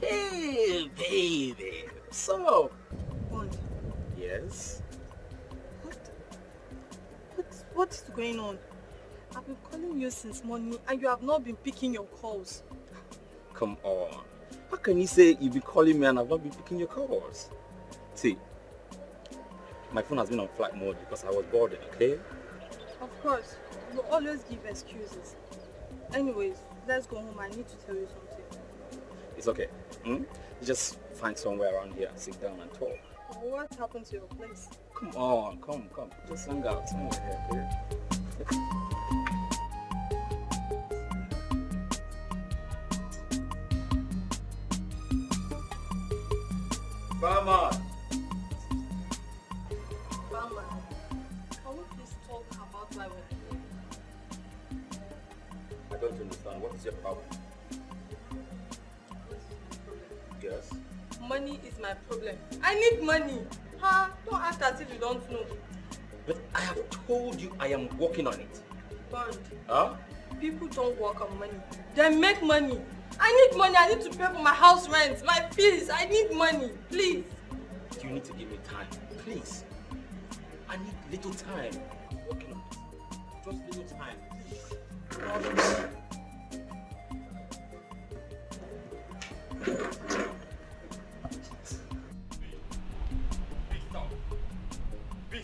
Hey, baby. So, Bond, yes? what is going on? I've been calling you since morning and you have not been picking your calls. Come on. How can you say you've been calling me and I've not been picking your calls? See, my phone has been on flight mode because I was boarded, okay? Of course, you always give excuses. Anyways, let's go home. I need to tell you something. It's okay. You just find somewhere around here, sit down and talk. What happened to your place? Come on, come. Just hang out somewhere here, okay? Barman! Barman, can we please talk about my work? I don't understand. What is your problem? Yes. Money is my problem. I need money. Huh? Don't act as if you don't know. But I have told you I am working on it. Bond, Huh? people don't work on money. They make money. I need money. I need to pay for my house rent, my fees. I need money. Please. You need to give me time. Please. I need little time. I'm working on it. Just little time. Please.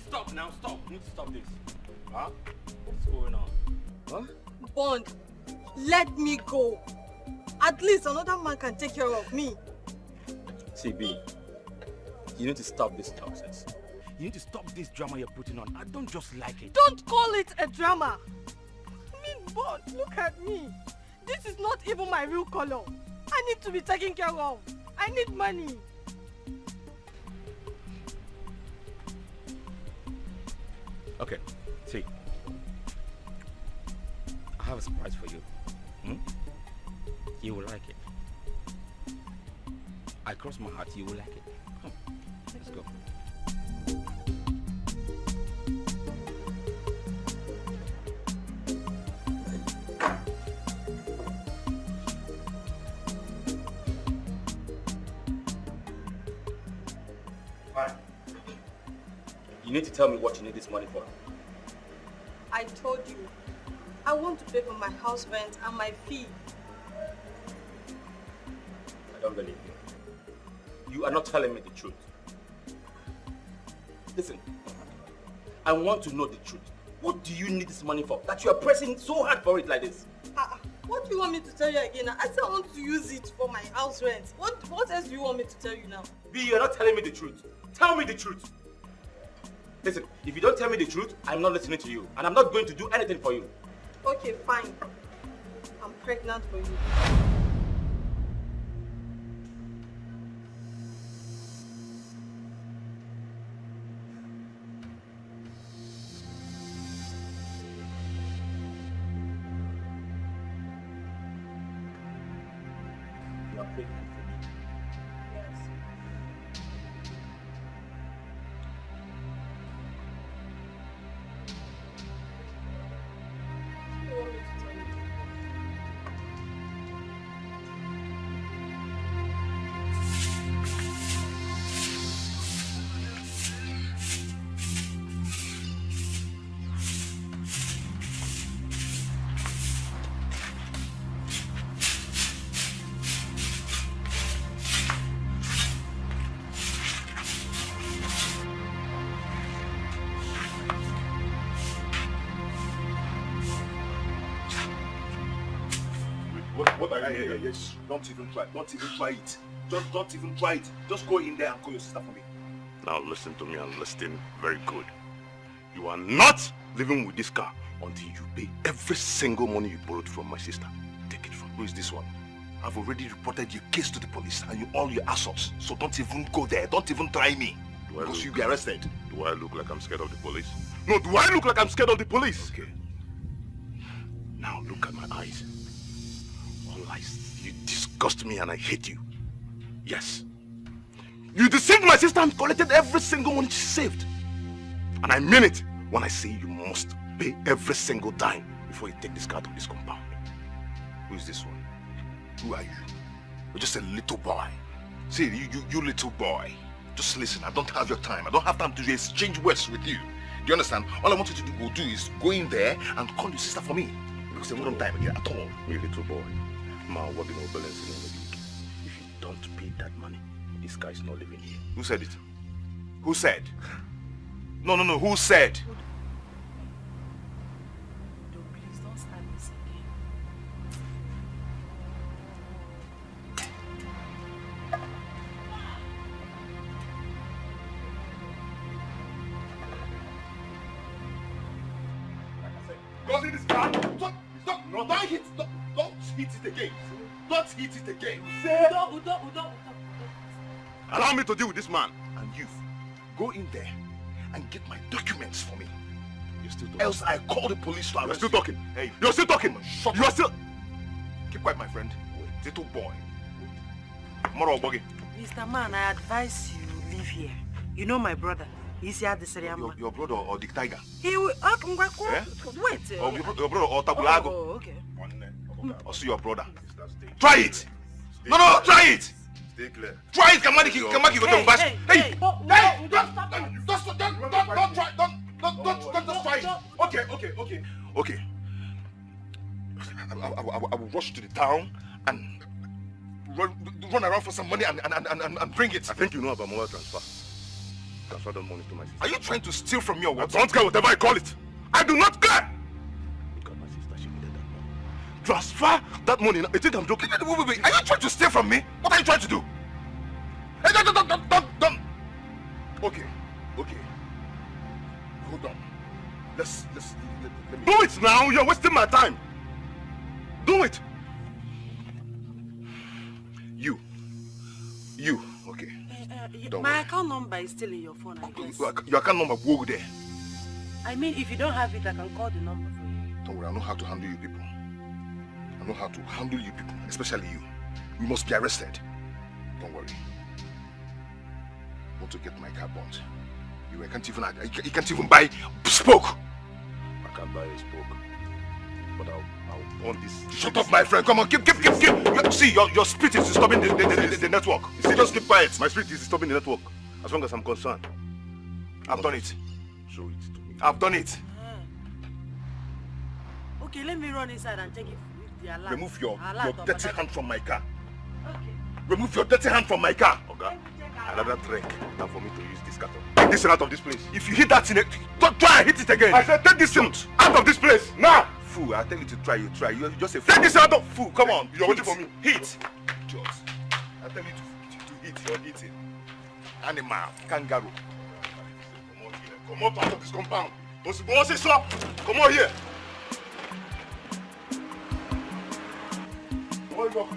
Stop now, stop. You need to stop this. Huh? What's going on? Huh? Bond, let me go. At least another man can take care of me. CB, you need to stop this nonsense. You need to stop this drama you're putting on. I don't just like it. Don't call it a drama. I mean, Bond, look at me. This is not even my real color. I need to be taken care of. I need money. Okay, see. I have a surprise for you. You will like it. I cross my heart, you will like it. Come, let's go. Fine. You need to tell me what you need this money for. I told you. I want to pay for my house rent and my fee. I don't believe you. You are not telling me the truth. Listen, I want to know the truth. What do you need this money for? That you are pressing so hard for it like this? What do you want me to tell you again? I said I want to use it for my house rent. What else do you want me to tell you now? B, you're not telling me the truth. Tell me the truth. Listen, if you don't tell me the truth, I'm not listening to you. And I'm not going to do anything for you. Okay, fine. I'm pregnant for you. You're pregnant for me. Yes. What do you want me to tell you? What are you doing? Yes, don't even try. Don't even try it. Just don't even try it. Just go in there and call your sister for me. Now listen to me and listen very good. You are not living with this car until you pay every single money you borrowed from my sister. Take it from me. Who is this one? I've already reported your case to the police and all your assaults. So don't even go there. Don't even try me. Because you'll be arrested. Do I look like I'm scared of the police? No, do I look like I'm scared of the police? Okay. Now look at my eyes. All eyes. You disgust me and I hate you. Yes. You deceived my sister and collected every single money she saved. And I mean it when I say you must pay every single dime before you take this car to this compound. Who is this one? Who are you? You're just a little boy. See, you little boy. Just listen, I don't have your time. I don't have time to exchange words with you. Do you understand? All I want you to do is go in there and call your sister for me. Because there's no time again at all. You little boy. Ma, what do you know balance in the week? If you don't pay that money, this guy's not living here. Who said it? Who said? No, who said? Please don't start this again. Go in this car. Stop. No, don't hit it again. Don't hit it again. Udo. Allow me to deal with this man. And you, go in there and get my documents for me. You're still talking. Else I call the police to arrest you. You're still talking. Hey, you're still talking. Shut you're up. Still. Keep quiet, my friend. Little boy. Moro Obogi. Mr. Man, I advise you leave here. You know my brother. He's here the Seriama. Your brother or the tiger? He will. Eh? Wait. Your brother or Tabulago? Oh, okay. Also your brother. Try it. No, try it. Stay clear. Try it. Come on, you go to bash. Hey, don't try. Don't just try it. Okay. I will rush to the town and run around for some money and bring it. I think you know about mobile transfer. Transfer the money to my sister. Are you trying to steal from me or what? I don't care whatever I call it. I do not care. Look at my sister. She needed that money. Transfer that money. You think I'm joking? Wait. Are you trying to steal from me? What are you trying to do? Hey, don't. Okay. Hold on. Let me... Do it now. You're wasting my time. Do it. You. Okay. My account number is still in your phone, I guess. Your account number, go there. I mean, if you don't have it, I can call the number for you. Don't worry, I know how to handle you people. Especially you. You must be arrested. Don't worry. I want to get my car burnt. You can't even buy spoke. I can't buy a spoke. But I'll burn this. Shut up, my friend. Come on, keep. See, your spirit is disturbing the network. You see, just keep quiet. My spirit is disturbing the network. As long as I'm concerned. I've done it. Show it to me. I've done it. Okay, let me run inside and check if the alarm. Remove your dirty hand from my car. Okay. Remove your dirty hand from my car. Okay. Another trick than for me to use this carton. Take this thing out of this place. If you hit that thing, don't try and hit it again. I said take this thing out of this place. Now! Fool, I tell you to try, you try. You just say fool. Take this out of Fool, come on. You're waiting for me. Hit. Just. I tell you to hit, you're hitting. Animal, kangaroo. Come out of this compound. Don't say so. Come on here. Come on, go.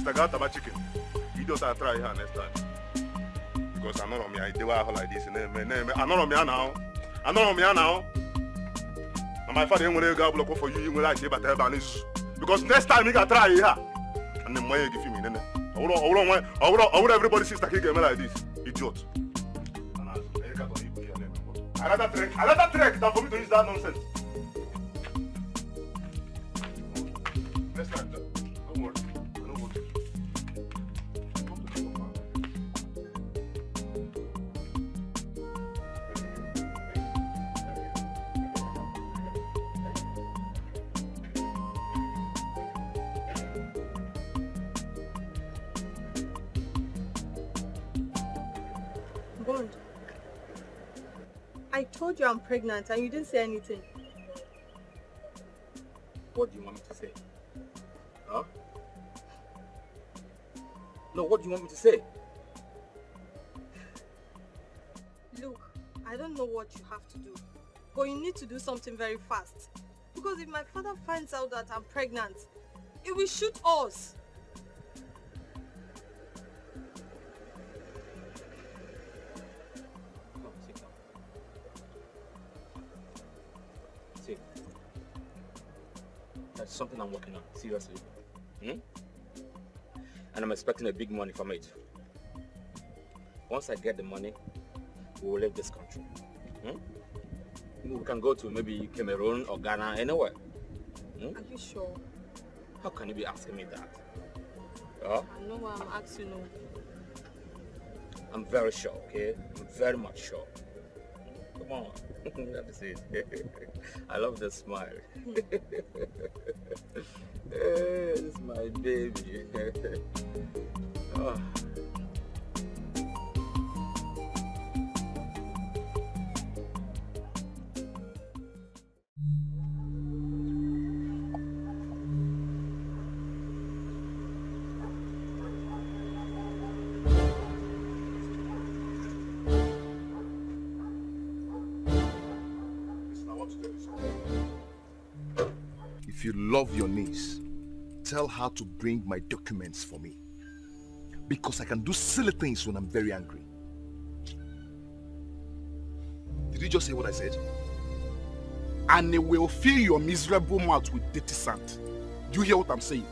I got about chicken. You don't have to try here next time. Because I'm not on me, I do like this. I'm not on me now. I'm not on me now. And my father will go block for you, you will like it, but because next time you got try here. And then why you give me? I would everybody sister kick me like this. Idiot. I let that trick than for me to use that nonsense. Next time, don't worry. Bond, I told you I'm pregnant and you didn't say anything. What do you want me to say? Huh? No, what do you want me to say? Look, I don't know what you have to do, but you need to do something very fast. Because if my father finds out that I'm pregnant, he will shoot us. Come, sit down. See, that's something I'm working on, seriously. And I'm expecting a big money from it. Once I get the money, we will leave this country. We can go to maybe Cameroon or Ghana, anywhere. Are you sure? How can you be asking me that? I know why I'm asking you. I'm very sure, okay? I'm very much sure. Come on, let me see it. I love the smile. This is my baby. Oh. If you love your niece, tell her to bring my documents for me. Because I can do silly things when I'm very angry. Did you just hear what I said? And it will fill your miserable mouth with dirty sand. Do you hear what I'm saying?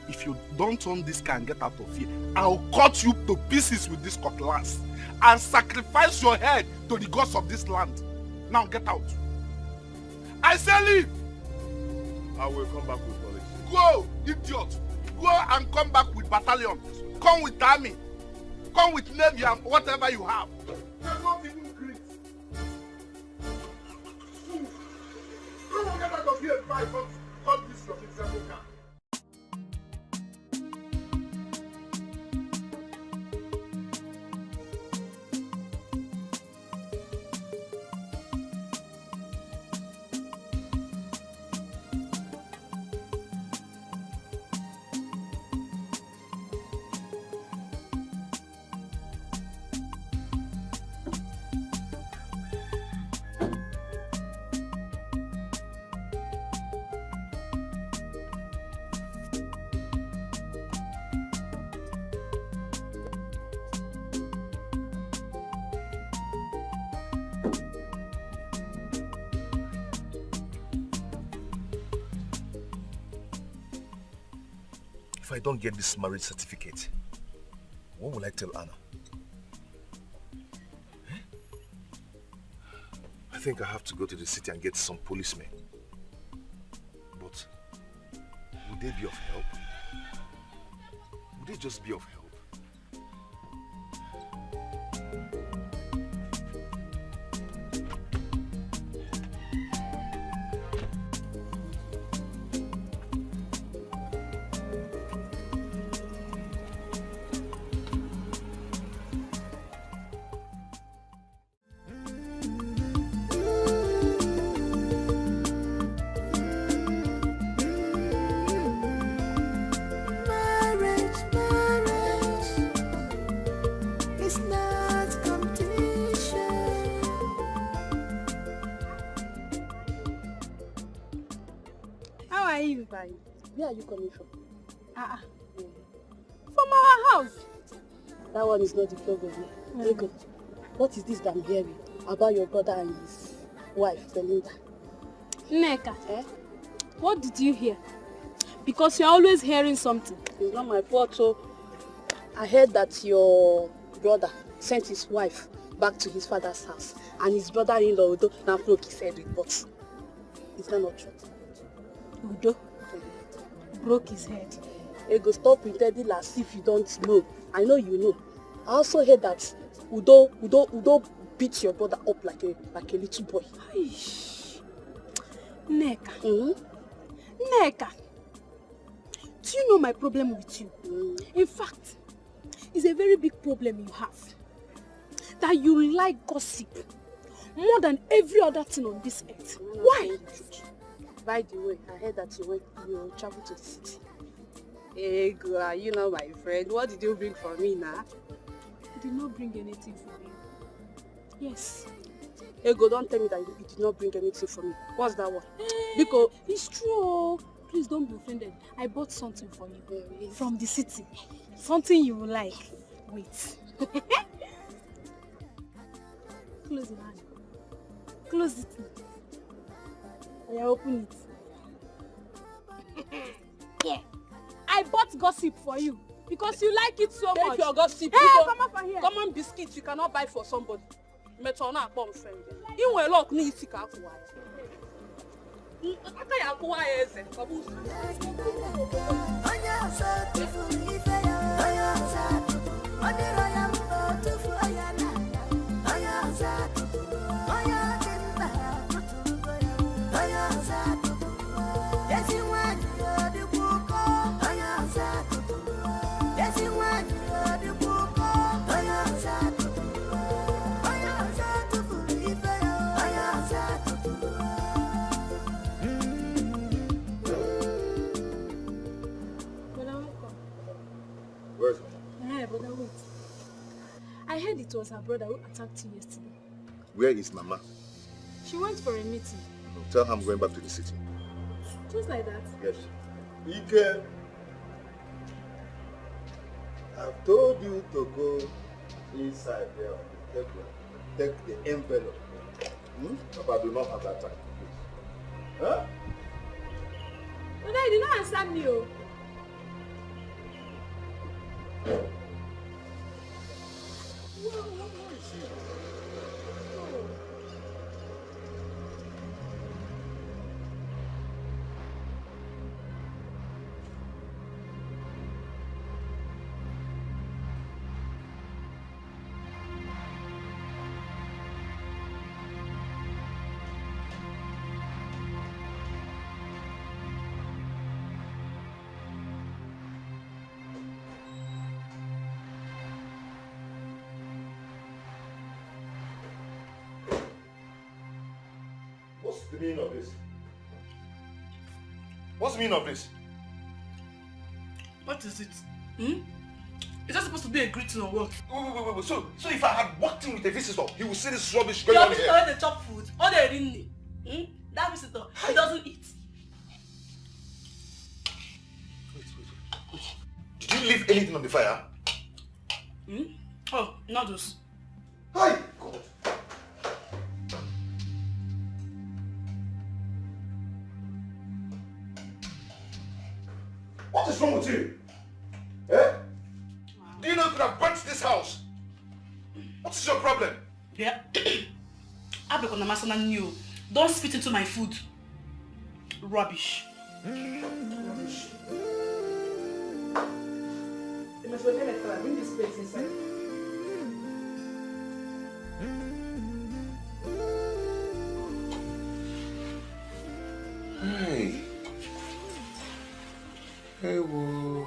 If you don't turn this car and get out of here, I'll cut you to pieces with this cutlass and sacrifice your head to the gods of this land. Now get out. I say leave. I will come back with police. Go, idiot. Go and come back with battalion. Come with army. Come with navy and whatever you have. You're not even great. Come on, get out of here. Cut this your miserable car. If I don't get this marriage certificate, what will I tell Anna? I think I have to go to the city and get some policemen. But would they be of help? Would they just be of help? Fine. Where are you coming from? From our house. That one is not the problem. Ego, what is this that I'm hearing about your brother and his wife, Belinda? Nneka, what did you hear? Because you're always hearing something. It's not my fault, so I heard that your brother sent his wife back to his father's house, and his brother-in-law Udo now broke his head with butt. Is that not true? Udo broke his head. Ego, stop pretending as if you don't know. I know you know. I also heard that Udo beat your brother up like a little boy. Nneka. Nneka. Do you know my problem with you? In fact, it's a very big problem you have. That you like gossip more than every other thing on this earth. Why? By the way, I heard that you traveled to the city. Ego, you know my friend. What did you bring for me now? I did not bring anything for you. Yes. Ego, don't tell me that you did not bring anything for me. What's that one? Because it's true. Please don't be offended. I bought something for you from the city. Something you will like. Wait. Close your hand. Close it. I open it. Yeah. I bought gossip for you because you like it so much. Take your gossip. Hey, come up here. Common biscuits you cannot buy for somebody. Metona bomb friend. You will lock me if you can't buy. Brother, wait. I heard it was her brother who attacked you yesterday. Where is Mama? She went for a meeting. Tell her I'm going back to the city. Just like that? Yes. Ike, I've told you to go inside there. Take the envelope. Papa, do not have that time. Huh? Brother, you did not answer me. What's the meaning of this? What's the meaning of this? What is it? Is that supposed to be a greeting or what? Wait. So if I had walked in with a visitor, he would see this rubbish Your going on visitor here. when they chop food, or they didn't. That visitor, he doesn't eat. Wait. Did you leave anything on the fire? Oh, noodles. Hi, God. What is wrong with you? Eh? Do you know you could have burnt this house? What is your problem? Yeah. Don't spit into my food. Rubbish. Rubbish. Bring this place inside. Hey. Hey, whoa.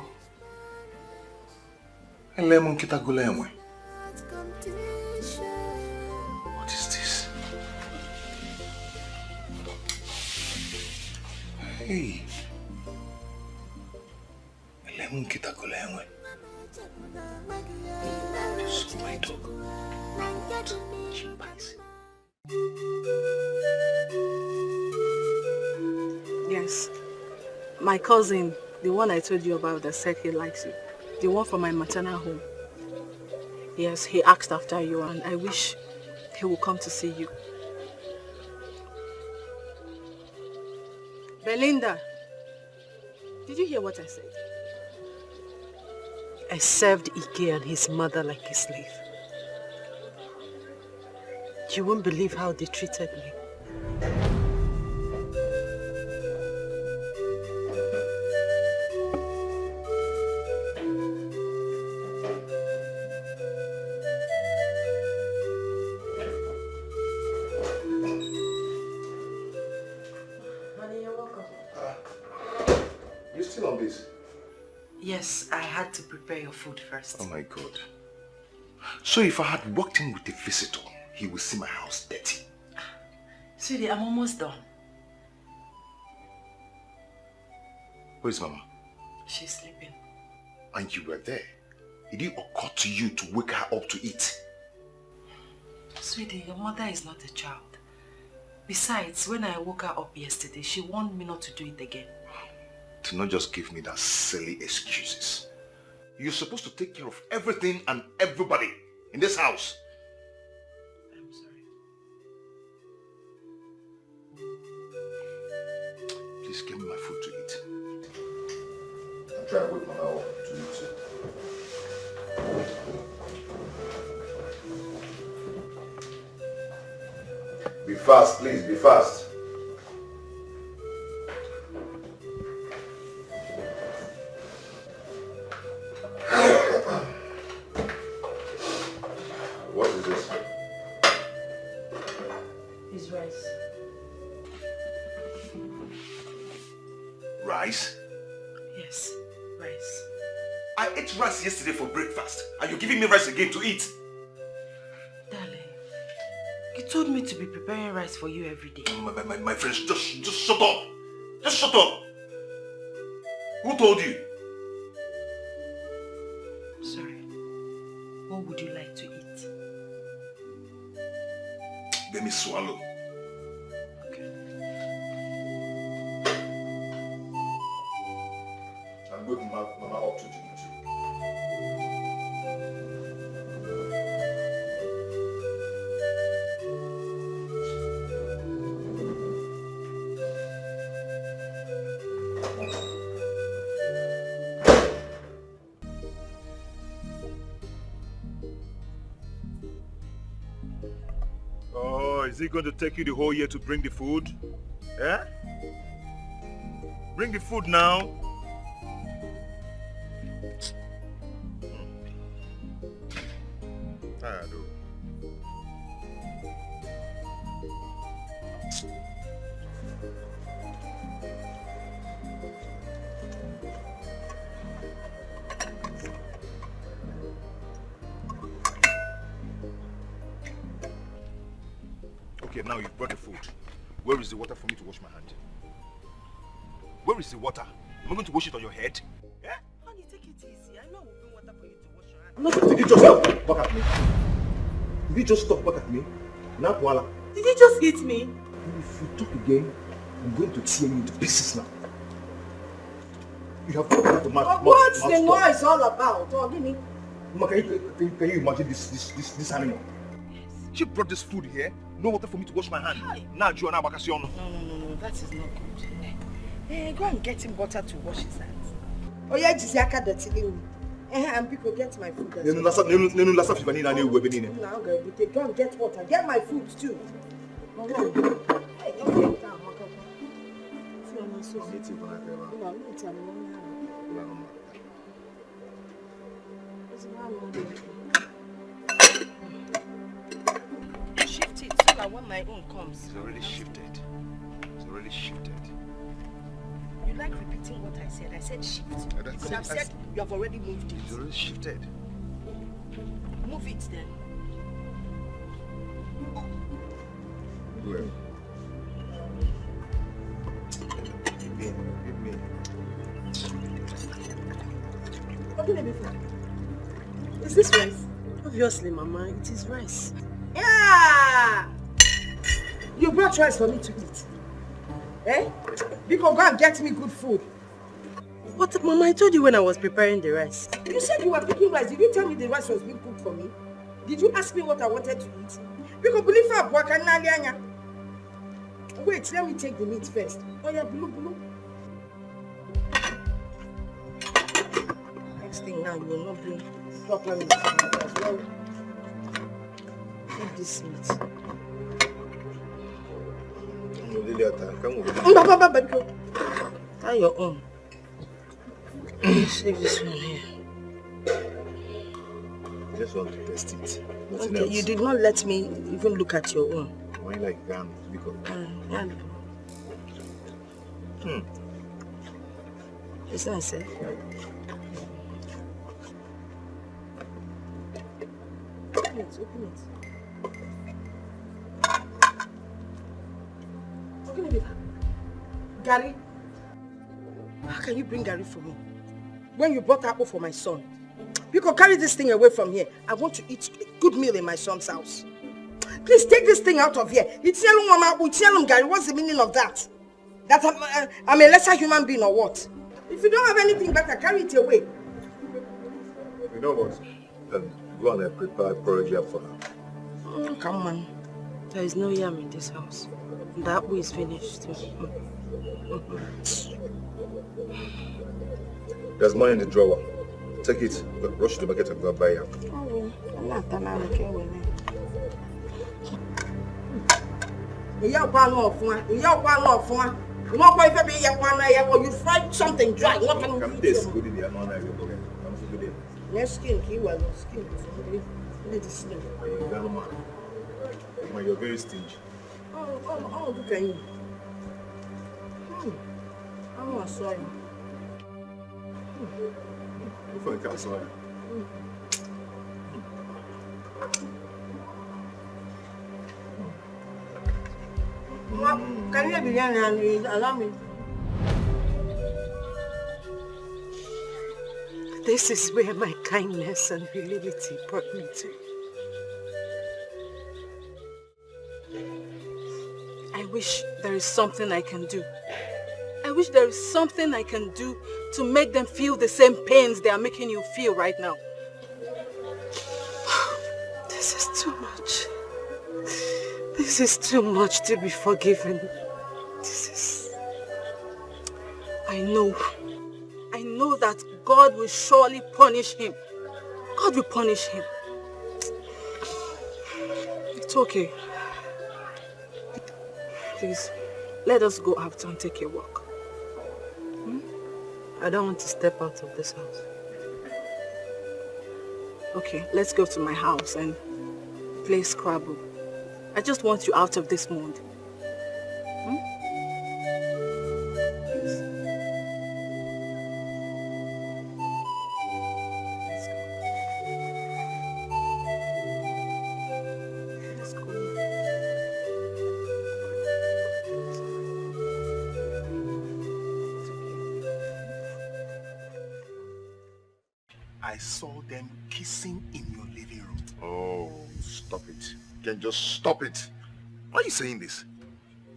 Lemon kitagulemwe. What is this? Hey. Lemon kitagulemwe. This is my dog. Chimpanzee. Yes. My cousin, the one I told you about that said he likes you. The one from my maternal home. Yes, he asked after you and I wish he will come to see you. Belinda, did you hear what I said? I served Ike and his mother like a slave. You won't believe how they treated me. Yes, I had to prepare your food first. Oh my God. So if I had walked in with a visitor, he would see my house dirty. Sweetie, I'm almost done. Where is Mama? She's sleeping. And you were there. Did it occur to you to wake her up to eat? Sweetie, your mother is not a child. Besides, when I woke her up yesterday, she warned me not to do it again. Do not just give me that silly excuses. You're supposed to take care of everything and everybody in this house. I'm sorry. Please give me my food to eat. I'm trying to wake Mama up to eat too. Be fast, please, be fast. What is this? It's rice. Rice? Yes, rice. I ate rice yesterday for breakfast, and you're giving me rice again to eat. Darling, you told me to be preparing rice for you every day. My friends, just shut up. Just shut up. Who told you? Sorry. What would you like to eat? Let me swallow. Okay. I'm waking Mama up to eat too. Oh, is it going to take you the whole year to bring the food? Eh? Bring the food now. Tired, oh. Okay, now you've brought the food. Where is the water for me to wash my hand? Where is the water? Am I going to wash it on your head? Yeah? Honey, take it easy. I know we'll bring water for you to wash your hands. No, did you just stop back at me? Did you just stop back at me? Now, voila. Did you just hit me? If you talk again, I'm going to tear you into pieces now. You have got the What's the noise all about? Oh, give me. Mama, can you imagine this animal? Yes. She brought this food here. No water for me to wash my hand. Now, Joanna Bakasiono. No, that is not good. Go and get him water to wash his hands. Oh, yeah, Jisiaka dirty me. And people get my food. No, Now, go and get water. Get my food too. Shift it so that when my own comes. It's already shifted. It's already shifted. You like repeating what I said. I said shift. You could have said you have already moved it. It's already shifted. Move it then. Where? Give me. What can I be for? Is this rice? Obviously, Mama, it is rice. Yeah! You brought rice for me to eat. Eh? Because go and get me good food. But Mama, I told you when I was preparing the rice. You said you were cooking rice. Did you tell me the rice was being cooked for me? Did you ask me what I wanted to eat? Because believe her, wait, let me take the meat first. Oh yeah, blue. Next thing now, you will not bring proper meat as well. Take this meat. Tie your own. Save this one here. I just want to test it. Nothing Okay, else. you did not let me even look at your own. Why like Ghana? Because it's not safe. Open it. Open it. Gary, how can you bring Gary for me when you brought apple for my son? You can carry this thing away from here. I want to eat a good meal in my son's house. Please take this thing out of here. Gary, what's the meaning of that? That I'm a lesser human being or what? If you don't have anything better, carry it away. you know what? Go and prepare porridge for her. Come on. There is no yam in this house. The apple is finished. There's money in the drawer. Take it, rush to the market and go and buy yam. I'm not done. I'm okay with it. You fried something dry. Come this good in the amount I will forget. I'm so good in. Next skin, skin. You're very stingy. Oh, look at you. I'm not sorry. I'm sorry. Can you begin and allow me? This is where my kindness and humility brought me to. I wish there is something I can do. I wish there is something I can do to make them feel the same pains they are making you feel right now. This is too much. This is too much to be forgiven. I know that God will surely punish him. God will punish him. It's okay. Please, let us go out and take a walk. I don't want to step out of this house. Okay, let's go to my house and play Scrabble. I just want you out of this mood. I saw them kissing in your living room. Oh, stop it. You can just stop it. Why are you saying this?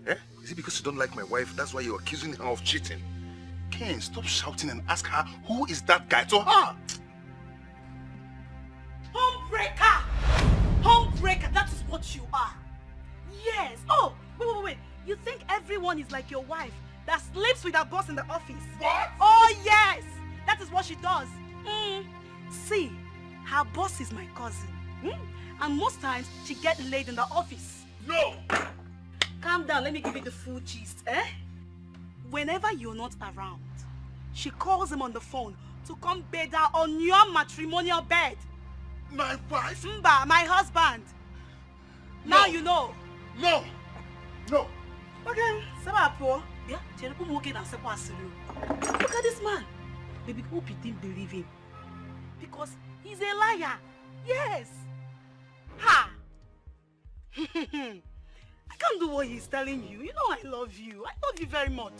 Eh? Is it because you don't like my wife? That's why you're accusing her of cheating? Ken, stop shouting and ask her, who is that guy to her? Homebreaker! Homebreaker, that is what you are. Yes. Oh, wait. You think everyone is like your wife that sleeps with her boss in the office? What? Oh, yes. That is what she does. See, her boss is my cousin. And most times, she gets laid in the office. No! Calm down, let me give you the full gist, Whenever you're not around, she calls him on the phone to come bed her on your matrimonial bed. My wife? Mba, my husband. No. Now you know. No! No! Okay, Sabapo. Yeah, look at this man. Baby, hope you didn't believe him. Because he's a liar. Yes. Ha! I can't do what he's telling you. You know I love you. I love you very much.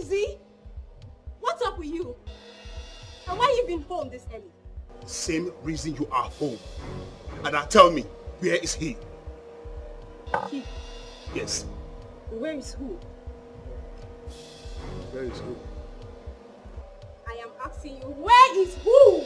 crazy? What's up with you? And why you been home this early? Same reason you are home. And now tell me, where is he? He? Yes. Where is who? Where is who? I am asking you, where is who?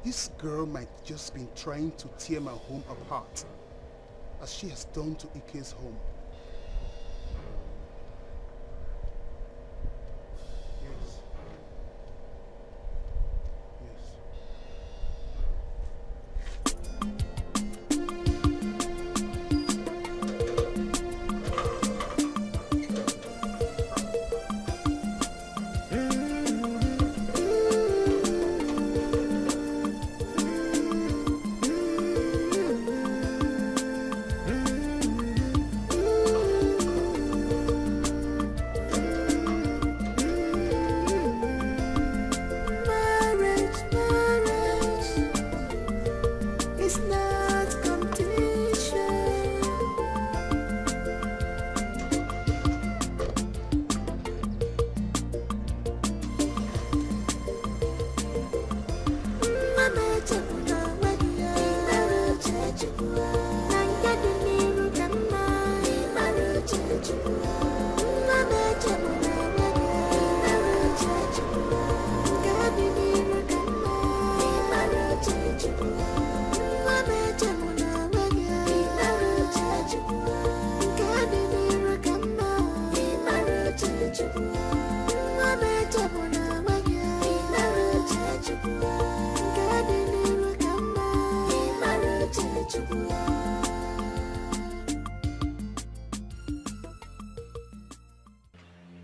This girl might just been trying to tear my home apart, as she has done to Ike's home. Yes. Yes.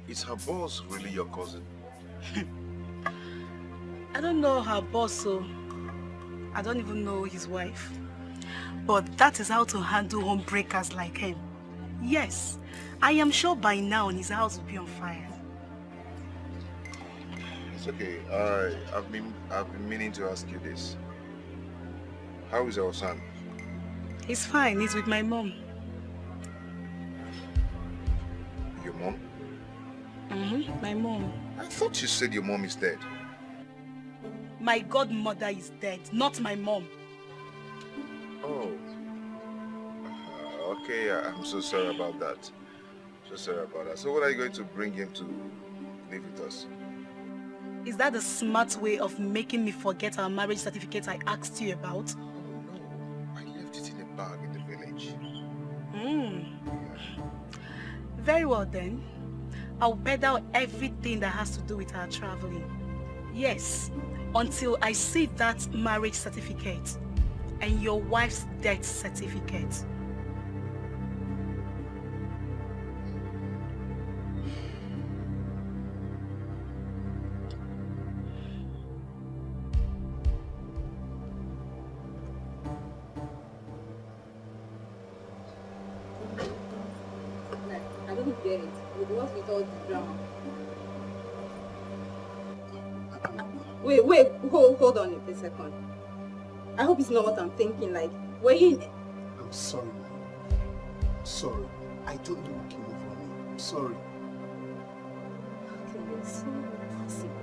Is her boss really your cousin? I don't know her boss, so I don't even know his wife. But that is how to handle homebreakers like him. Yes, I am sure by now his house will be on fire. It's okay. I've been meaning to ask you this. How is our son? He's fine. He's with my mom. Your mom? Mm-hmm, my mom. I thought you said your mom is dead. My godmother is dead, not my mom. Oh. Okay, I'm so sorry about that. So sorry about that. So when are you going to bring him to live with us? Is that the smart way of making me forget our marriage certificate I asked you about? I left it in a bag in the village. Very well then. I'll pedal everything that has to do with our traveling. Yes, until I see that marriage certificate and your wife's death certificate. I don't get it. What's with all the drama? Wait, hold on a second. I hope it's not what I'm thinking, like, wait. I'm sorry, man. I'm sorry. I don't know what came over me. I'm sorry. Okay, it's so impossible.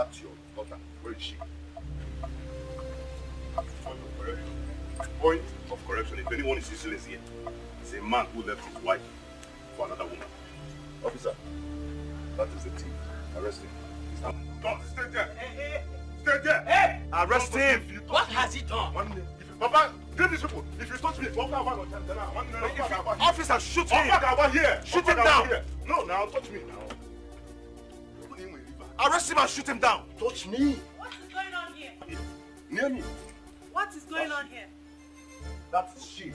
That's your daughter. Where is she? Point of correction. If anyone is useless here, it's a man who left his wife for another woman. Officer, that is the thief. Arrest him. Don't stay there. Hey. Stay there. Hey. Arrest him. What has he done? Papa, give these people. If you touch me, officer, shoot him. Here. Shoot him down. No, now touch me now. Arrest him and shoot him down. Touch me. What is going on here? Near me. What is going on here? That's she.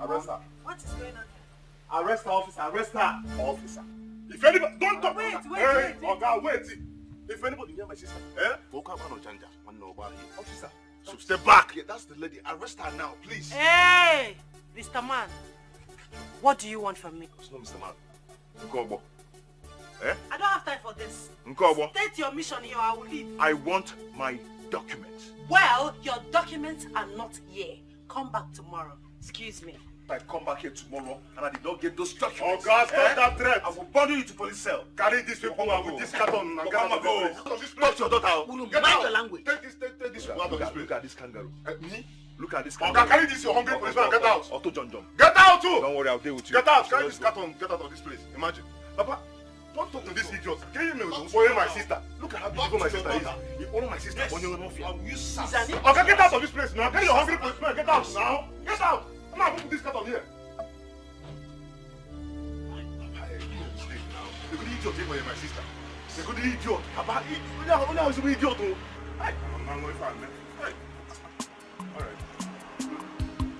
Arrest her. What is going on here? Arrest her, officer. Arrest her, officer. If anybody, don't talk. Wait. Okay, wait. If anybody near my sister, officer, so step back. Yeah, that's the lady. Arrest her now, please. Hey, Mr. Man. What do you want from me? It's not Mr. Man. Nkobo. Eh? I don't have time for this. Nkobo. State your mission here, I will leave. I want my documents. Well, your documents are not here. Come back tomorrow. Excuse me. I come back here tomorrow and I did not get those documents. Oh God, stop that threat. I will bundle you to police cell. Carry this people out with this carton and get out of this place. Talk to your daughter. Get out your language. Take this people out of this place. Look at this kangaroo. Me? Look at this kangaroo. kangaroo. Carry this, your hungry policeman, and get out. Otto John. Get out too. Don't worry, I'll deal with you. Get out. Carry this carton. Get out of this place. Imagine. Papa, don't talk to this idiot. Can you spoil my sister? Look at how beautiful my sister is. You honor my sister. Yes. When you're not fear. Okay, get out of this place now. Carry your hungry policeman. Get out now. Get out. I'm not putting this carton here. The good idiot take my sister. The good idiot. Papa, you know he's an idiot. Hey, I'm going to find me. Hey. All right.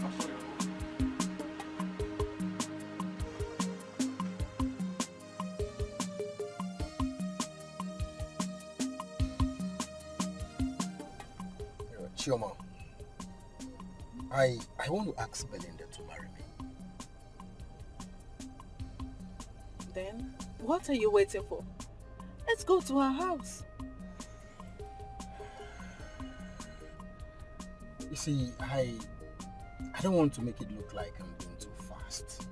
I'm sorry. Chioma, I want to ask Belinda to marry me. Then, what are you waiting for? Let's go to her house. You see, I don't want to make it look like I'm going too fast.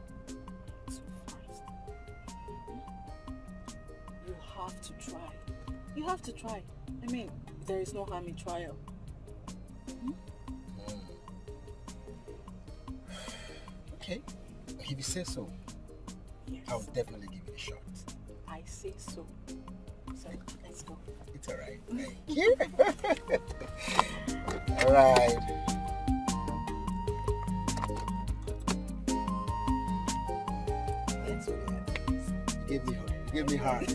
You have to try. You have to try. I mean, there is no harm in trial. Okay, if you say so, yes. I'll definitely give it a shot. I say so. So, let's go. It's alright. Thank you. Alright. That's what it is. Give me heart.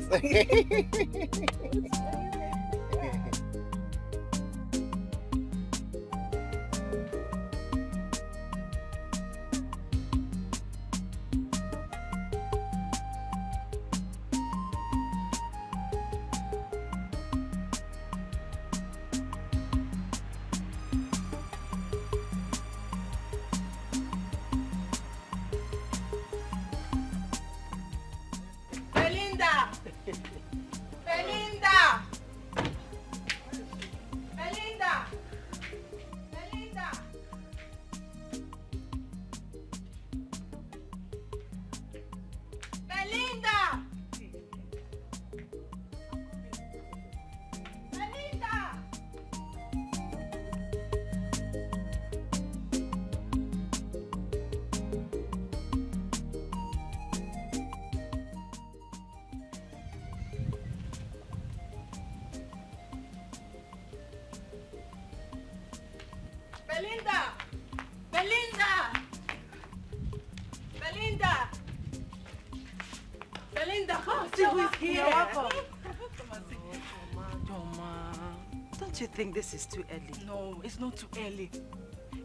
Don't you think this is too early? No, it's not too early.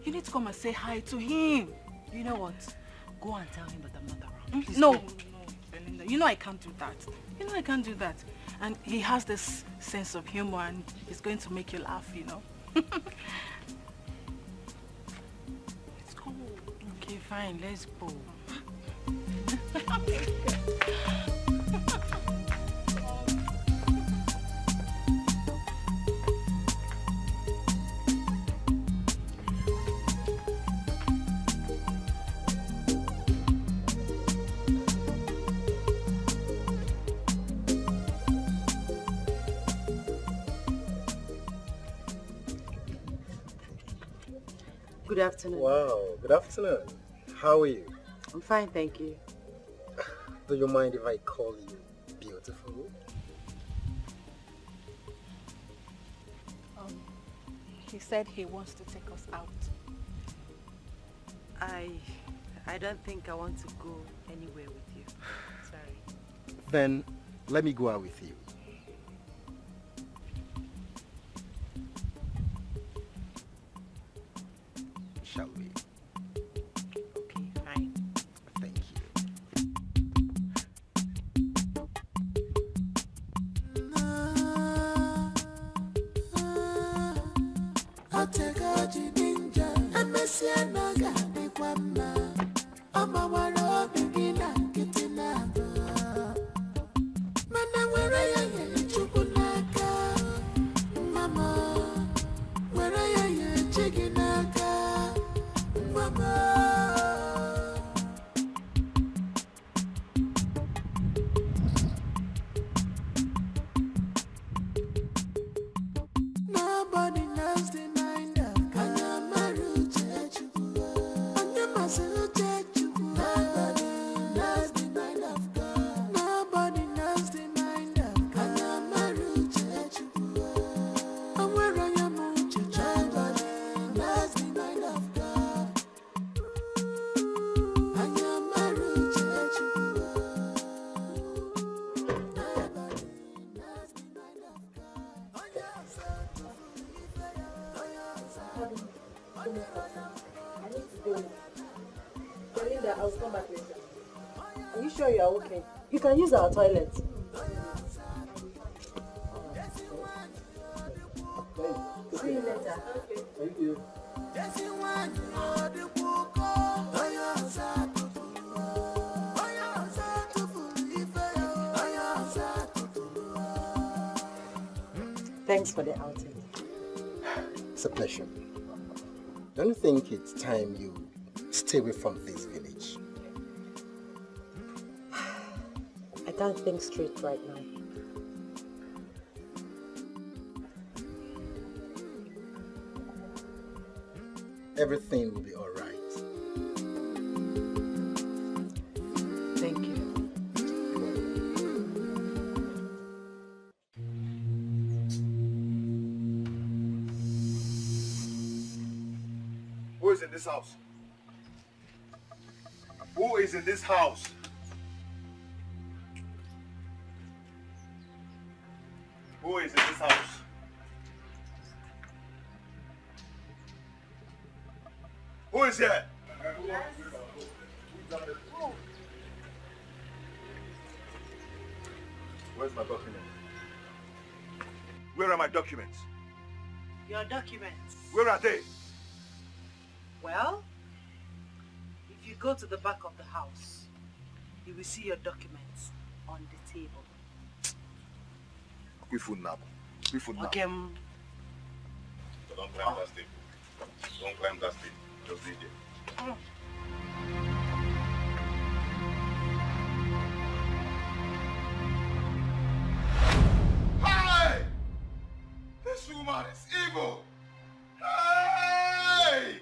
You need to come and say hi to him. You know what? Go and tell him that I'm not around. Please No, go. Belinda, you know I can't do that. You know I can't do that. And he has this sense of humor and he's going to make you laugh, you know. Let's go. Okay, fine, let's go. Good afternoon. Wow, good afternoon. How are you? I'm fine, thank you. Do you mind if I call you beautiful? He said he wants to take us out. I don't think I want to go anywhere with you. Sorry. Then let me go out with you. Shall we? Okay, fine. Thank Nobody knows the mind of God. Nobody knows the mind of God. Nobody knows the mind of God. Nobody knows the mind of God. Belinda, I'll come back later. Are you sure you are okay? You can use our toilet. See you later. Okay. Thank you. Thanks for the outing. It's a pleasure. Don't you think it's time you stay away from this village? I can't think straight right now. Everything will be all right. Thank you. Who is in this house? Who is in this house? Who is in this house? Who is here? Where's my document? Where are my documents? Your documents. Where are they? Well, if you go to the back of the house, you will see your documents on the table. We food now. We food now. Okay. So don't climb that step. Don't climb that step. Just leave it. Hey! This woman is evil! Hey!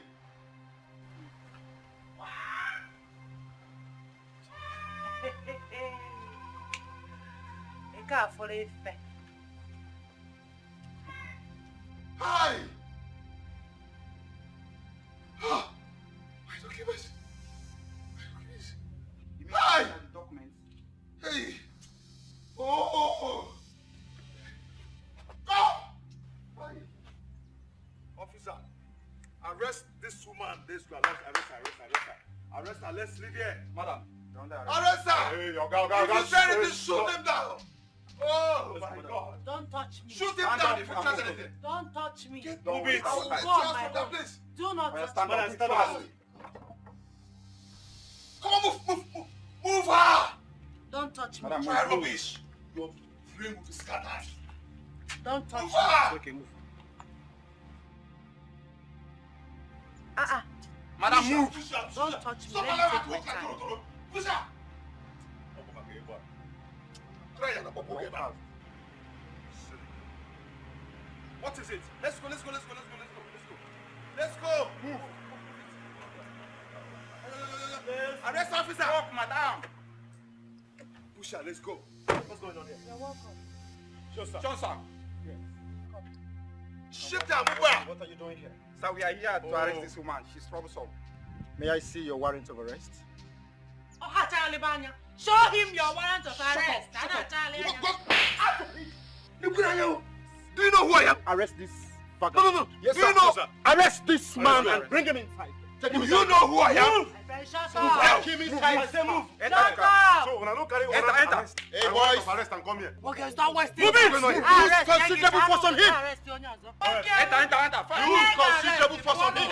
Hi! My documents. Hi! Hey! Oh! Hi! Officer, arrest this woman. This girl. Arrest her. Let's leave here. Madam, arrest her! Hey, your girl. If you say anything, shoot him down! Oh my God! Don't touch me. Shoot him down if you try anything. Don't touch me. Move it. I will go on my own. Do not touch me. Stand up. Come on, move her! Don't touch me. Try rubbish. Your brain will be scattered. Don't touch Move me. her! Okay, move. Madam, move! Don't touch me. Let me take my time. Push her! Try and what is it? Let's go. Move! Official, let's go. What's going on here? You're welcome. Johnson. Yes. Shift down, move out. What are you doing here? Sir, we are here to arrest this woman. She's troublesome. May I see your warrant of arrest? Show him your warrant of arrest. Do you know who I am? Arrest this vagabond. No. Yes, Do sir. you know? Yes, sir. Arrest this man and arrest. bring him inside. Do you know who I am? Shut Take him inside. I say move. Shut up. So when I don't carry Enter. arrest, Hey, warrant boys. of arrest and come here. Okay, stop wasting Move it. Who's considerable force on him? Enter. Who's considerable force on him?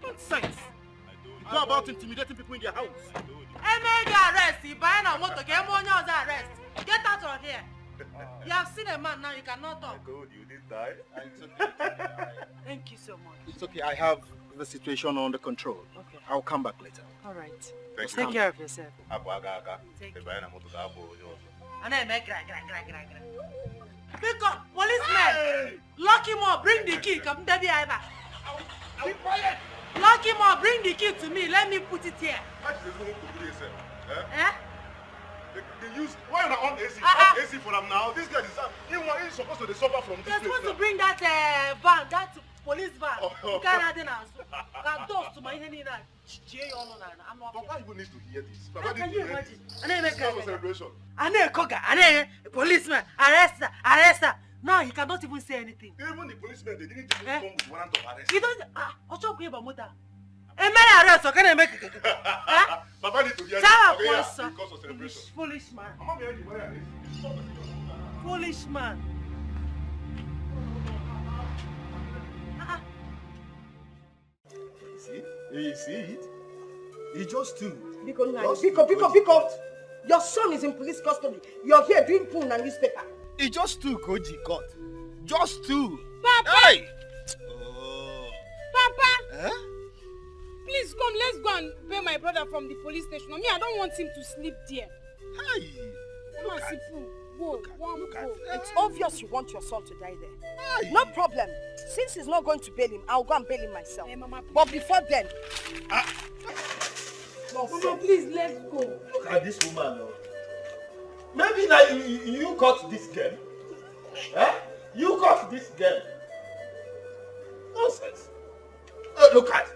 Nonsense. You go about intimidating people in their house. Arrest. Arrest. Get out of here. You have seen a man now, you cannot talk. You did die. Thank you so much. It's okay. I have the situation under control. Okay. I'll come back later. All right. Thank Take you. care of yourself. Because policemen, lock him up, bring the key. Come, Daddy, Be quiet. lock him up, bring the key to me. Let me put it here. Eh? They use why are on AC? On AC for them now. This guy is supposed to suffer from this They're place. supposed to now. bring that van, that police van. Oh. You can't add in as that does to my any that. I'm not. Papa even needs to hear this. How Papa can needs you to hear imagine? this. And then This is not a make celebration. and then Koga, and then policeman, arrest her. Now he cannot even say anything. Even the policemen, they didn't even come with warrant of arrest. He don't. What's up with Bamuta? A man arrest, so can I make it? Papa needs to hear Shut this. up, Okay, because of celebration. Foolish man. Mama, where are you? Where are you? Foolish man. You see it? He just stood. Biko. Your son is in police custody. You're here doing poon and newspaper. He just took Koji God. Just two. Papa! Hey! Papa! Eh? Please come, let's go and pay my brother from the police station. Me, I don't want him to sleep there. Hey! Come on, Sifu. Go. It's obvious you want your son to die there. Hey. No problem. Since he's not going to bail him, I'll go and bail him myself. Hey, Mama, but before then... Mama, please, let's go. Look at this woman. Maybe now you caught this girl. Eh? You caught this girl. Nonsense. Look at.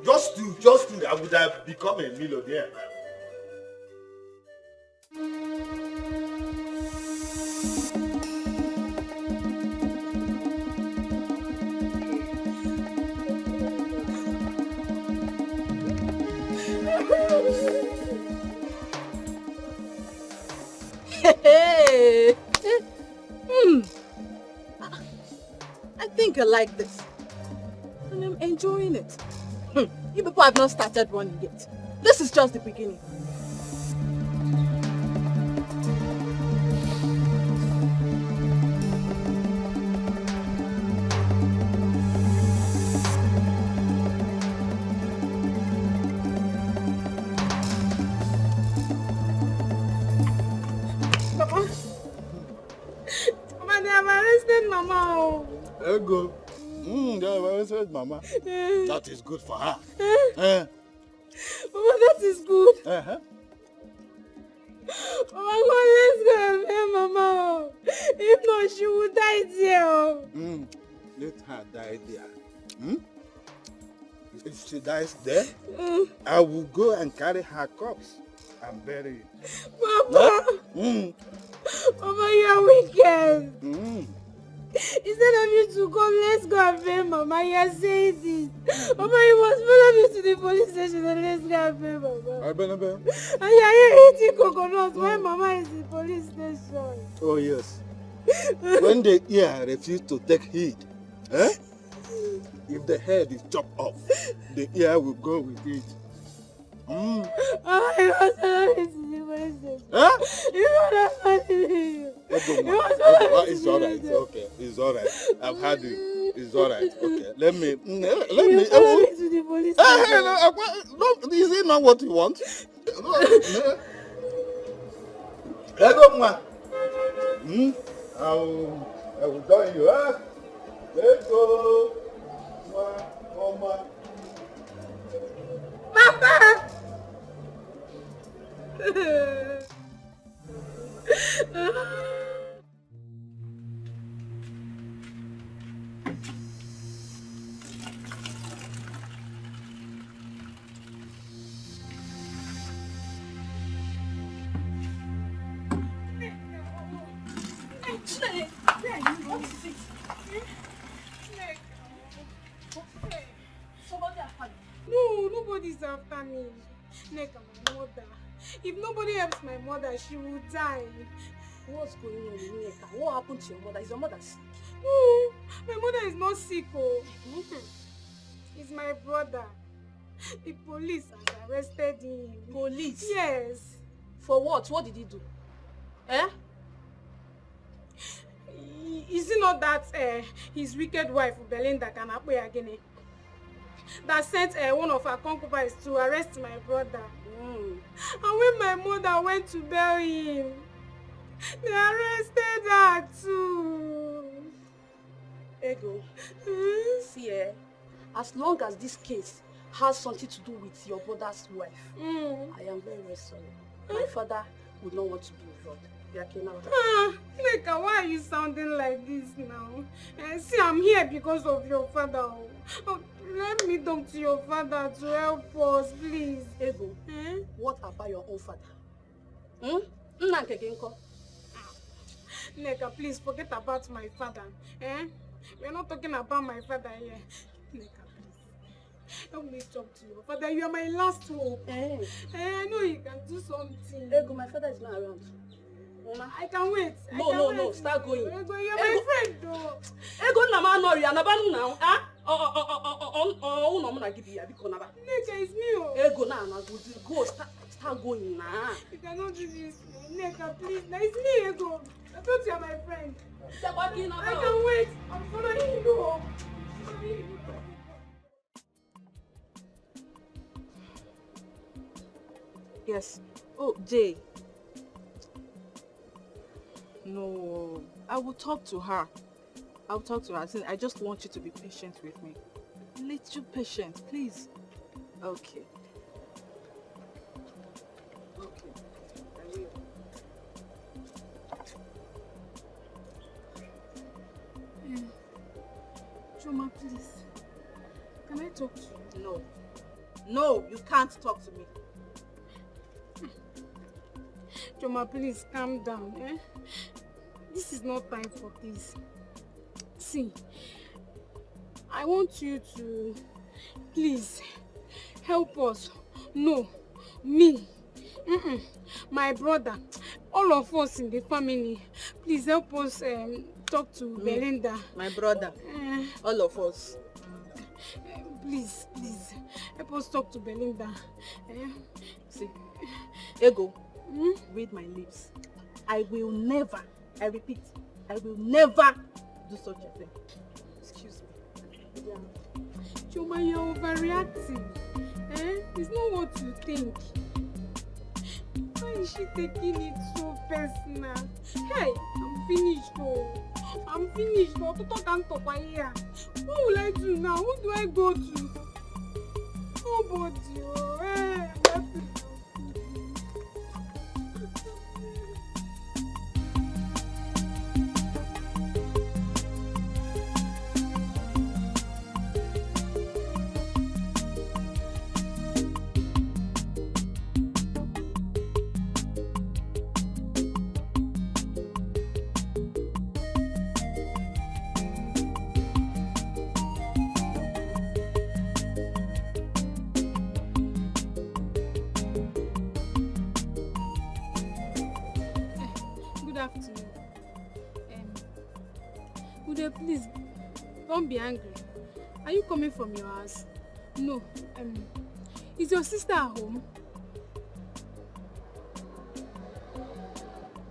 Just to, I would have become a millionaire. Hey. I think I like this. And I'm enjoying it. You people have not started running yet. This is just the beginning. Mama, they have arrested Mama. Ego. They have arrested Mama. That is good for her. Mama, that is good. Uh-huh. Mama, God, let's go and pay Mama. If not, she will die there. Let her die there. If she dies there, I will go and carry her corpse and bury it. Papa! Mama, you are wicked. Instead of you to come, let's go and pay Mama. You are saying this. Mama, you must follow me to the police station and let's go and pay Mama. And you are here eating coconuts while Mama is in the police station. Oh yes. When the ear refuse to take heed, if the head is chopped off, the ear will go with it. Mama, you must follow me to the police station. Huh? You must follow me. It's alright. Okay, it's alright. I've had it. It's alright. Okay, let me. Follow me to the police station. No, is it not what you want? I will join you. Let's go. Papa! No, nobody's after me. Neka, my mother. If nobody helps my mother, she will die. What's going on, Neka? What happened to your mother? Is your mother sick? Oh, my mother is not sick, oh. It's my brother. The police has arrested him. Police? Yes. For what? What did he do? Eh? Is it not that his wicked wife, Belinda again, that sent one of her concubines to arrest my brother? And when my mother went to bury him, they arrested her too. Ego, see, as long as this case has something to do with your brother's wife, I am very, very sorry. My father would not want to be involved. Neka, why are you sounding like this now? See, I'm here because of your father. Let me talk to your father to help us, please. Ego, what about your own father? Neka, please forget about my father. We're not talking about my father here. Neka, please. Help me talk to your father. You are my last hope. I know you can do something. Ego, my father is not around. I can wait. No, start going. Ego, you're my friend though. Ego, Nama, no, you are not now. Neka, it's me. Ego, go, start going now. You cannot do this. Neka, please. Now it's me, Ego. I thought you are my friend. I can wait. I'm following you. Yes. Oh, Jay. No, I will talk to her. I'll talk to her. I just want you to be patient with me. Little patient, please. Okay. Okay, I will. Chuma, please. Can I talk to you? No. No, you can't talk to me. Chuma, please calm down. This is not time for this. See, I want you to please help us. No, me, my brother, all of us in the family. Please help us talk to Belinda. My brother, all of us. Please, help us talk to Belinda. See, Ego, read my lips. I will never, I repeat, I will never do such a thing. Excuse me. Chuma, you're overreacting. It's not what you think. Why is she taking it so personal? Hey, I'm finished though. I'm finished though. What will I do now? Who do I go to? Nobody. Please, don't be angry. Are you coming from your house? No. Is your sister at home?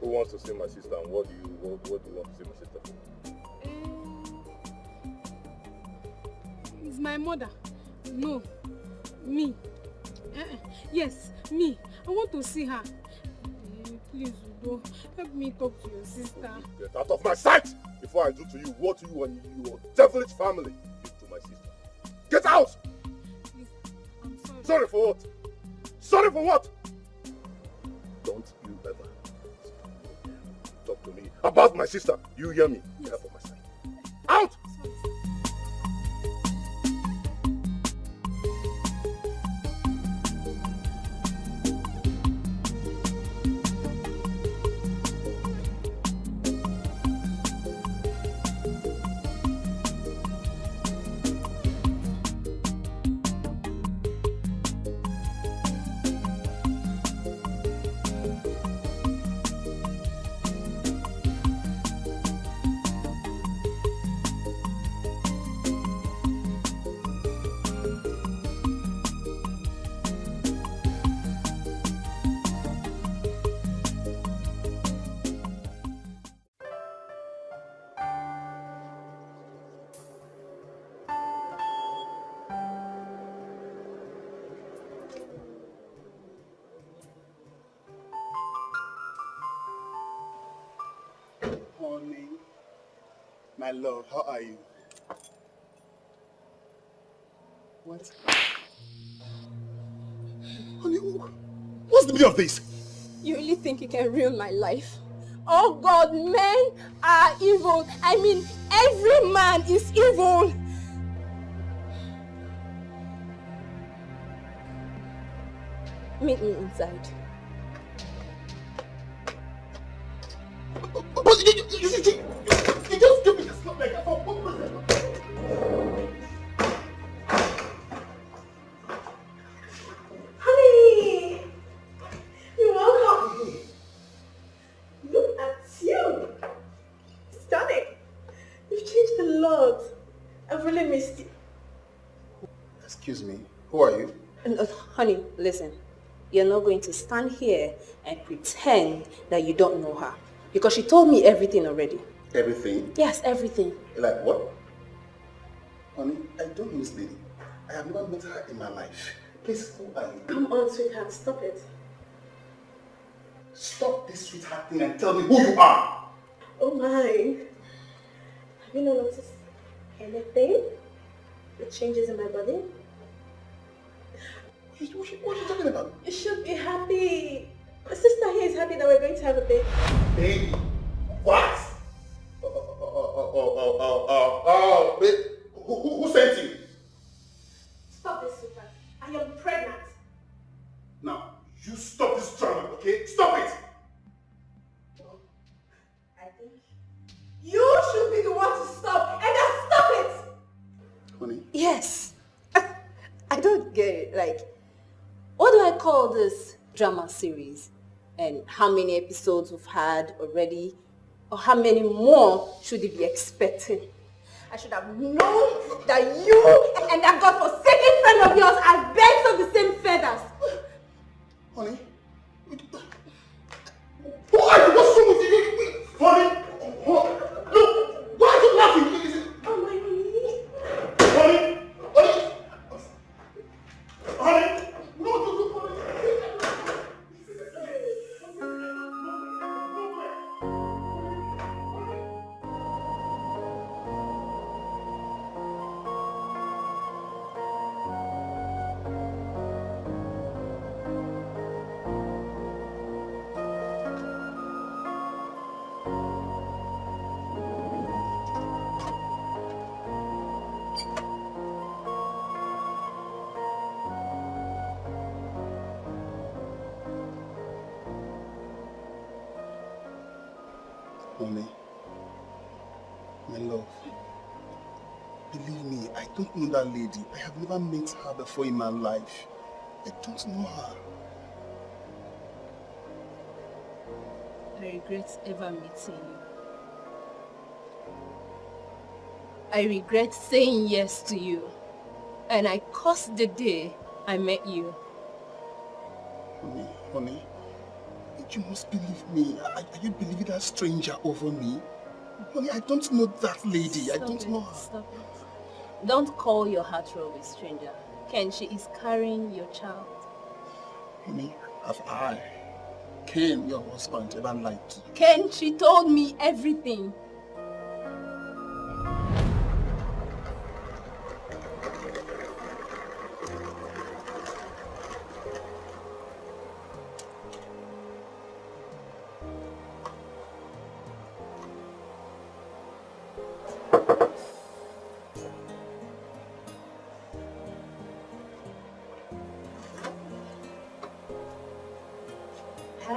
Who wants to see my sister, and what do you want to see my sister for? It's my mother. No. Me. Yes, me. I want to see her. Please, Udo, help me talk to your sister. Get out of my sight before I do to you what you and your devilish family did to my sister. Get out! Please, I'm sorry. Sorry for what? Sorry for what? to me about my sister. You hear me? Get out of my sight. Out! Honey, my love, how are you? What? Honey, what's the meaning of this? You really think you can ruin my life? Oh God, men are evil. I mean, every man is evil. Meet me inside. You just give me a slap like that for what reason? Honey! You're welcome. Look at you. Stunning. You've changed a lot. I've really missed you. Excuse me, who are you? Honey, listen. You're not going to stand here and pretend that you don't know her. Because she told me everything already. Everything? Yes, everything. Like what? Honey, I don't know this lady. I have never met her in my life. Please, who are you? Come on, sweetheart, stop it. Stop this sweetheart thing and tell me who you are. Oh my. Have you not noticed anything? The changes in my body? What are you talking about? You should be happy. My sister here is happy that we're going to have a baby. Baby? What? Babe. Who sent you? Stop this, sweetheart. I am pregnant. Now, you stop this drama, okay? Stop it! I think you should be the one to stop, and then stop it! Honey? Yes. I don't get it. Like, what do I call this drama series? And how many episodes we've had already? Or how many more should it be expecting? I should have known that you and that godforsaken friend of yours are birds of the same feathers. Honey? Who are you? What's wrong with you? Honey? Look! Why are you laughing? Oh my God. Honey? Honey? Honey? No, honey. Honey, my love, believe me, I don't know that lady. I have never met her before in my life. I don't know her. I regret ever meeting you. I regret saying yes to you. And I cursed the day I met you. Honey, you must believe me. Are you believing that stranger over me? Honey, I don't know that lady. I don't know her. Stop it. Don't call your heart a stranger. Ken, she is carrying your child. Honey, have I, Ken, your husband, ever lied to you? Ken, she told me everything.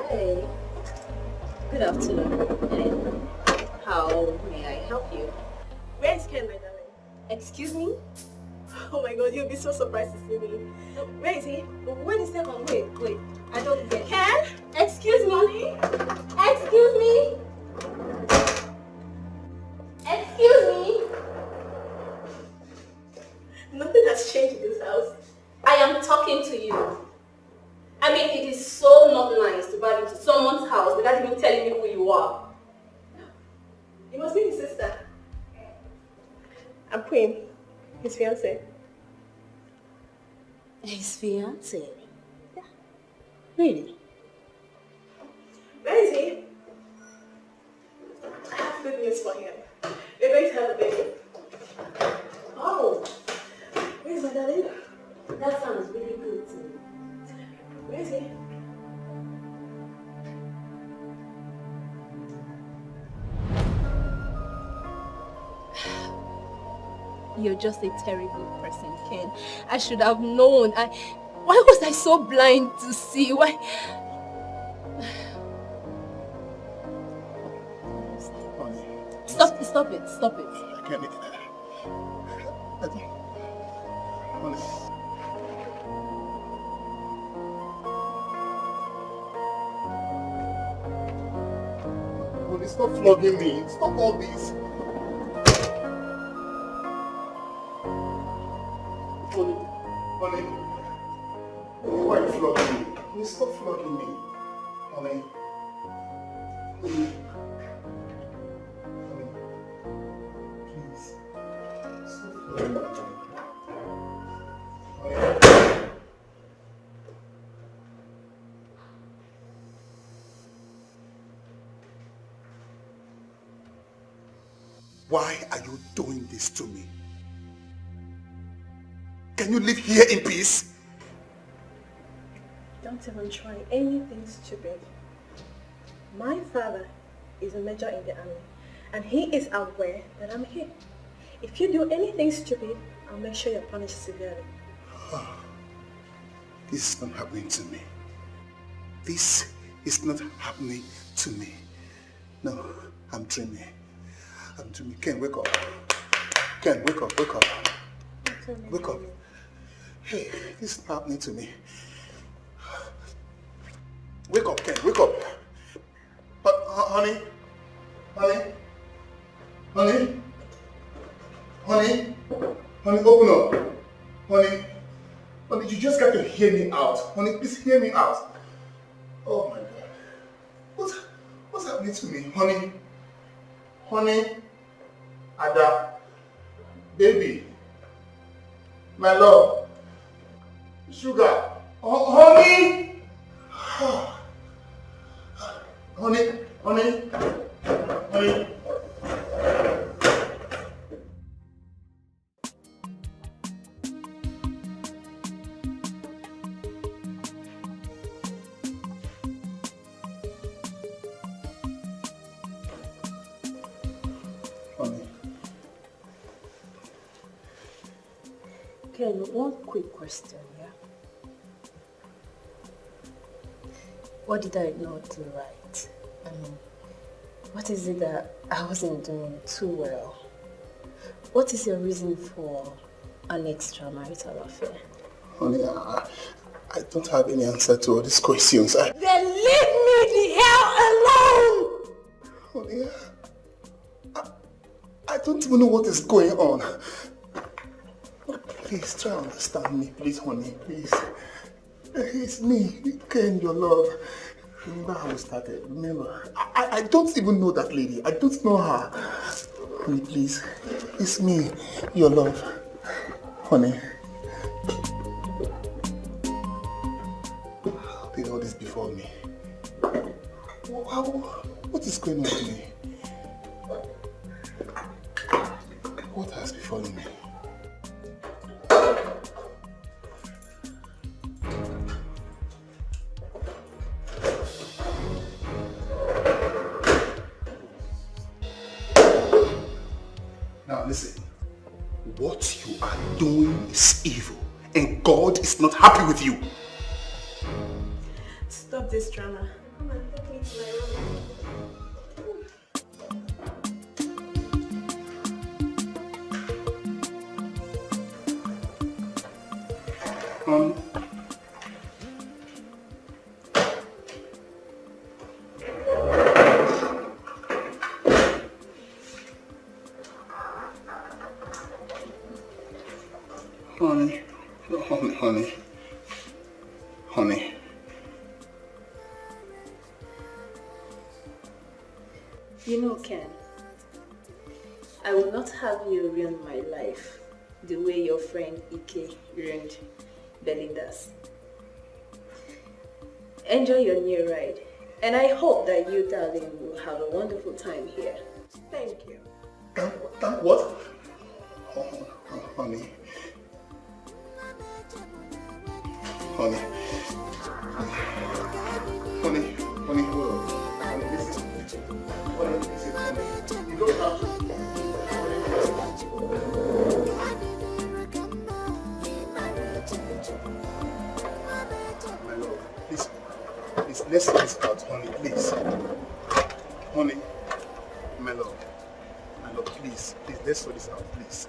Hey. Good afternoon. How may I help you? Where is Ken, my darling? Excuse me? Oh my god, you'll be so surprised to see me. Where is he? Wait a second. Wait. I don't get Ken? Excuse me? Excuse me? Excuse me? Nothing has changed in this house. I am talking to you. I mean, it is so not nice to buy into someone's house without even telling me who you are. You must be his sister. I'm Queen, his fiancée. His fiancée? Yeah. Really? Where is he? I have good news for him. We're going to have a baby. Oh, Where's my darling? that sounds really good to me. Where is he? You're just a terrible person, Ken. I should have known. Why was I so blind to see? Why? Stop it. I can't. Honey. Honey, stop flogging me. Stop all this. Honey. Why are you flogging me? Honey, stop flogging me. Honey. Honey. Please. Stop flogging me. Why are you doing this to me? Can you live here in peace? Don't even try anything stupid. My father is a major in the army, and he is aware that I'm here. If you do anything stupid, I'll make sure you're punished severely. This is not happening to me. This is not happening to me. No, I'm dreaming. Ken, wake up. Ken, wake up. Wake up. Hey, this is not happening to me. Wake up, Ken, wake up. But, honey, open up. Honey, you just got to hear me out. Honey, please hear me out. Oh my God. What's happening to me? Honey, Ada, baby, my love, sugar, honey, honey. Ken, one quick question, yeah? What did I not do right? I mean, what is it that I wasn't doing too well? What is your reason for an extramarital affair? Honey, I don't have any answer to all these questions. Then leave me the hell alone! Honey, I don't even know what is going on. Please try to understand me, please, honey, please. It's me, Ken, your love. Remember how we started? Remember? I don't even know that lady. I don't know her. Honey, please. It's me, your love. Honey. How did all this befall me? What is going on with me? What has befallen me? Now listen, what you are doing is evil and God is not happy with you. Stop this drama. Come and take me to my room. Honey, honey. You know, Ken, I will not have you ruin my life the way your friend Ike ruined Belinda's. Enjoy your new ride, and I hope that you, darling, will have a wonderful time here. Thank you. Thank what? Honey. Honey, hold on. Honey, listen. Honey. You don't have to. My love, please, let's sort this out, honey, please. Honey, my love, please, let's sort this out, please.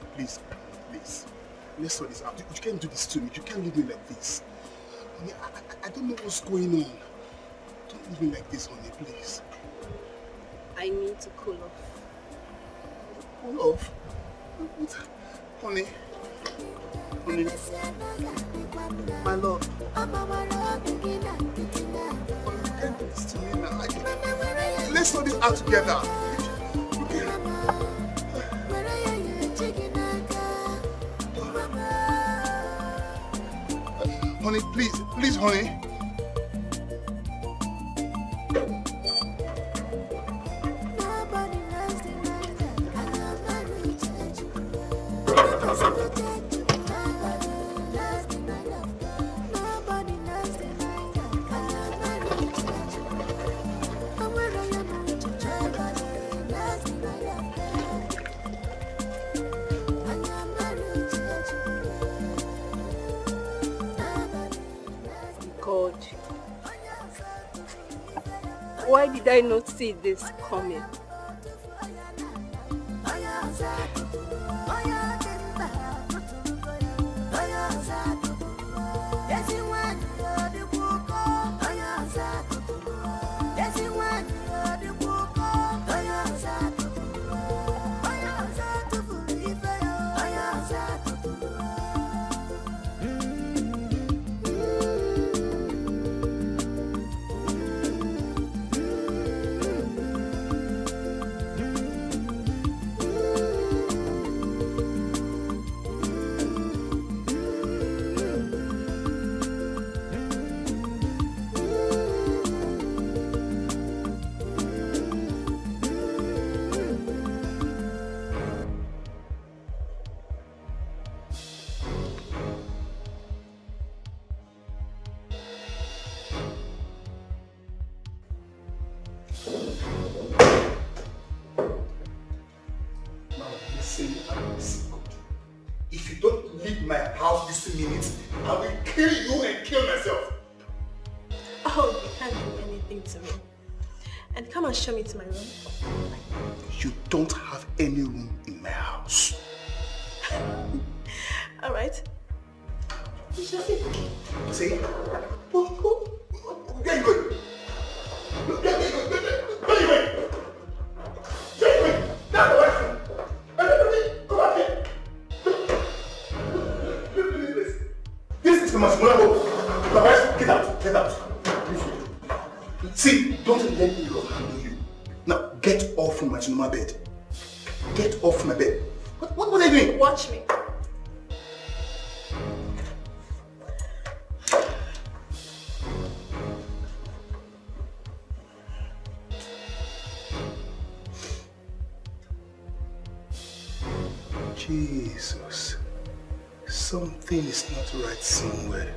Let's sort this out. You can't do this to me. You can't leave me like this. Honey, I don't know what's going on. Don't leave me like this, honey, please. I need to cool off. Cool off? What? Honey, my love. You can't do this to me now. Let's sort this out together. Honey, please, honey. God, why did I not see this coming? Listen, if you don't leave my house this minute, I will kill you and kill myself. Oh, you can't do anything to me. And come and show me to my room. You don't have any room in my house. All right. See? Where are you going? Where are you going? This is my small home. Get out. See, don't let me go handle you. Now, get off from my normal bed. Get off my bed. What are you doing? Watch me. Jesus, something is not right somewhere.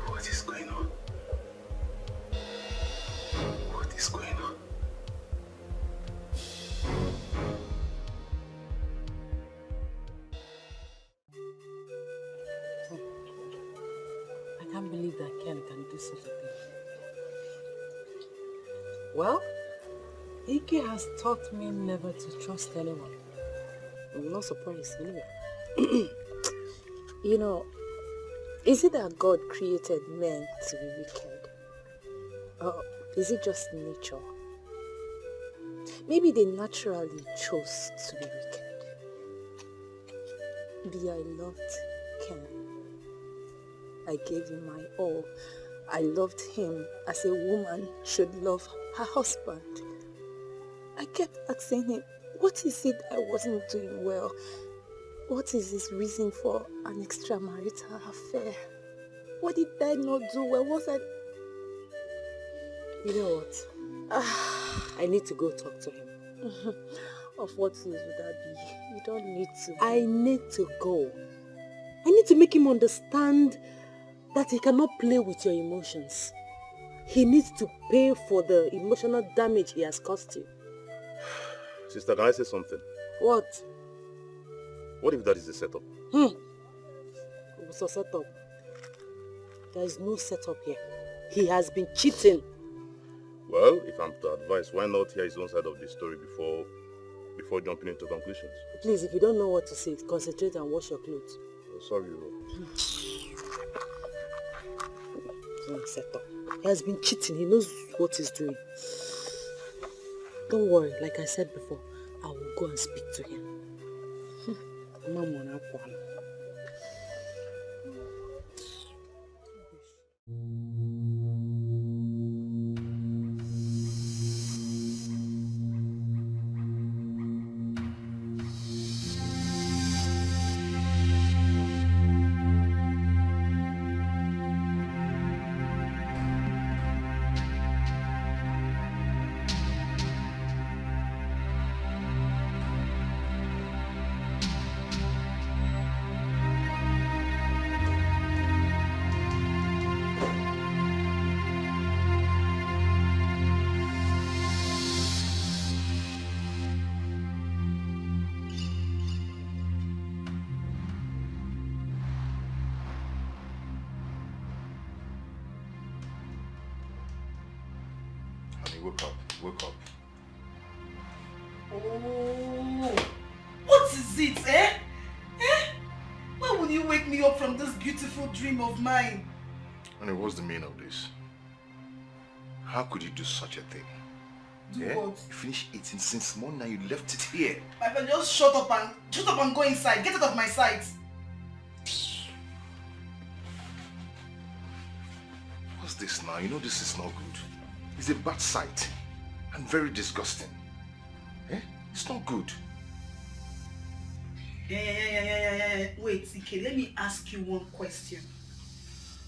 What is going on? What is going on? I can't believe that Well, Ike has taught me never to trust anyone. I'm not surprised anyway. You know, is it that God created men to be wicked? Or is it just nature? Maybe they naturally chose to be wicked. I loved Ken. I gave him my all. I loved him as a woman should love her husband. I kept asking him, what is it I wasn't doing well? What is his reason for an extramarital affair? What did I not do well? You know what? I need to go talk to him. Of what use would that be? You don't need to. I need to go. I need to make him understand that he cannot play with your emotions. He needs to pay for the emotional damage he has caused you. Sister, can I say something? What? What if that is a setup? What's a setup? There is no setup here. He has been cheating. Well, if I'm to advise, why not hear his own side of the story before jumping into conclusions? Please, if you don't know what to say, concentrate and wash your clothes. Oh, sorry, Ro. Setup. He has been cheating. He knows what he's doing. Don't worry. Like I said before, I will go and speak to him. Wake up, wake up. Oh, what is it, eh? Why would you wake me up from this beautiful dream of mine? And what's the meaning of this? How could you do such a thing? Do what? You finished eating since morning and you left it here. My friend, just shut up and go inside. Get out of my sight. What's this now? You know this is not good. It's a bad sight and very disgusting. It's not good. Wait, Ike, let me ask you one question.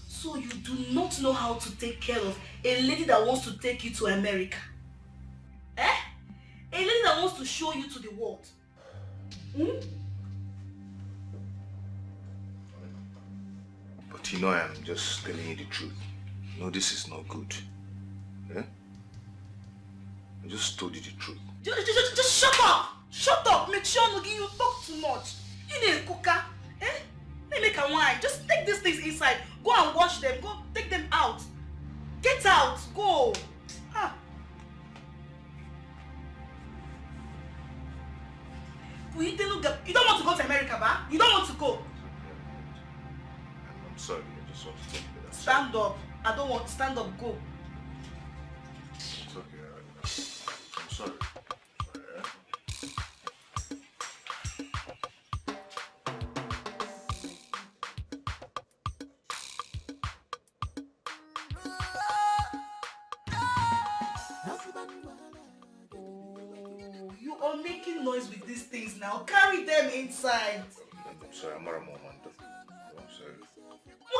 So you do not know how to take care of a lady that wants to take you to America? A lady that wants to show you to the world? But you know I am just telling you the truth. No, this is not good. I just told you the truth. Just shut up! Shut up! Make sure you talk too much. You need a cooker. They make a wine. Just take these things inside. Go and wash them. Go take them out. Get out. Go. You don't want to go to America, ba? You don't want to go. I'm sorry. I just want to tell you that. Stand up. I don't want to stand up. Go. It's okay. I'm sorry. You are making noise with these things now. Carry them inside. I'm sorry. I'm not a moment. I'm sorry.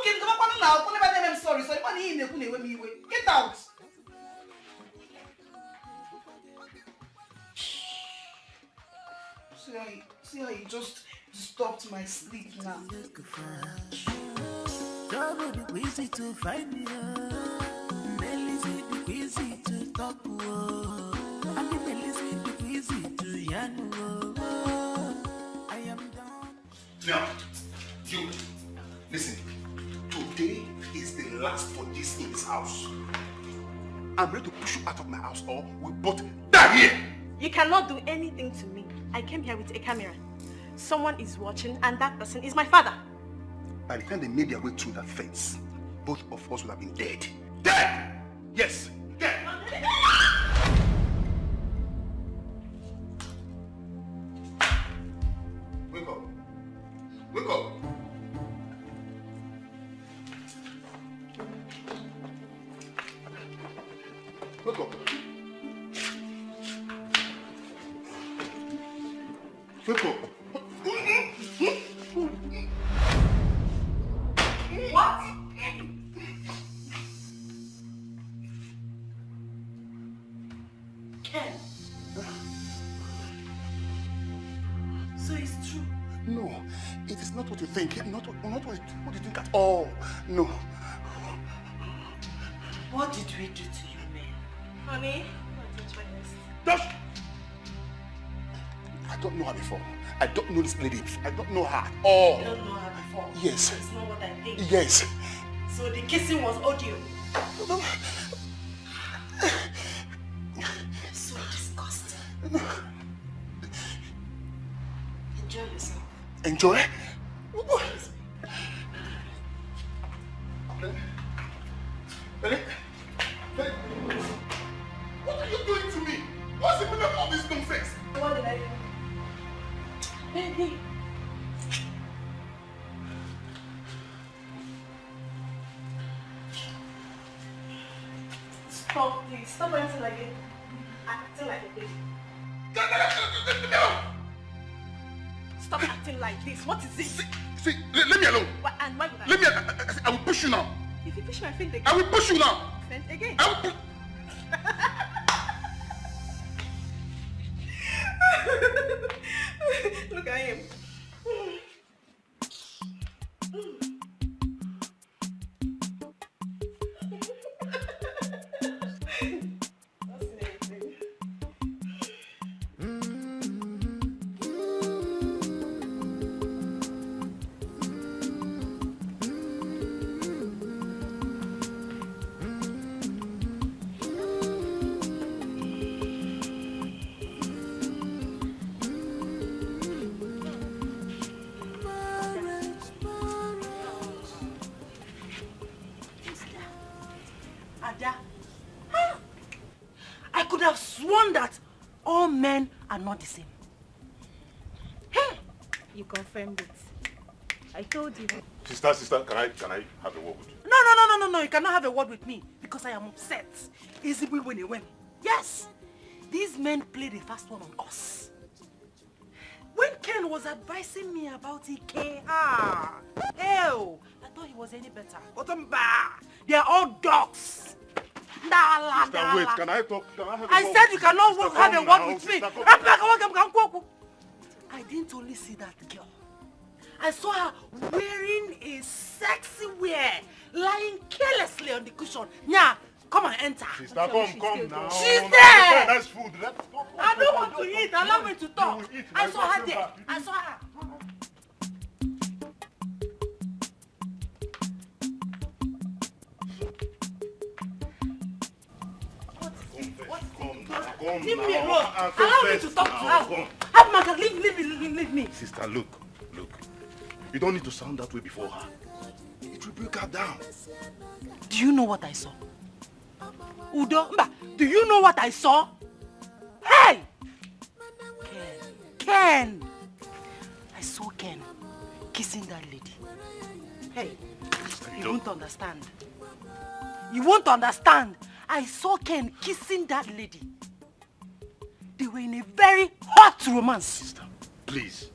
Okay, come on now. I'm sorry. Get out. See how you just disturbed my sleep now. Trouble be easy to find me. Easy be easy to talk. I mean, easy be easy to yarn. I am down. Now, you listen. Today is the last for this in this house. I'm ready to push you out of my house or we both die here. You cannot do anything to me. I came here with a camera. Someone is watching and that person is my father. By the time they made their way through that fence, both of us would have been dead. Dead! Yes, dead! Wake up. Wake up. Wake up. Wake up. What? Ken. So it's true. No, it is not what you think. Not what you think at all. No. What did we do to you, man? Honey, Just. I don't know her before. I don't know this lady. I don't know her at all. You don't know her before? Yes. That's not what I think. Yes. So the kissing was audio. So disgusting. Enjoy yourself. Enjoy? What are you doing to me? What's the meaning of all this nonsense? What did I do? Baby. Stop, please. Stop acting like it. Acting like a baby. Stop acting like this. What is this? See, let me alone. What, and why would I? Let me. I will push you now. If you push my feet again. I will push you now. Feet again. I will push. Look at him. I could have sworn that all men are not the same. You confirmed it. I told you. Sister, can I have a word with you? No, you cannot have a word with me because I am upset. Easy when he went. Yes, these men played a fast one on us. When Ken was advising me about EK, hell, I thought he was any better. But they are all dogs. Sister, wait, can I talk? Can I have a I word said with you you? cannot Sister, have a come word now. with me. Sister, come. I didn't only see that girl. I saw her wearing a sexy wear, lying carelessly on the cushion. Yeah, come and enter. Sister, come now. She's No, there. That's food. I don't want to eat. Allow me to talk. I saw her there. I saw her. Leave me alone. Allow me to talk to her. Have Margaret, leave me. Sister, look. You don't need to sound that way before her. It will break her down. Do you know what I saw? Udo, do you know what I saw? Hey! Ken! I saw Ken kissing that lady. Hey, you won't understand. You won't understand. I saw Ken kissing that lady. They were in a very hot romance. Sister, please.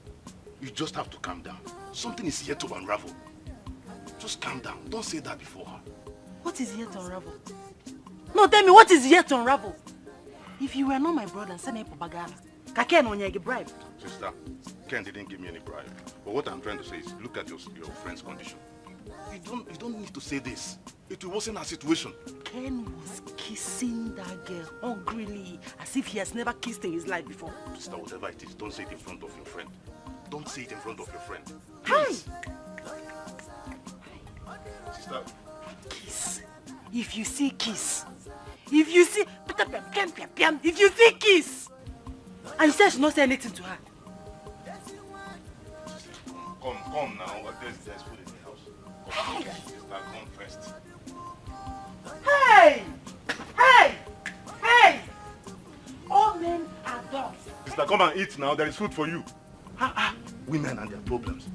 You just have to calm down. Something is yet to unravel. Just calm down. Don't say that before her. What is yet to unravel? No, tell me, what is yet to unravel? If you were not my brother, send me propaganda. Ken on your bribe. Sister, Ken didn't give me any bribe. But what I'm trying to say is, look at your friend's condition. You don't need to say this. It will worsen our situation. Ken was kissing that girl hungrily, as if he has never kissed in his life before. Sister, whatever it is, don't say it in front of your friend. Don't say it in front of your friend. Hi! Sister. Kiss. If you see kiss. If you see... If you see kiss, and you said she not say anything to her. Come now. There's food in the house. Come, sister, come first. Hey! Hey! Hey! All men are dogs. Sister, come and eat now. There is food for you. Women and their problems.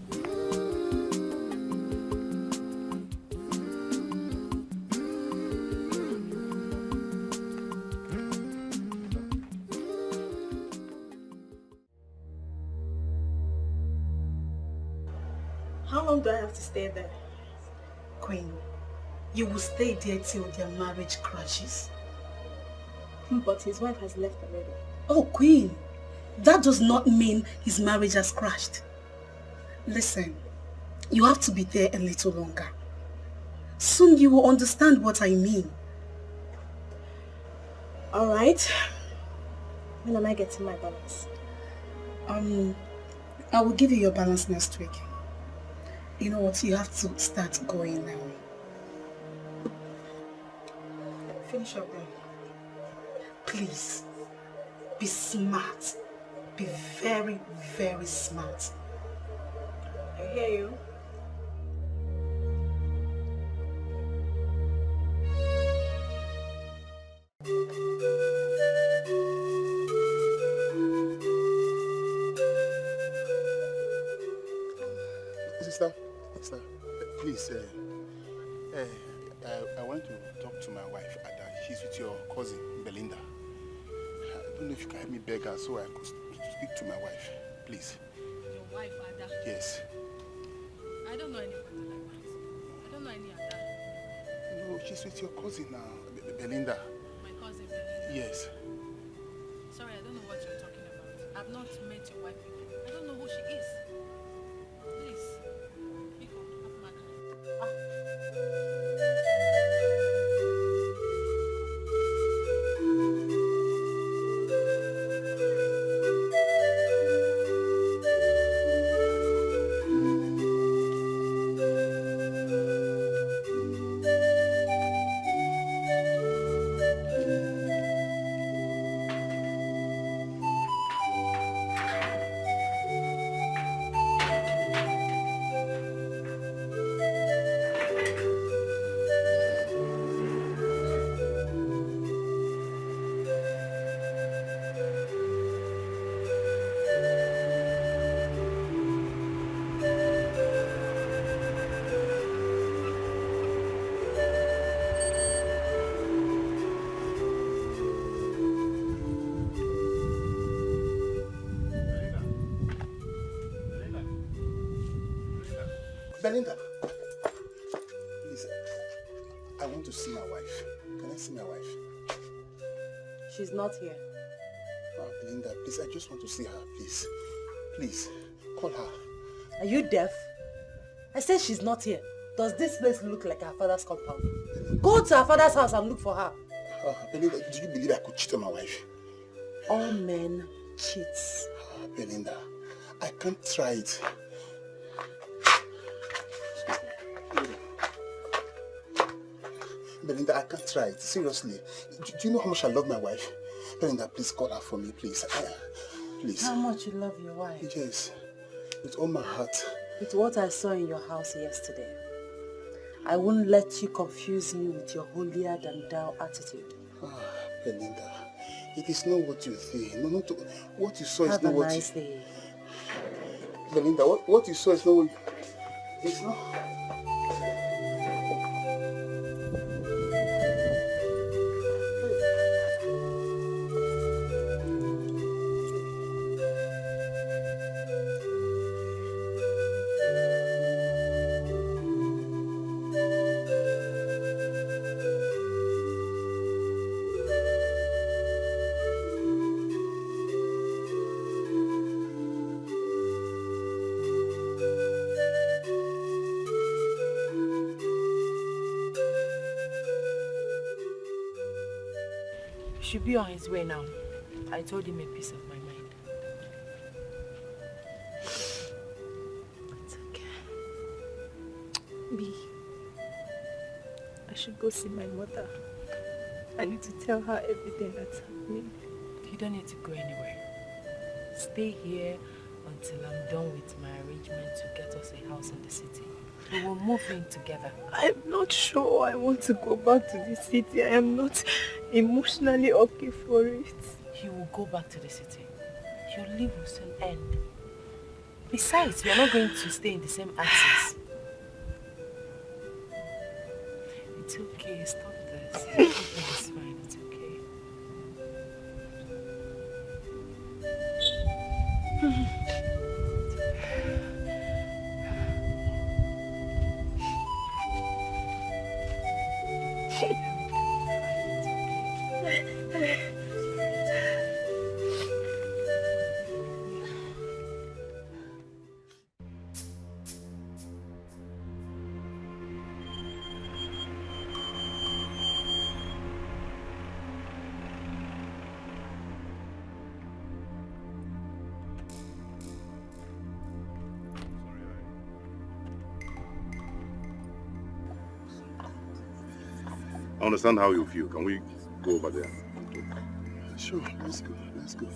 How long do I have to stay there? Queen, you will stay there till their marriage crashes. But his wife has left already. Oh, Queen, that does not mean his marriage has crashed. Listen, you have to be there a little longer. Soon you will understand what I mean. Alright. When am I getting my balance? I will give you your balance next week. You know what? You have to start going now. Finish up then. Please, be smart. Be very, very smart. I hear you. Sister, please, I want to talk to my wife, Ada. She's with your cousin, Belinda. I don't know if you can help me beg her so I could speak to my wife, please. Your wife, Ada? Yes. I don't know anybody like that. I don't know any Ada. No, she's with your cousin now, Belinda. My cousin, Belinda? Yes. Sorry, I don't know what you're talking about. I've not met your wife before. I don't know who she is. Please, Biko, have my card. Belinda, please, I want to see my wife. Can I see my wife? She's not here. Oh, Belinda, please, I just want to see her, please. Please, call her. Are you deaf? I said she's not here. Does this place look like her father's compound? Go to her father's house and look for her. Oh, Belinda, do you believe I could cheat on my wife? All men cheat. Oh, Belinda, I can't try it. Belinda, I can't try it. Seriously. Do you know how much I love my wife? Belinda, please call her for me, please. Please. How much you love your wife? Yes. With all my heart. With what I saw in your house yesterday, I won't let you confuse me with your holier than thou attitude. Ah, Belinda, it is not what you say. No, not what you saw is not what you... Have a nice day. Belinda, what you saw is not what you... It's not... Should be on his way now. I told him a piece of my mind. It's okay. B, I should go see my mother. I need to tell her everything that's happening. You don't need to go anywhere. Stay here until I'm done with my arrangement to get us a house in the city. We will move in together. I'm not sure I want to go back to the city. I am not emotionally okay for it. You will go back to the city. Your leave will soon end. Besides, we are not going to stay in the same axis. It's okay, stop this. Everything is fine, it's okay. I understand how you feel. Can we go over there? Sure, let's go. Let's go.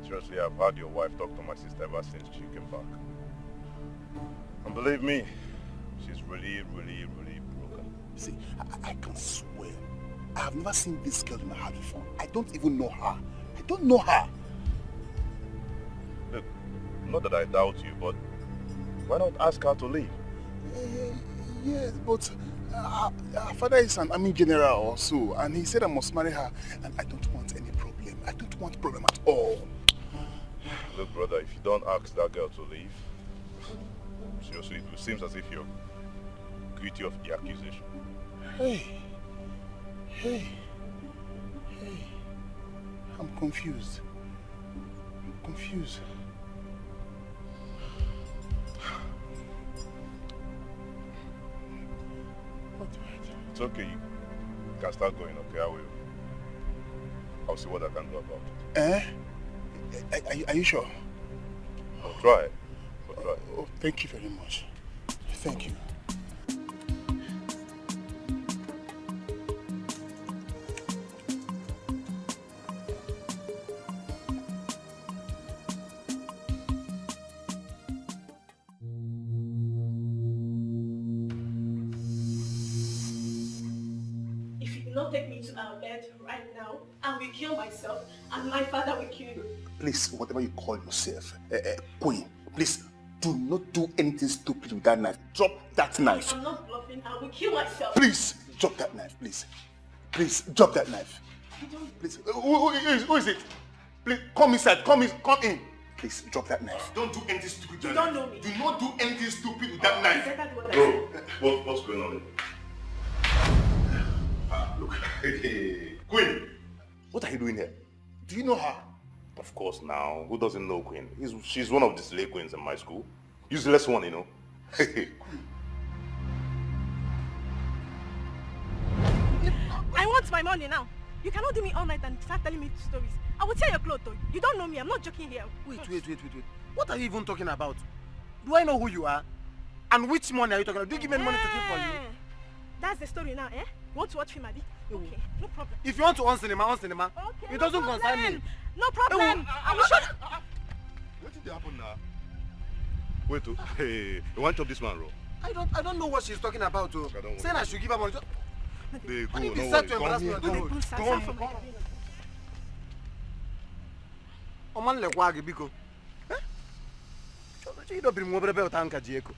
Seriously, I've had your wife talk to my sister ever since she came back. And believe me, she's really broken. See, I can swear, I have never seen this girl in my heart before. I don't even know her. I don't know her. Look, not that I doubt you, but why not ask her to leave? Yes, but her father is an army general or so, and he said I must marry her, and I don't want any problem. I don't want problem at all. Look, brother, if you don't ask that girl to leave, seriously, it seems as if you're guilty of the accusation. Hey, I'm confused. It's okay, you can start going, okay? I'll see what I can do about it. Are you sure? I'll try. Oh, thank you very much. Thank you. If you do not take me to our bed right now, I will kill myself and my father will kill you. Please, whatever you call yourself, Queen, please do not do anything stupid with that knife. Drop that knife. I'm not bluffing. I will kill myself. Please, drop that knife, please. Please, drop that knife. Please, who is it? Please, come inside, come in. Please, drop that knife. Don't do anything stupid with that You don't knife. know me. Do not do anything stupid with that knife. Bro, what's going on? Look, Queen, what are you doing here? Do you know her? Of course now. Who doesn't know Queen? She's one of the slay queens in my school. Useless one, you know. I want my money now. You cannot do me all night and start telling me stories. I will tear your clothes though. You don't know me. I'm not joking here. Wait. What are you even talking about? Do I know who you are? And which money are you talking about? Do you give me money to keep for you? That's the story now, eh? You want to watch film, Abi? Okay, no problem. If you want to on cinema. Okay, It doesn't concern me. No problem. I will show What did happen now? Wait, hey, you want to chop this man, bro? I don't know what she's talking about. Saying I should give her money. They go, Why no did you start to worry. embarrass me? Come Oman le kwa biko. Eh? You don't bring over about Anka Diego.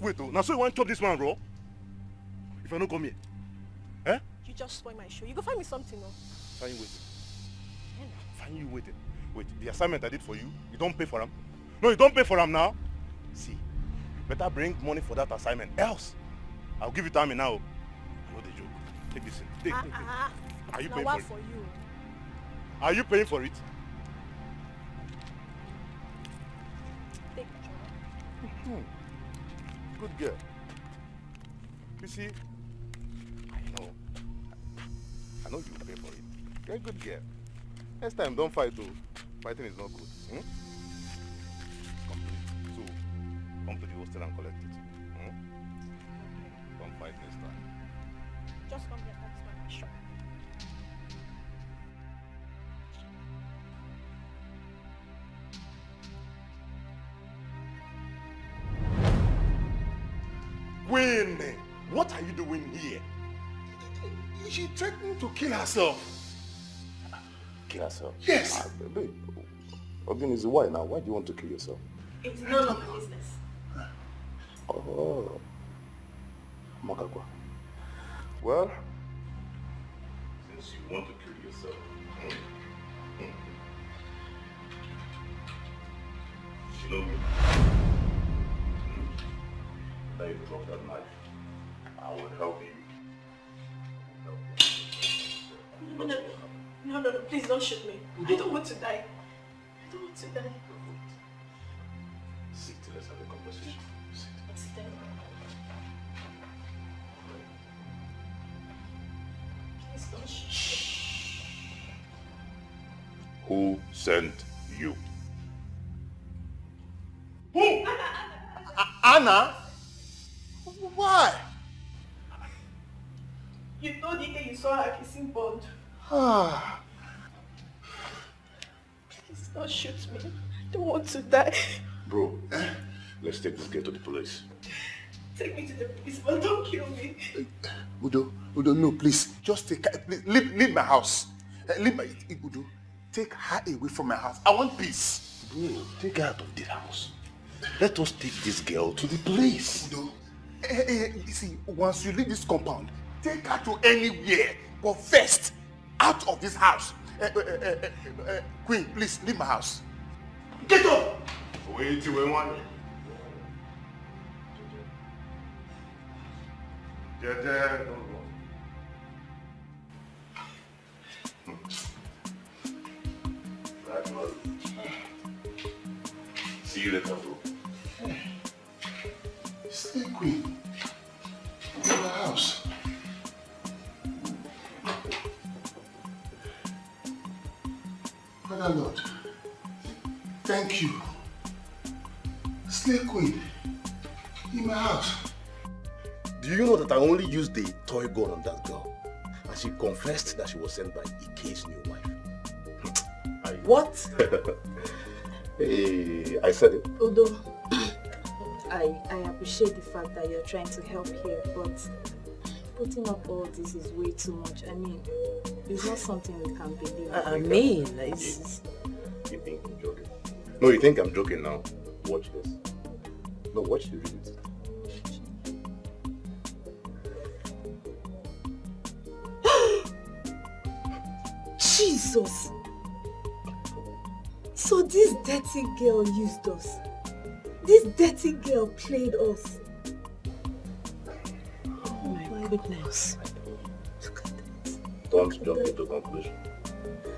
Wait, now so you want to chop this man, bro? If I don't come here, eh? You just spoil my show. You go find me something, no? Fine, wait. And you waiting. Wait, the assignment I did for you, you don't pay for them? No, you don't pay for them now? See, you better bring money for that assignment. Else, I'll give you time now. I know the joke. Take this in. Take. Are you paying for it? For you. Are you paying for it? Take Good girl. You see, I know you'll pay for it. You're a good girl. Next time, don't fight though. Fighting is not good. Come to the hostel and collect it. Don't fight next time. Just come here and ask my shop. Knwin, what are you doing here? She threatened to kill herself. Kill herself? Yes. Babe, Ogin is why now? Why do you want to kill yourself? It's none of my business. Oh. Makakwa. Well, since you want to kill yourself, you know me. Now you drop that knife. I will help you. No, please don't shoot me. I don't want to die. I don't want to die. Sit, let's have a conversation. Sit down. Please don't shoot me. Who sent you? Who? Anna? Why? You told Ike you saw her kissing Bond. Please don't shoot me. I don't want to die. Bro, let's take this girl to the police. Take me to the police, but don't kill me. Udo, no, please. Just take her. Leave my house. Udo, take her away from my house. I want peace. Bro, take her out of this house. Let us take this girl to the police. Udo, you see, once you leave this compound, take her to anywhere. But first, out of this house. Queen, please leave my house. Get up! Wait till we want. Don't go. That was. See you later, bro. Stay, Queen. In my house. Father Lord, thank you. Slay Queen, in my house. Do you know that I only used the toy gun on that girl? And she confessed that she was sent by Ike's new wife. What? Hey, I said it. Udo, I appreciate the fact that you're trying to help here, but putting up all this is way too much. I mean, it's not something we can believe. I mean, it's... You think I'm joking? No, you think I'm joking now? Watch this. No, watch the videos. Jesus! So this dirty girl used us. This dirty girl played us. Oh my goodness. Don't jump into conclusion.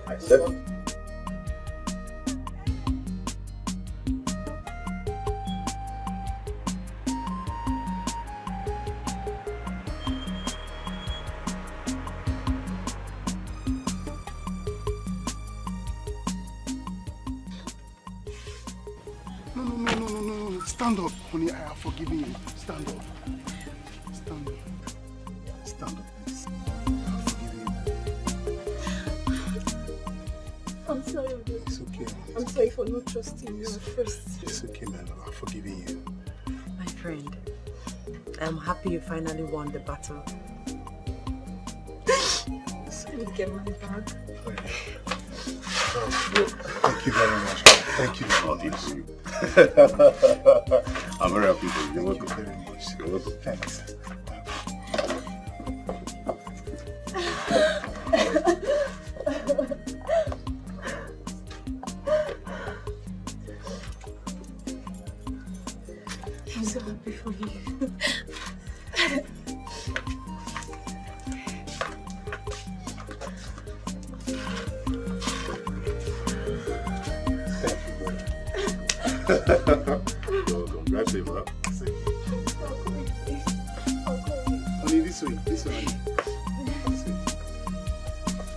I said it. No. Stand up, honey. I have forgiven you. Stand up. Stand up. Stand up, please. I've forgiven you. I'm sorry, Udo. It's okay. I'm sorry for not trusting you at first. It's okay, my love. I've forgiven you. My friend, I'm happy you finally won the battle. Let me get my bag. Thank you very much. Thank you very much. I'm very happy for you. Thank you very much. You're welcome. Thanks. I'm so happy for you. Welcome. Drive safe, huh? Honey, this way, honey. This way.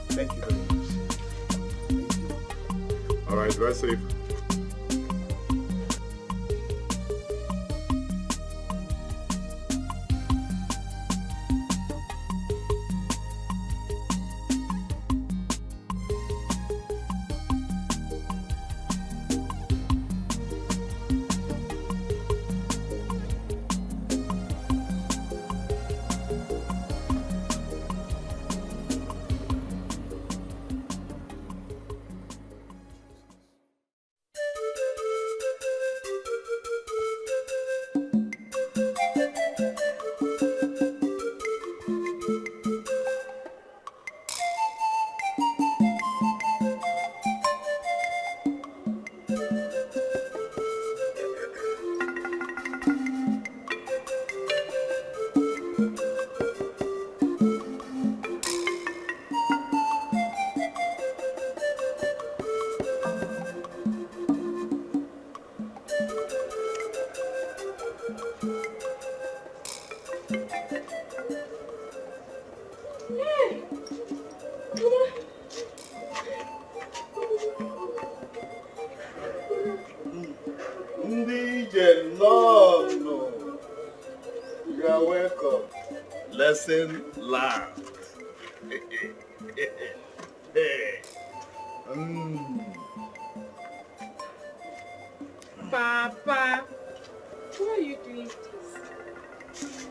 Thank you very much. Thank you. All right, drive safe. You are welcome. Lesson learned. Papa, why are you doing this?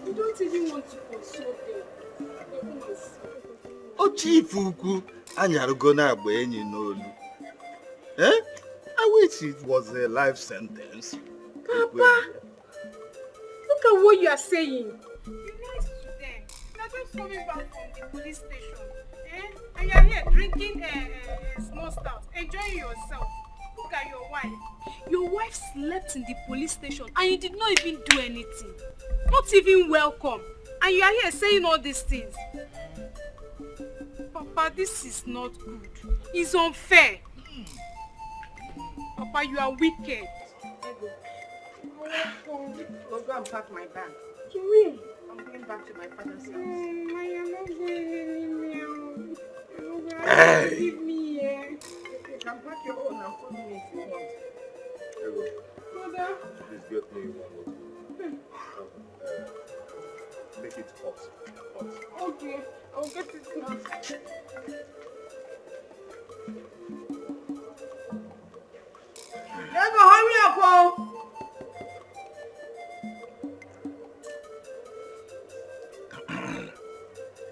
You don't even want to console them. Chief Uku, anyarugo na agba enyi n'olu. I wish it was a life sentence. Papa, look at what you are saying. You lied to them. You're just coming back from the police station. And you're here drinking small stuff, enjoying yourself. Look at your wife. Your wife slept in the police station and you did not even do anything. Not even welcome. And you are here saying all these things. Papa, this is not good. It's unfair. Papa, you are wicked. Go and pack my bag. To me, I'm going back to my father's house. I am not going to Hey. Leave me here. You can pack your own and follow me if you want. Mother. Please get me one more. Make it hot. Okay, I'll get it now. Let's go, hurry up, oh!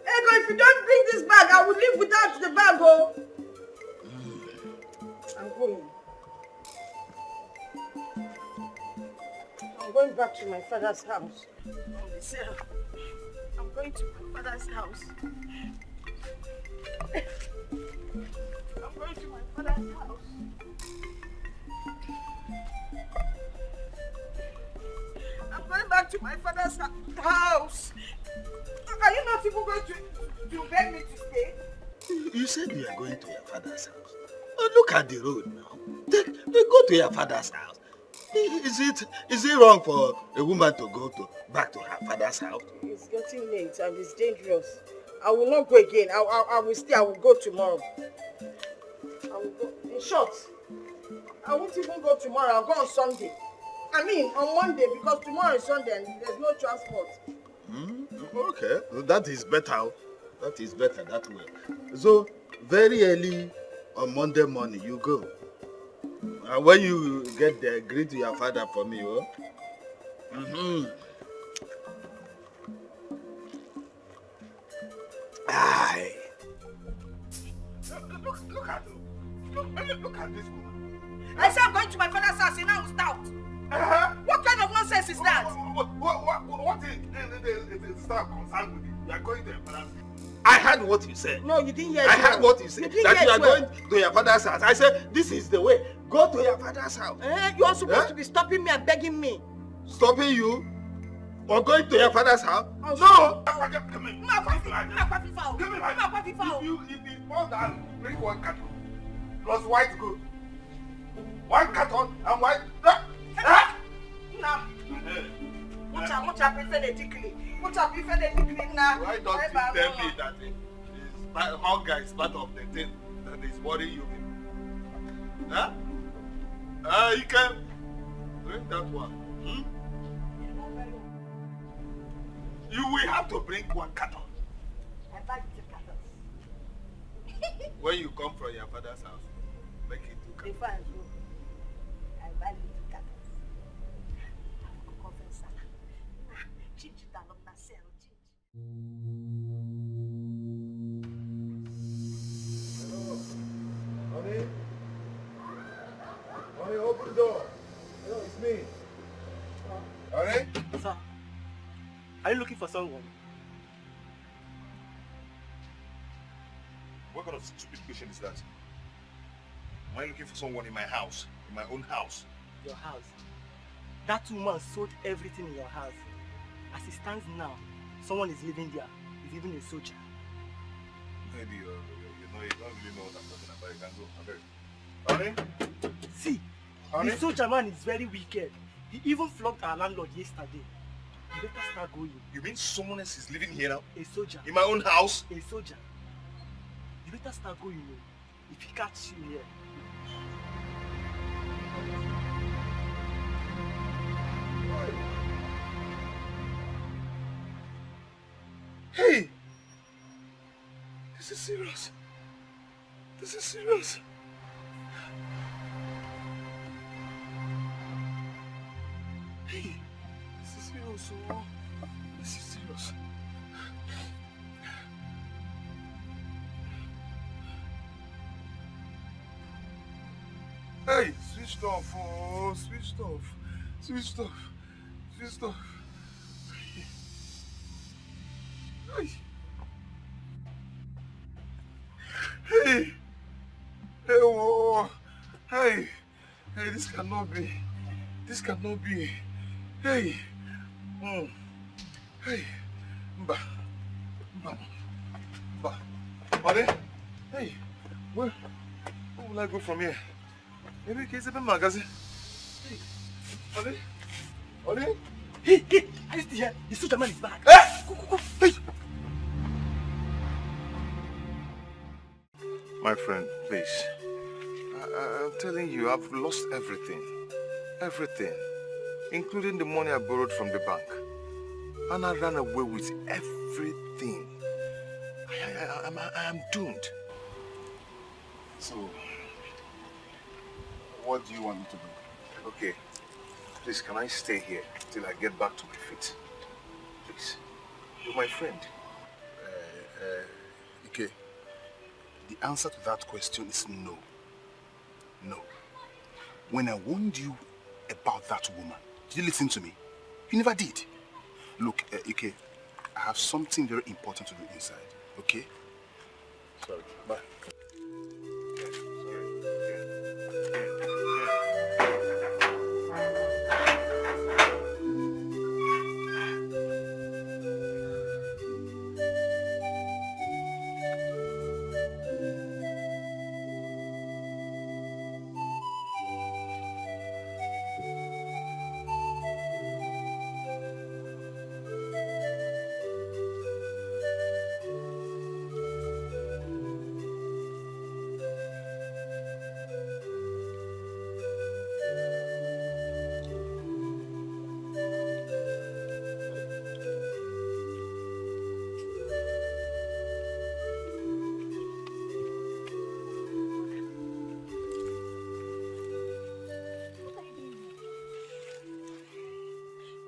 Ego, if you don't bring this bag, I will leave without the bag, oh! I'm going. I'm going back to my father's house. I'm going to my father's house. I'm going to my father's house. I'm going back to my father's house. Are you not even going to beg me to stay? You said you are going to your father's house. Oh, look at the road now. Go to your father's house. Is it wrong for a woman to go back to her father's house? It's getting late and it's dangerous. I will not go again. I will stay. I will go tomorrow. I will go. In short, I won't even go tomorrow. I'll go on Sunday. I mean, on Monday, because tomorrow is Sunday and there's no transport. Okay, that is better. That is better that way. So, very early on Monday morning, you go. And when you get there, greet your father for me, oh? Aye. Look at this woman. I said I'm going to my father's house and now stout. What kind of nonsense is that? What is that concerned with you? You are going to your father's house. I heard what you said. No, you didn't hear it. I heard what you said. That you are going to your father's house. I said, this is the way. Go to your father's house. You are supposed to be stopping me and begging me. Stopping you? Or going to your father's house? No! If it's more than bring one carton plus white goat. One carton and white. Why don't you tell me that hunger is part of the thing that is worrying you? Huh? You can drink that one. You will have to bring one carton. I buy 2 cartons. When you come from your father's house, make it 2 cartons. Before I go, I buy 2 cartons. I will go for salad. Change it along na sell. Honey? Honey, open the door. Hello, it's me. Honey? Sir, are you looking for someone? What kind of stupid question is that? Am I looking for someone in my house? In my own house? Your house. That woman sold everything in your house. As it stands now, someone is living there. He's even a soldier. Maybe you don't really know what I'm talking about. You can go. Honey? See, Honey? the soldier man is very wicked. He even flogged our landlord yesterday. You better start going. You mean someone else is living here now? A soldier. In my own house? A soldier. You better start going. If he catches you here. Hey! This is serious. This is serious. Hey! This is serious. Oh. This is serious. Hey! Switched off. Oh, switched off. Switched off. Switched off. Hey! Hey! Hey! Oh! Hey! Hey! This cannot be. This cannot be. Hey! Hey! Mba! Honey? Hey! Where will I go from here? Maybe it's a magazine. Hey! Honey? Honey? Hey! Are you still here? The soldier man is back. Hey! Go! Hey! My friend, please. I'm telling you, I've lost everything. Everything. Including the money I borrowed from the bank. And I ran away with everything. I am doomed. So, what do you want me to do? Okay. Please, can I stay here till I get back to my feet? Please. You're my friend. Ike, the answer to that question is no. No. When I warned you about that woman, did you listen to me? You never did. Look, Ike, I have something very important to do inside, okay? Sorry. Bye.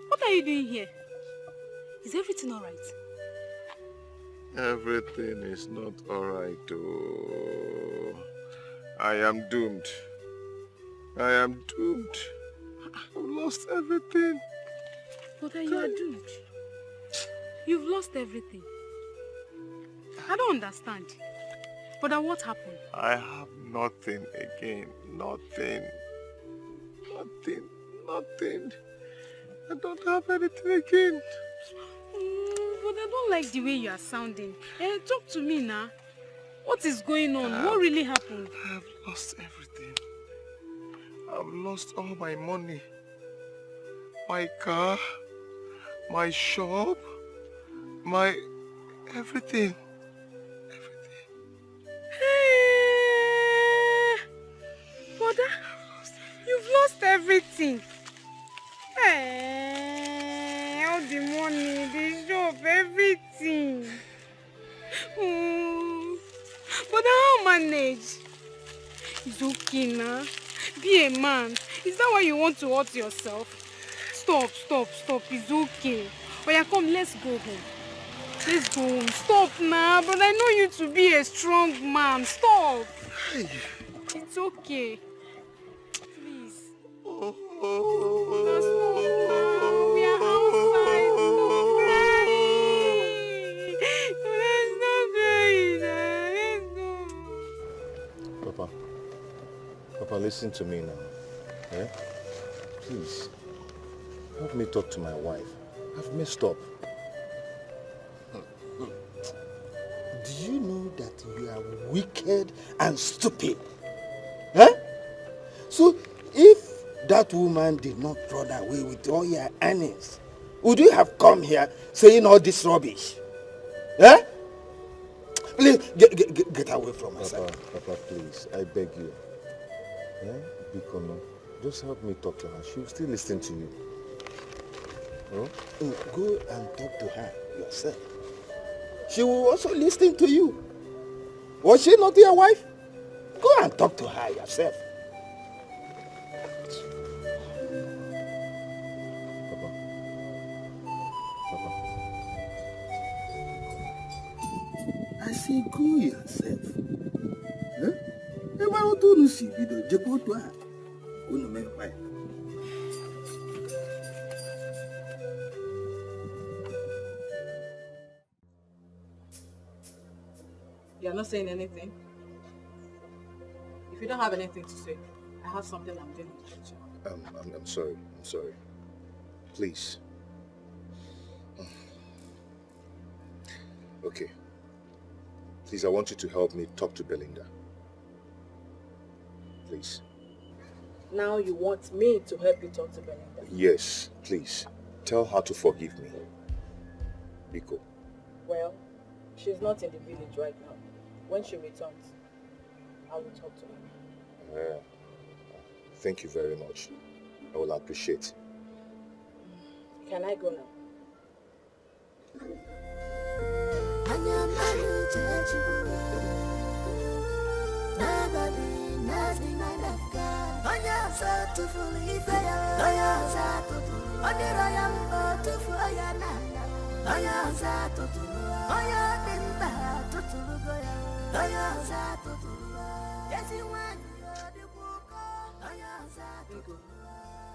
What are you doing here? Is everything alright? Everything is not alright, oh. I am doomed. I am doomed. I've lost everything. But you are doomed. You've lost everything. I don't understand. But then what happened? I have nothing again. Nothing. Nothing. Nothing. I don't have anything again. But I don't like the way you are sounding. Talk to me now. What is going on? What really happened? I have lost everything. I've lost all my money. My car, my shop, my everything. Hey, Father, you've lost everything. Hey, all the money, the shop, everything. But how manage? It's okay now. Be a man. Is that why you want to hurt yourself? Stop. It's okay. But yeah, come, let's go home. Let's go home. Stop now. But I know you to be a strong man. Stop. Hey. It's okay. Please. Oh. Stop now. We are outside. Stop crying. Let's go. Papa, listen to me now. Eh? Please, help me talk to my wife. I've messed up. Do you know that you are wicked and stupid? Huh? So, if that woman did not run away with all your earnings, would you have come here saying all this rubbish? Huh? Please, get away from my side. Papa, please, I beg you. Yeah? Bikono, just help me talk to her. She'll still listen to you. Huh? Go and talk to her yourself. She will also listen to you. Was she not your wife? Go and talk to her yourself. Papa. I say go yourself. Huh? If I want to see video, just go to her. Go to my wife. You're not saying anything? If you don't have anything to say, I have something I'm doing in the kitchen. I'm sorry. Please. Okay. Please, I want you to help me talk to Belinda. Please. Now you want me to help you talk to Belinda? Yes, please. Tell her to forgive me. Biko. Well, she's not in the village right now. When she returns, I will talk to her. Thank you very much. I will appreciate. Can I go now?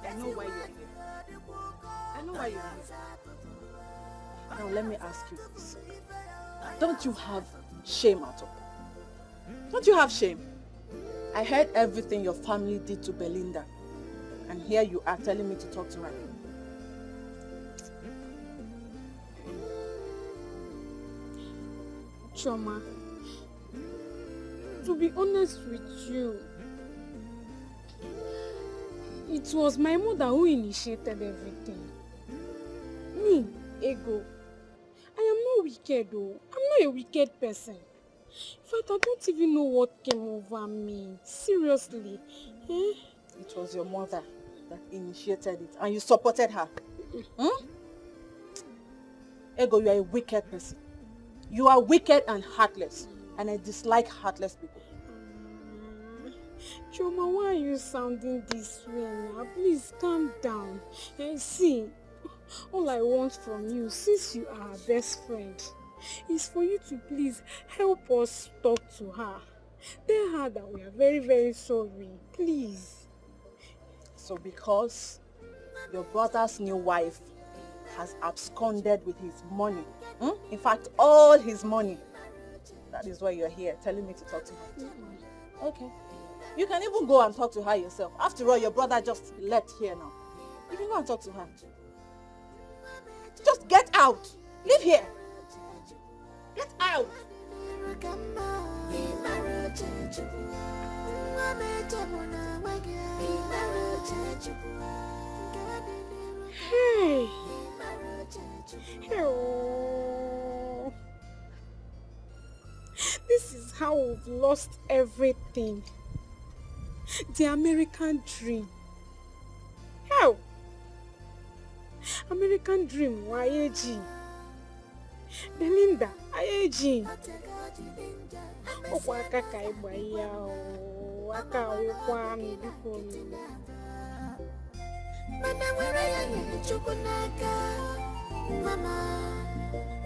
I know why you're here. Now let me ask you this. Don't you have shame at all? Don't you have shame? I heard everything your family did to Belinda. And here you are telling me to talk to her. Choma, to be honest with you, it was my mother who initiated everything. Me, Ego. I am not wicked though. I'm not a wicked person. In fact, I don't even know what came over me. Seriously. Eh? It was your mother that initiated it and you supported her. Ego, you are a wicked person. You are wicked and heartless. And I dislike heartless people. Choma, why are you sounding this way now? Please calm down. See, all I want from you, since you are our best friend, is for you to please help us talk to her. Tell her that we are very, very sorry. Please. So because your brother's new wife has absconded with his money, in fact, all his money, that is why you're here, telling me to talk to her. Okay. You can even go and talk to her yourself. After all, your brother just left here now. You can go and talk to her. Just get out. Leave here. Get out. Hey. Oh. This is how we've lost everything. The American dream. How? American dream, YAG. Belinda, IAG. Okwaka kaibaya o. Waka ukwa mbiko. Mama, where are you? Chukunaka. Mama,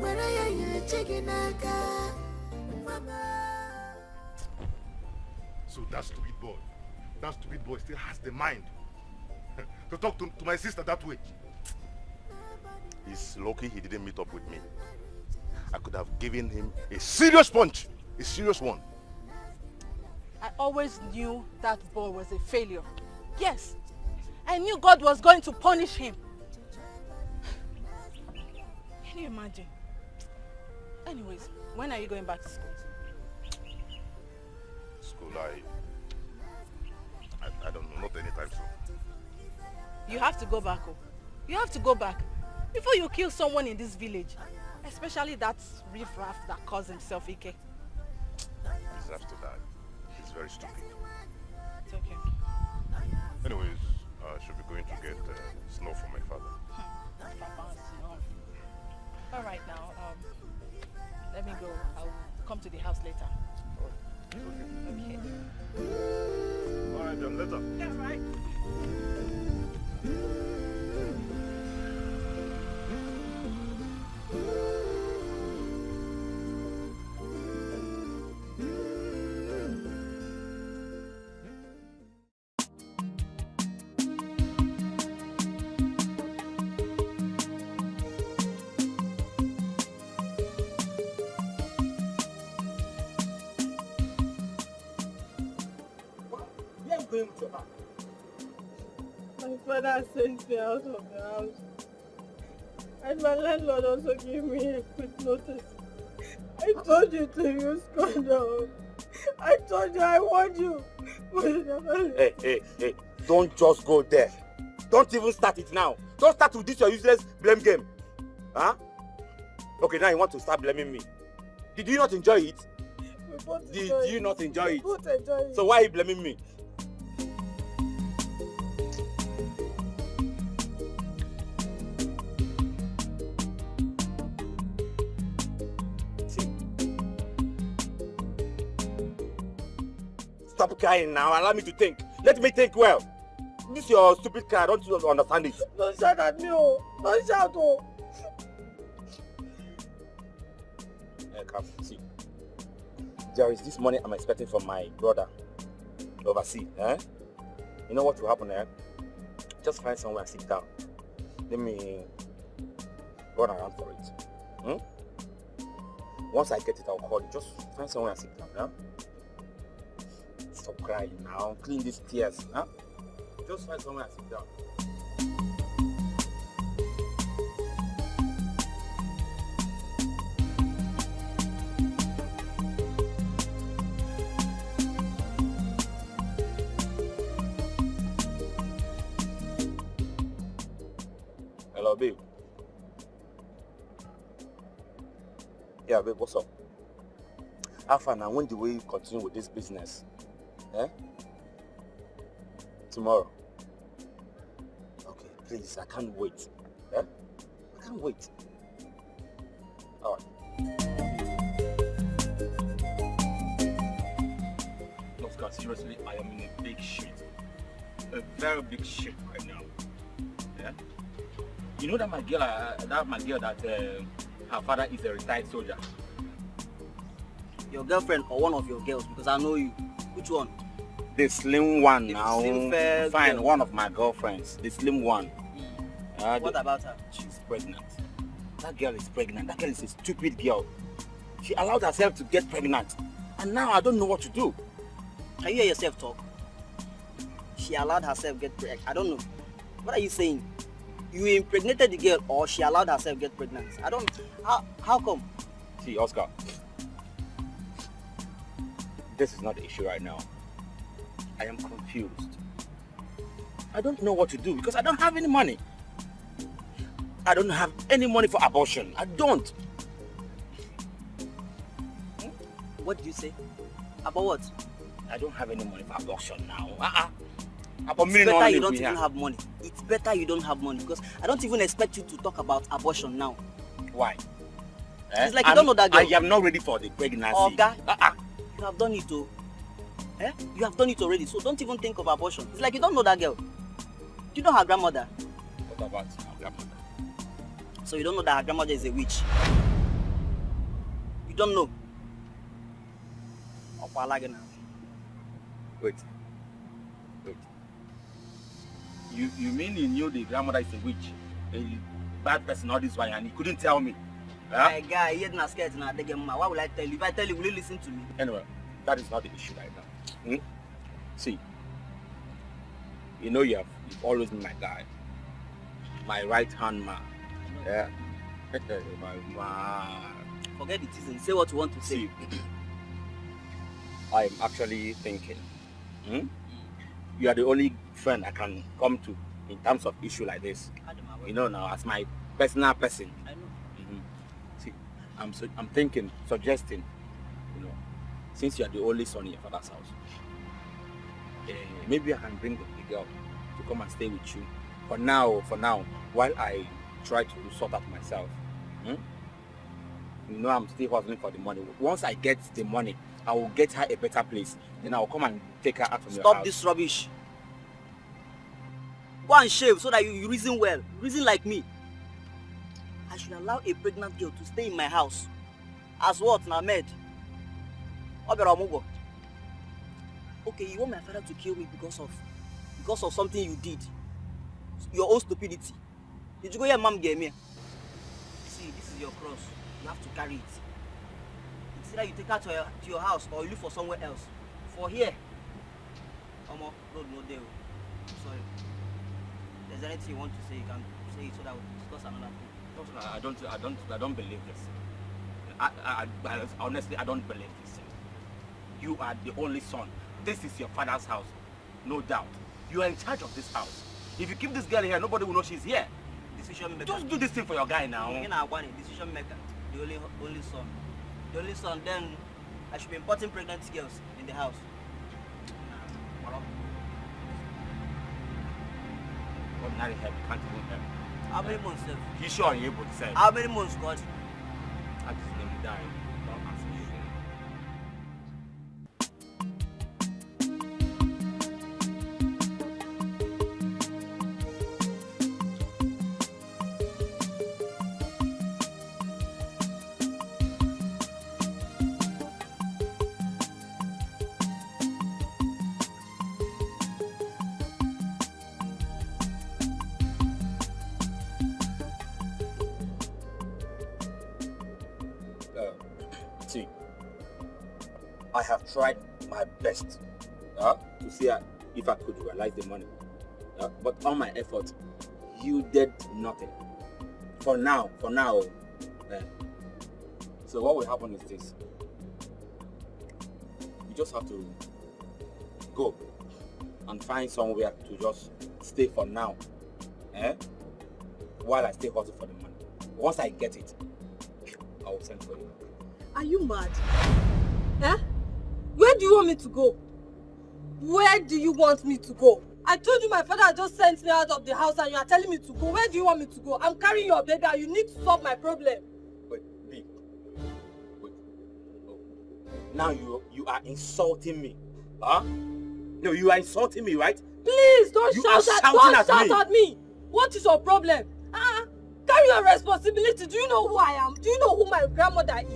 where are you? Chikinaka. Mama. So that stupid boy still has the mind to talk to my sister that way. He's lucky he didn't meet up with me. I could have given him a serious punch, a serious one. I always knew that boy was a failure. Yes, I knew God was going to punish him. Can you imagine? Anyways, when are you going back to school? School, I don't know, not anytime soon. You have to go back, oh. You have to go back before you kill someone in this village. Especially that riffraff that calls himself Ike. He deserves to die. He's very stupid. It's okay. Anyways, I should be going to get snow for my father. Papa, snow. All right now, let me go. I'll come to the house later. Okay. All right, then, later. Yeah, right. Going with your back? My father sent me out of the house. And my landlord also gave me a quick notice. I told you to use condom. I told you I want you. But you never Hey, don't just go there. Don't even start it now. Don't start with this your useless blame game. Huh? Okay, now you want to start blaming me. Did you not enjoy it? Did you not enjoy it? both enjoy it. So why are you blaming me? Stop crying now. Allow me to think. Let me think well. This your stupid cry. I don't understand it. Don't shout at me, oh. Don't shout, oh. Come, see. There is this money I'm expecting from my brother overseas. You know what will happen there? Just find somewhere and sit down. Let me run around for it. Once I get it, I'll call you. Just find somewhere and sit down. Yeah? Stop crying now. Clean these tears. Huh? Just find somewhere and sit down. Hello, babe. Yeah, babe, what's up? How far now? When do we continue with this business? Tomorrow. Okay, please, I can't wait. I can't wait. All right. Oscar, seriously, I am in a big shit. A very big shit right now. Yeah? You know that my girl, that her father is a retired soldier. Your girlfriend or one of your girls? Because I know you. Which one? The slim one now. Slim fair Fine, girl. one of my girlfriends. The slim one. What about her? She's pregnant. That girl is pregnant. That girl is a stupid girl. She allowed herself to get pregnant. And now I don't know what to do. Can you hear yourself talk? She allowed herself to get pregnant. I don't know. What are you saying? You impregnated the girl or she allowed herself to get pregnant? I don't... How come? See, Oscar, this is not the issue right now. I am confused. I don't know what to do because I don't have any money. I don't have any money for abortion. I don't. What did you say? About what? I don't have any money for abortion now. It's better you don't even have money. It's better you don't have money because I don't even expect you to talk about abortion now. Why? It's like you don't know that girl. I am not ready for the pregnancy. Oga, you have done it too. You have done it already, so don't even think of abortion. It's like you don't know that girl. Do you know her grandmother? What about her grandmother? So you don't know that her grandmother is a witch? You don't know? Wait. You mean you knew the grandmother is a witch? A bad person, all this while, and you couldn't tell me? My guy, you're not scared now. Why will I tell you? If I tell you, will you listen to me? Anyway, that is not the issue right now. See, you know you've always been my guy. My right-hand man. Yeah? My man. Forget it isn't. Say what you want to say. I'm actually thinking. You are the only friend I can come to in terms of issue like this. You know now, as my personal person. I know. See, I'm thinking, suggesting, you know, since you are the only son in your father's house, maybe I can bring the girl to come and stay with you for now, while I try to sort out myself. You know, I'm still hustling for the money. Once I get the money, I will get her a better place. Then I'll come and take her out from your house. Stop this rubbish. Go and shave so that you reason well. Reason like me. I should allow a pregnant girl to stay in my house. As what, now, maid? Okay, you want my father to kill me because of something you did. Your own stupidity. Did you go here, mom gave me? See, this is your cross. You have to carry it. It's either you take her to your house or you look for somewhere else. For here, road no deal. Sorry. If there's anything you want to say, you can say it so that we'll discuss another thing. I don't believe this. I honestly, I don't believe this. You are the only son. This is your father's house, no doubt. You are in charge of this house. If you keep this girl here, nobody will know she's here. Decision maker. Just do this thing for your guy now. Decision maker. The only son. The only son, then I should be importing pregnant girls in the house. Ordinary help, you can't even help. How many months, sir? You sure you're able to say? How many months, God? I just let me die. Don't ask me. See, I have tried my best to see if I could realize the money, but all my efforts yielded nothing. For now. So what will happen is this: you just have to go and find somewhere to just stay for now, while I stay hustling for the money. Once I get it, I will send for you. Are you mad? Where do you want me to go? Where do you want me to go? I told you my father just sent me out of the house and you are telling me to go. Where do you want me to go? I'm carrying your baby and you need to solve my problem. Wait. Oh. Now you are insulting me. No, you are insulting me, right? Please don't shout at me. What is your problem? Carry your responsibility. Do you know who I am? Do you know who my grandmother is?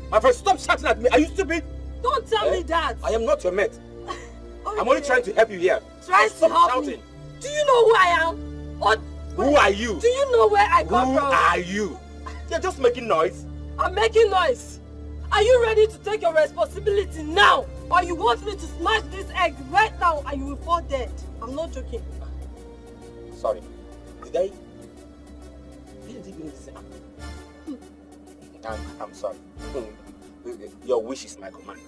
My friend, stop shouting at me. Are you stupid? Don't tell me that. I am not your mate. I'm only trying to help you here. Stop shouting. Me. Do you know who I am? Who are you? Do you know where I come from? Who are you? You're just making noise. I'm making noise. Are you ready to take your responsibility now? Or you want me to smash this egg right now and you will fall dead? I'm not joking. Sorry. Did I it even the same? I'm sorry. Your wish is my command.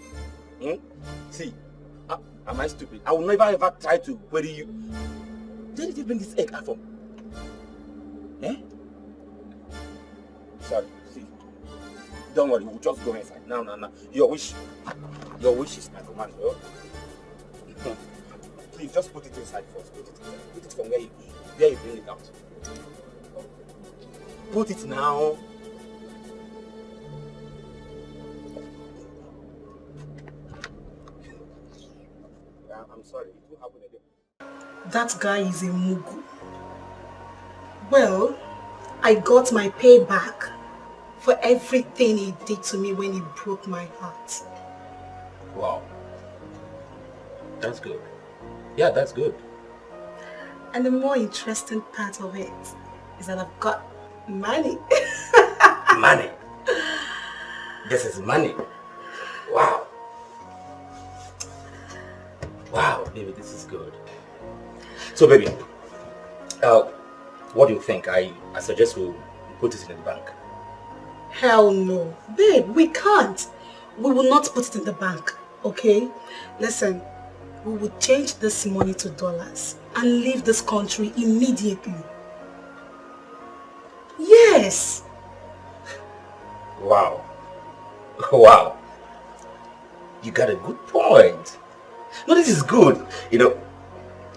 See, am I stupid? I will never ever try to query you. Where did you bring this egg from? Sorry, see. Don't worry, we'll just go inside. No. Your wish is my command, bro. Please, just put it inside first. Put it from where you bring it out. Put it now. I'm sorry, it will happen again. That guy is a mugu. Well, I got my payback for everything he did to me when he broke my heart. Wow. That's good. Yeah, that's good. And the more interesting part of it is that I've got money. Money? This is money. Wow. Wow, baby, this is good. So, baby, what do you think? I suggest we put it in the bank. Hell no. Babe, we can't. We will not put it in the bank, okay? Listen, we will change this money to dollars and leave this country immediately. Yes. Wow. Wow. You got a good point. No, this is good. You know,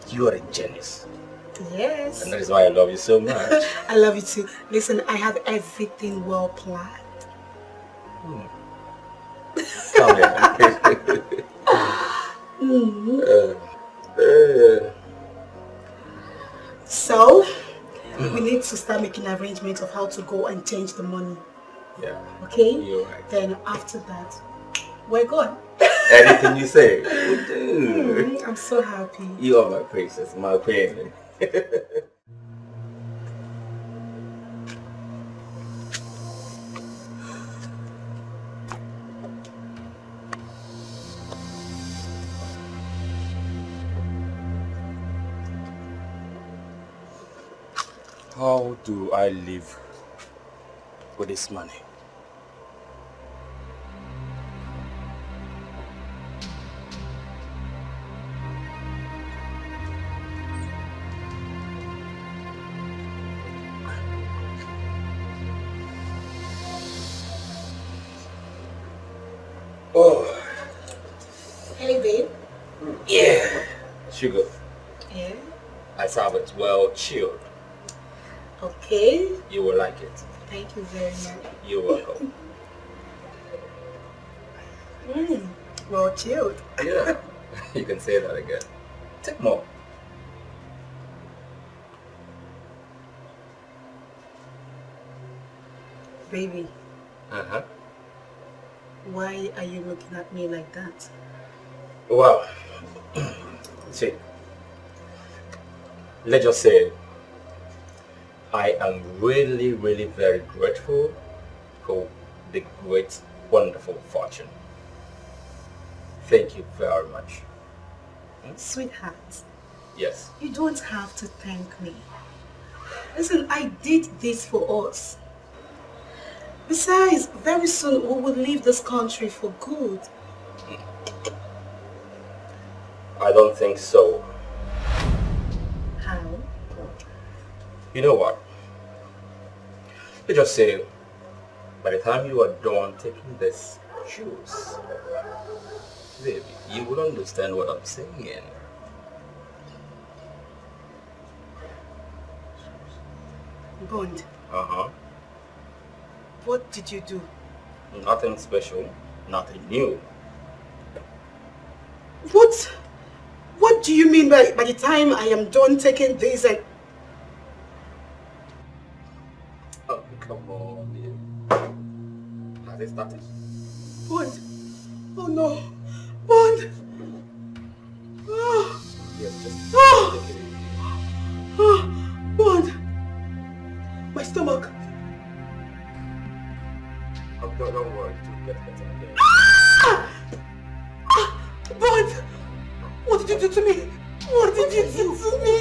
you are a genius. Yes. And that is why I love you so much. I love you too. Listen, I have everything well planned. So, we need to start making arrangements of how to go and change the money. Yeah. Okay? You're right. Then after that, we're good. Anything you say, we'll do. I'm so happy. You are my princess, my queen. How do I live with this money? Oh. Hey, babe. Yeah. Sugar. Yeah. I serve it well chilled. Okay. You will like it. Thank you very much. You're welcome. Well chilled. Yeah. You can say that again. Take more. Baby, Uh-huh. why are you looking at me like that? Well, see, let's just say I am really, really very grateful for the great, wonderful fortune. Thank you very much. Sweetheart, Yes. you don't have to thank me. Listen, I did this for us. Besides, very soon we will leave this country for good. I don't think so. How? You know what? Let's just say, by the time you are done taking this juice, baby, you will understand what I'm saying. Bond, Uh-huh. what did you do? Nothing special, nothing new. What do you mean by the time I am done taking this and... Oh, come on, babe. Has it started? Bond! Oh no! Bond! Oh! Yes, just Oh! take it easy. Oh! Bond! My stomach! Oh, don't worry, it will get better again. Bond! What did you do to me? What did you do to me?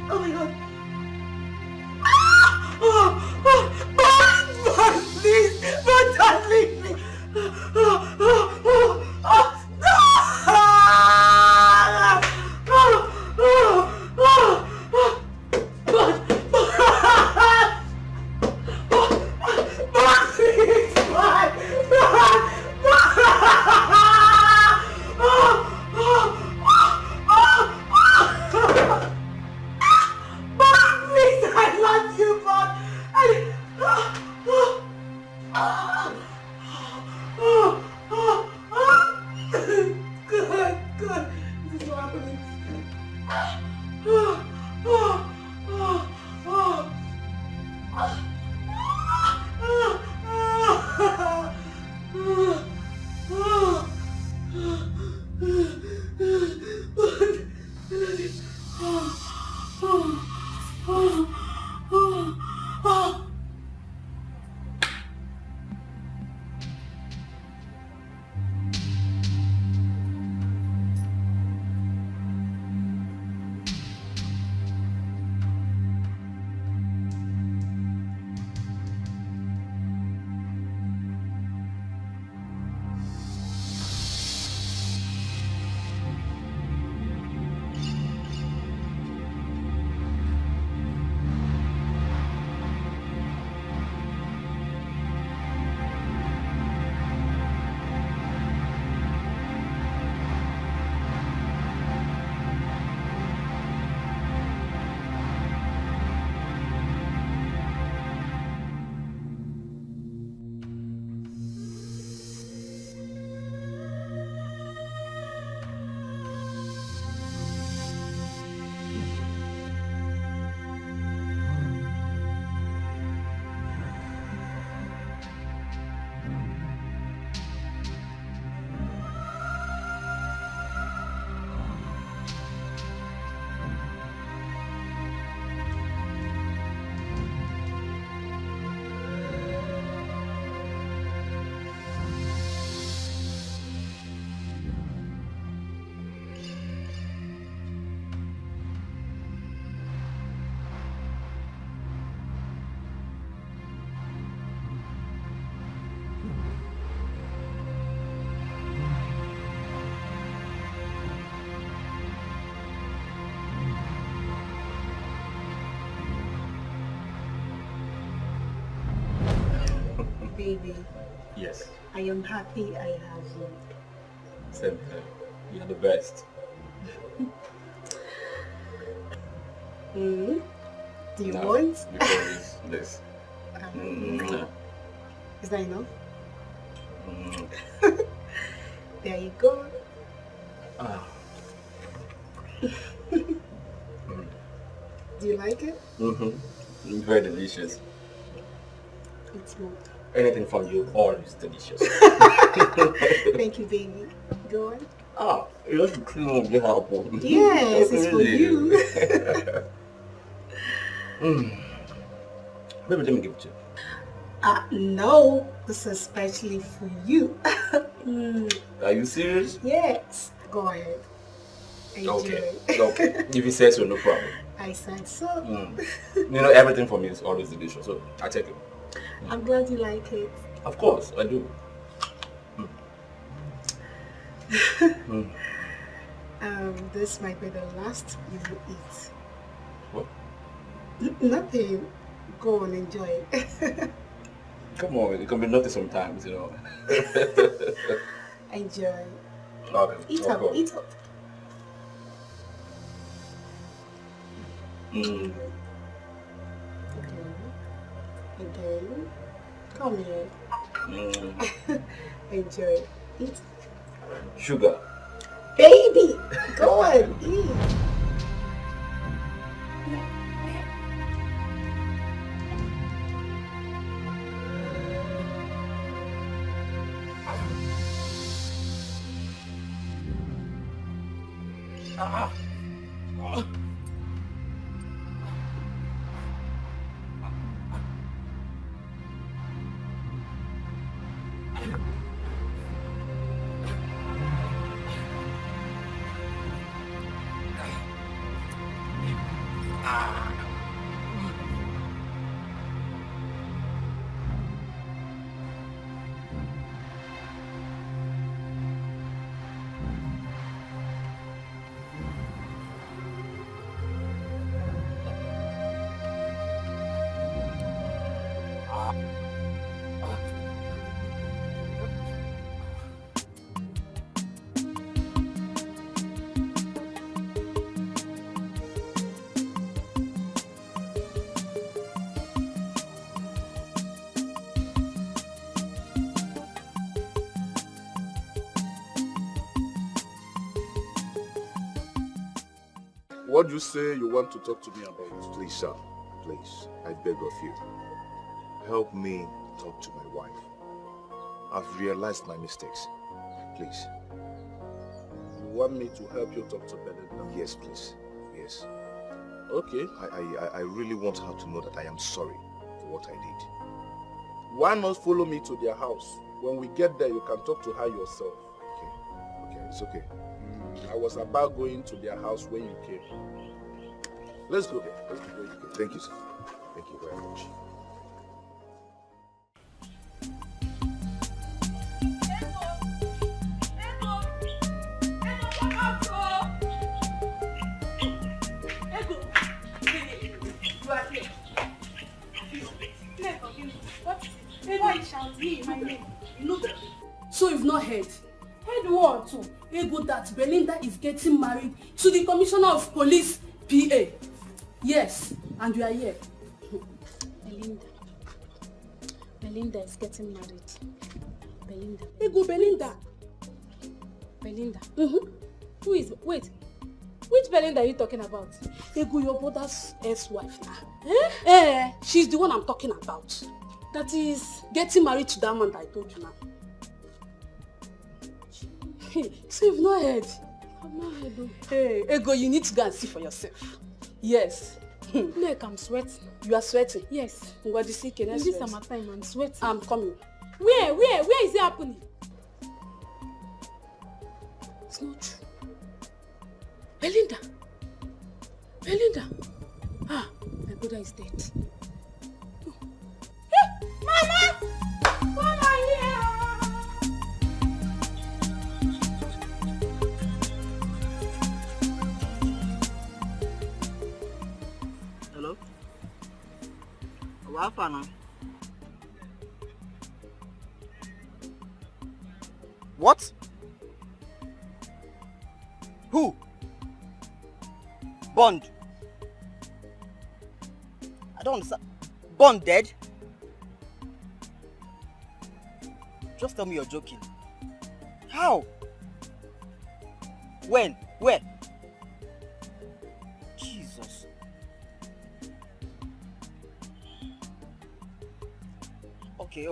Oh my Baby, Yes. I am happy I have you. Same here. You're the best. Do you No, want? because this. Is that enough? Mm. There you go. Ah. Do you like it? Mm-hmm. Very delicious. It's not. Anything from you, all is delicious. Thank you, baby. Go on. Ah, you should clean up the apple. Yes, it's for you. Maybe let me give it to you. No, this is especially for you. Are you serious? Yes. Go ahead. Enjoy. Okay. If you say so, no problem. I said so. You know, everything for me is always delicious, so I take it. I'm glad you like it. Of course, I do. This might be the last you will eat. What? Nothing. Go on, enjoy it. Come on, it can be nothing sometimes, you know. Enjoy. Okay, Eat of up, course. eat up. Again. Come here. Enjoy. Eat. Sugar. Baby, go on, eat. What do you say you want to talk to me about? Please, sir, please, I beg of you, help me talk to my wife. I've realized my mistakes. Please. You want me to help you talk to Belinda? Yes, please. Yes. Okay. I really want her to know that I am sorry for what I did. Why not follow me to their house? When we get there, you can talk to her yourself. Okay, it's okay. I was about going to their house when you came. Let's go. Let's go. Okay. Thank you, sir. Thank you very much. So you've not heard? Heard what? Ego that Belinda is getting married to the Commissioner of Police, PA. Yes, and you are here. Belinda is getting married. Belinda. Ego Belinda. Belinda. Who is, wait, which Belinda are you talking about? Ego, your brother's ex-wife now. She's the one I'm talking about. That is getting married to that man that I told you now. So you've not heard? I've not heard though. Hey, Ego, you need to go and see for yourself. Yes. Look, I'm sweating. You are sweating? Yes. What is it? In this summertime, I'm sweating. I'm coming. Where is it happening? It's not true. Belinda. Ah, my brother is dead. Hey, Mama! Mama, here! Hello? What happened? What? Who? Bond? I don't understand. Bond dead? Just tell me you're joking. How? When? Where? Jesus. Okay.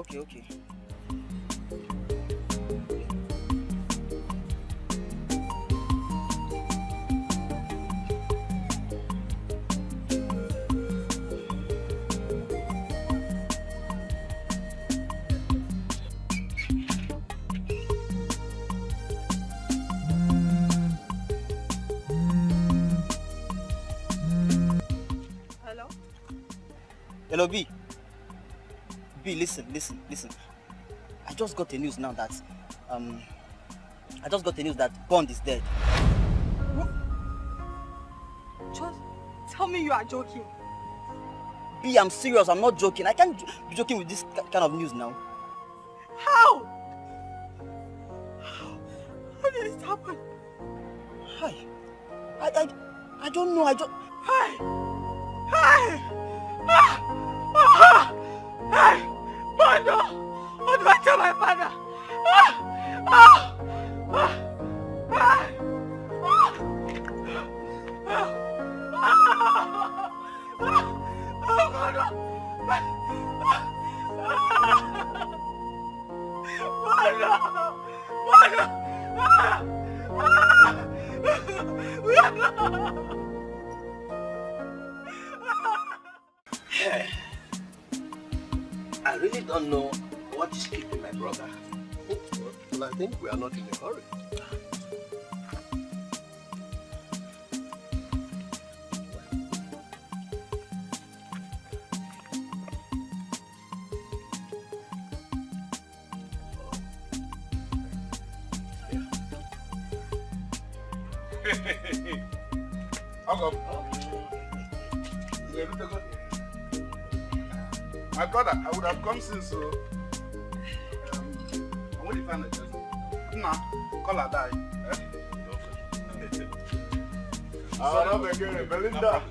Hello, B. B, listen. I just got the news now that Bond is dead. What? Just tell me you are joking. B, I'm serious. I'm not joking. I can't be joking with this kind of news now. How? How did it happen? Hi. I don't know. Hi. Hey! Father! What do I tell my father? I really don't know what is keeping my brother. Well, I think we are not in a hurry. My brother, I would have come since so. I want to find a just. Nah, call her die. I'm again, Belinda.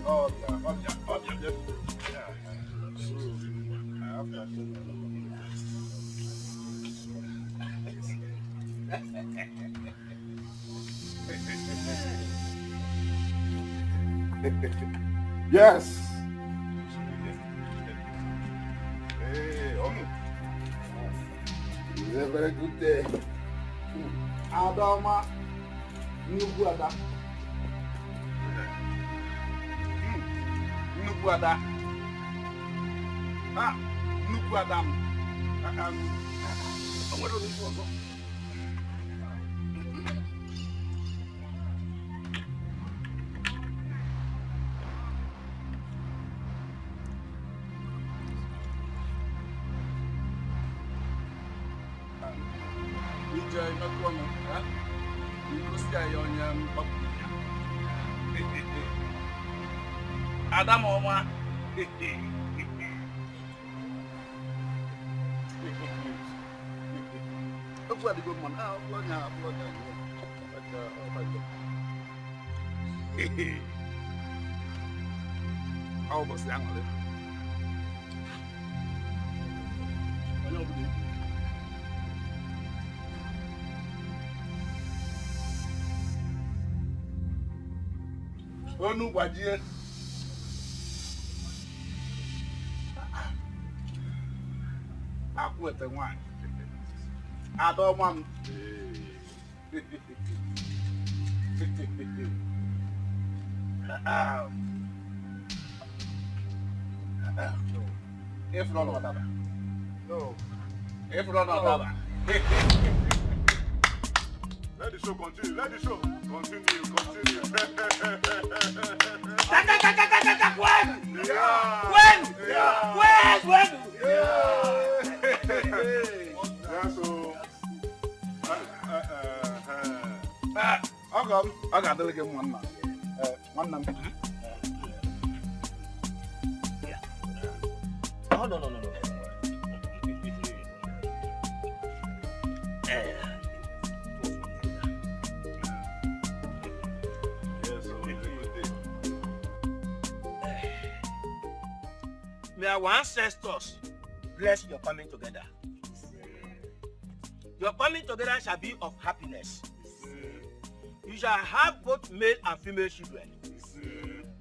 Oh, yeah. Yes. Hey, it's a very good day. Adama, Nnukwu Ada. Nnukwu Ada. Ah, Nnukwu Ada m. O nwere nnukwu ọzọ. Adam Oma. That's what the good man. How was the angle? Onu gbajie. Akwete nwanyị. Adọma m. Ifro no daba. No. Ifro no daba. Let the show continue. Let the show continue. When? Yeah. When? Yeah. When? Yeah, so. I got to look at one man. One man. No. May our ancestors bless your coming together. Your coming together shall be of happiness. You shall have both male and female children.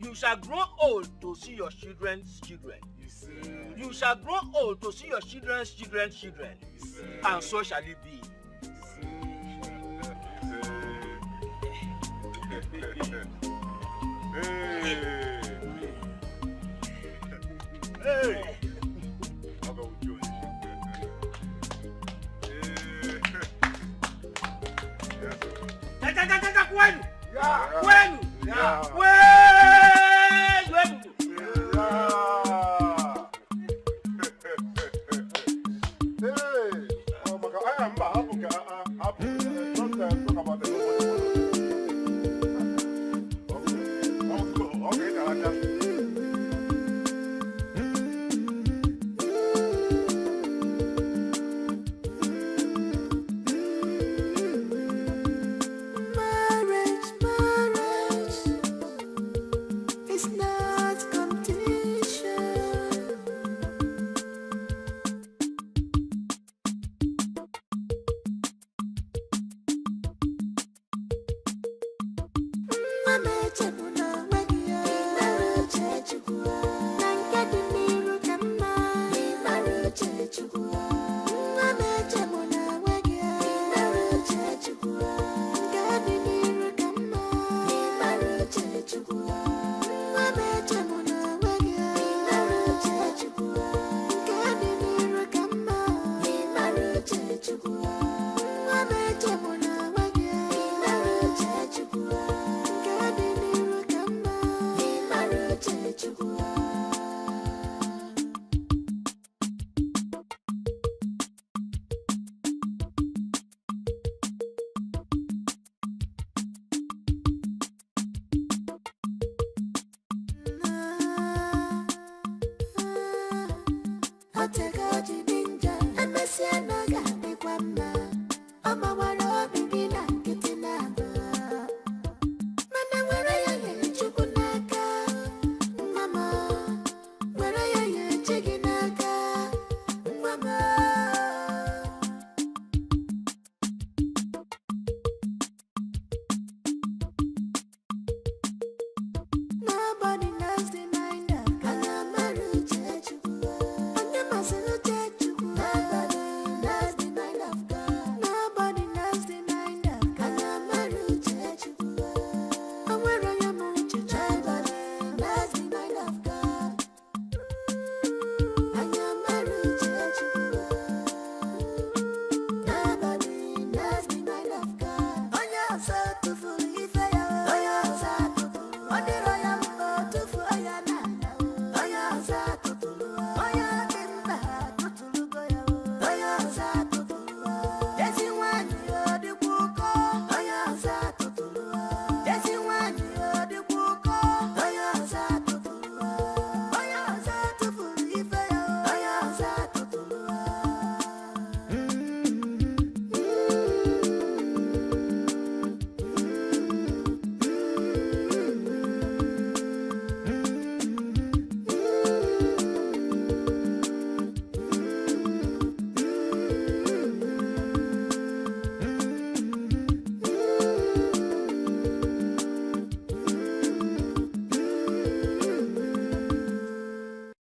You shall grow old to see your children's children. You shall grow old to see your children's children's children. And so shall it be. Hey! Kwenu! Kwenu! Kwenu! Take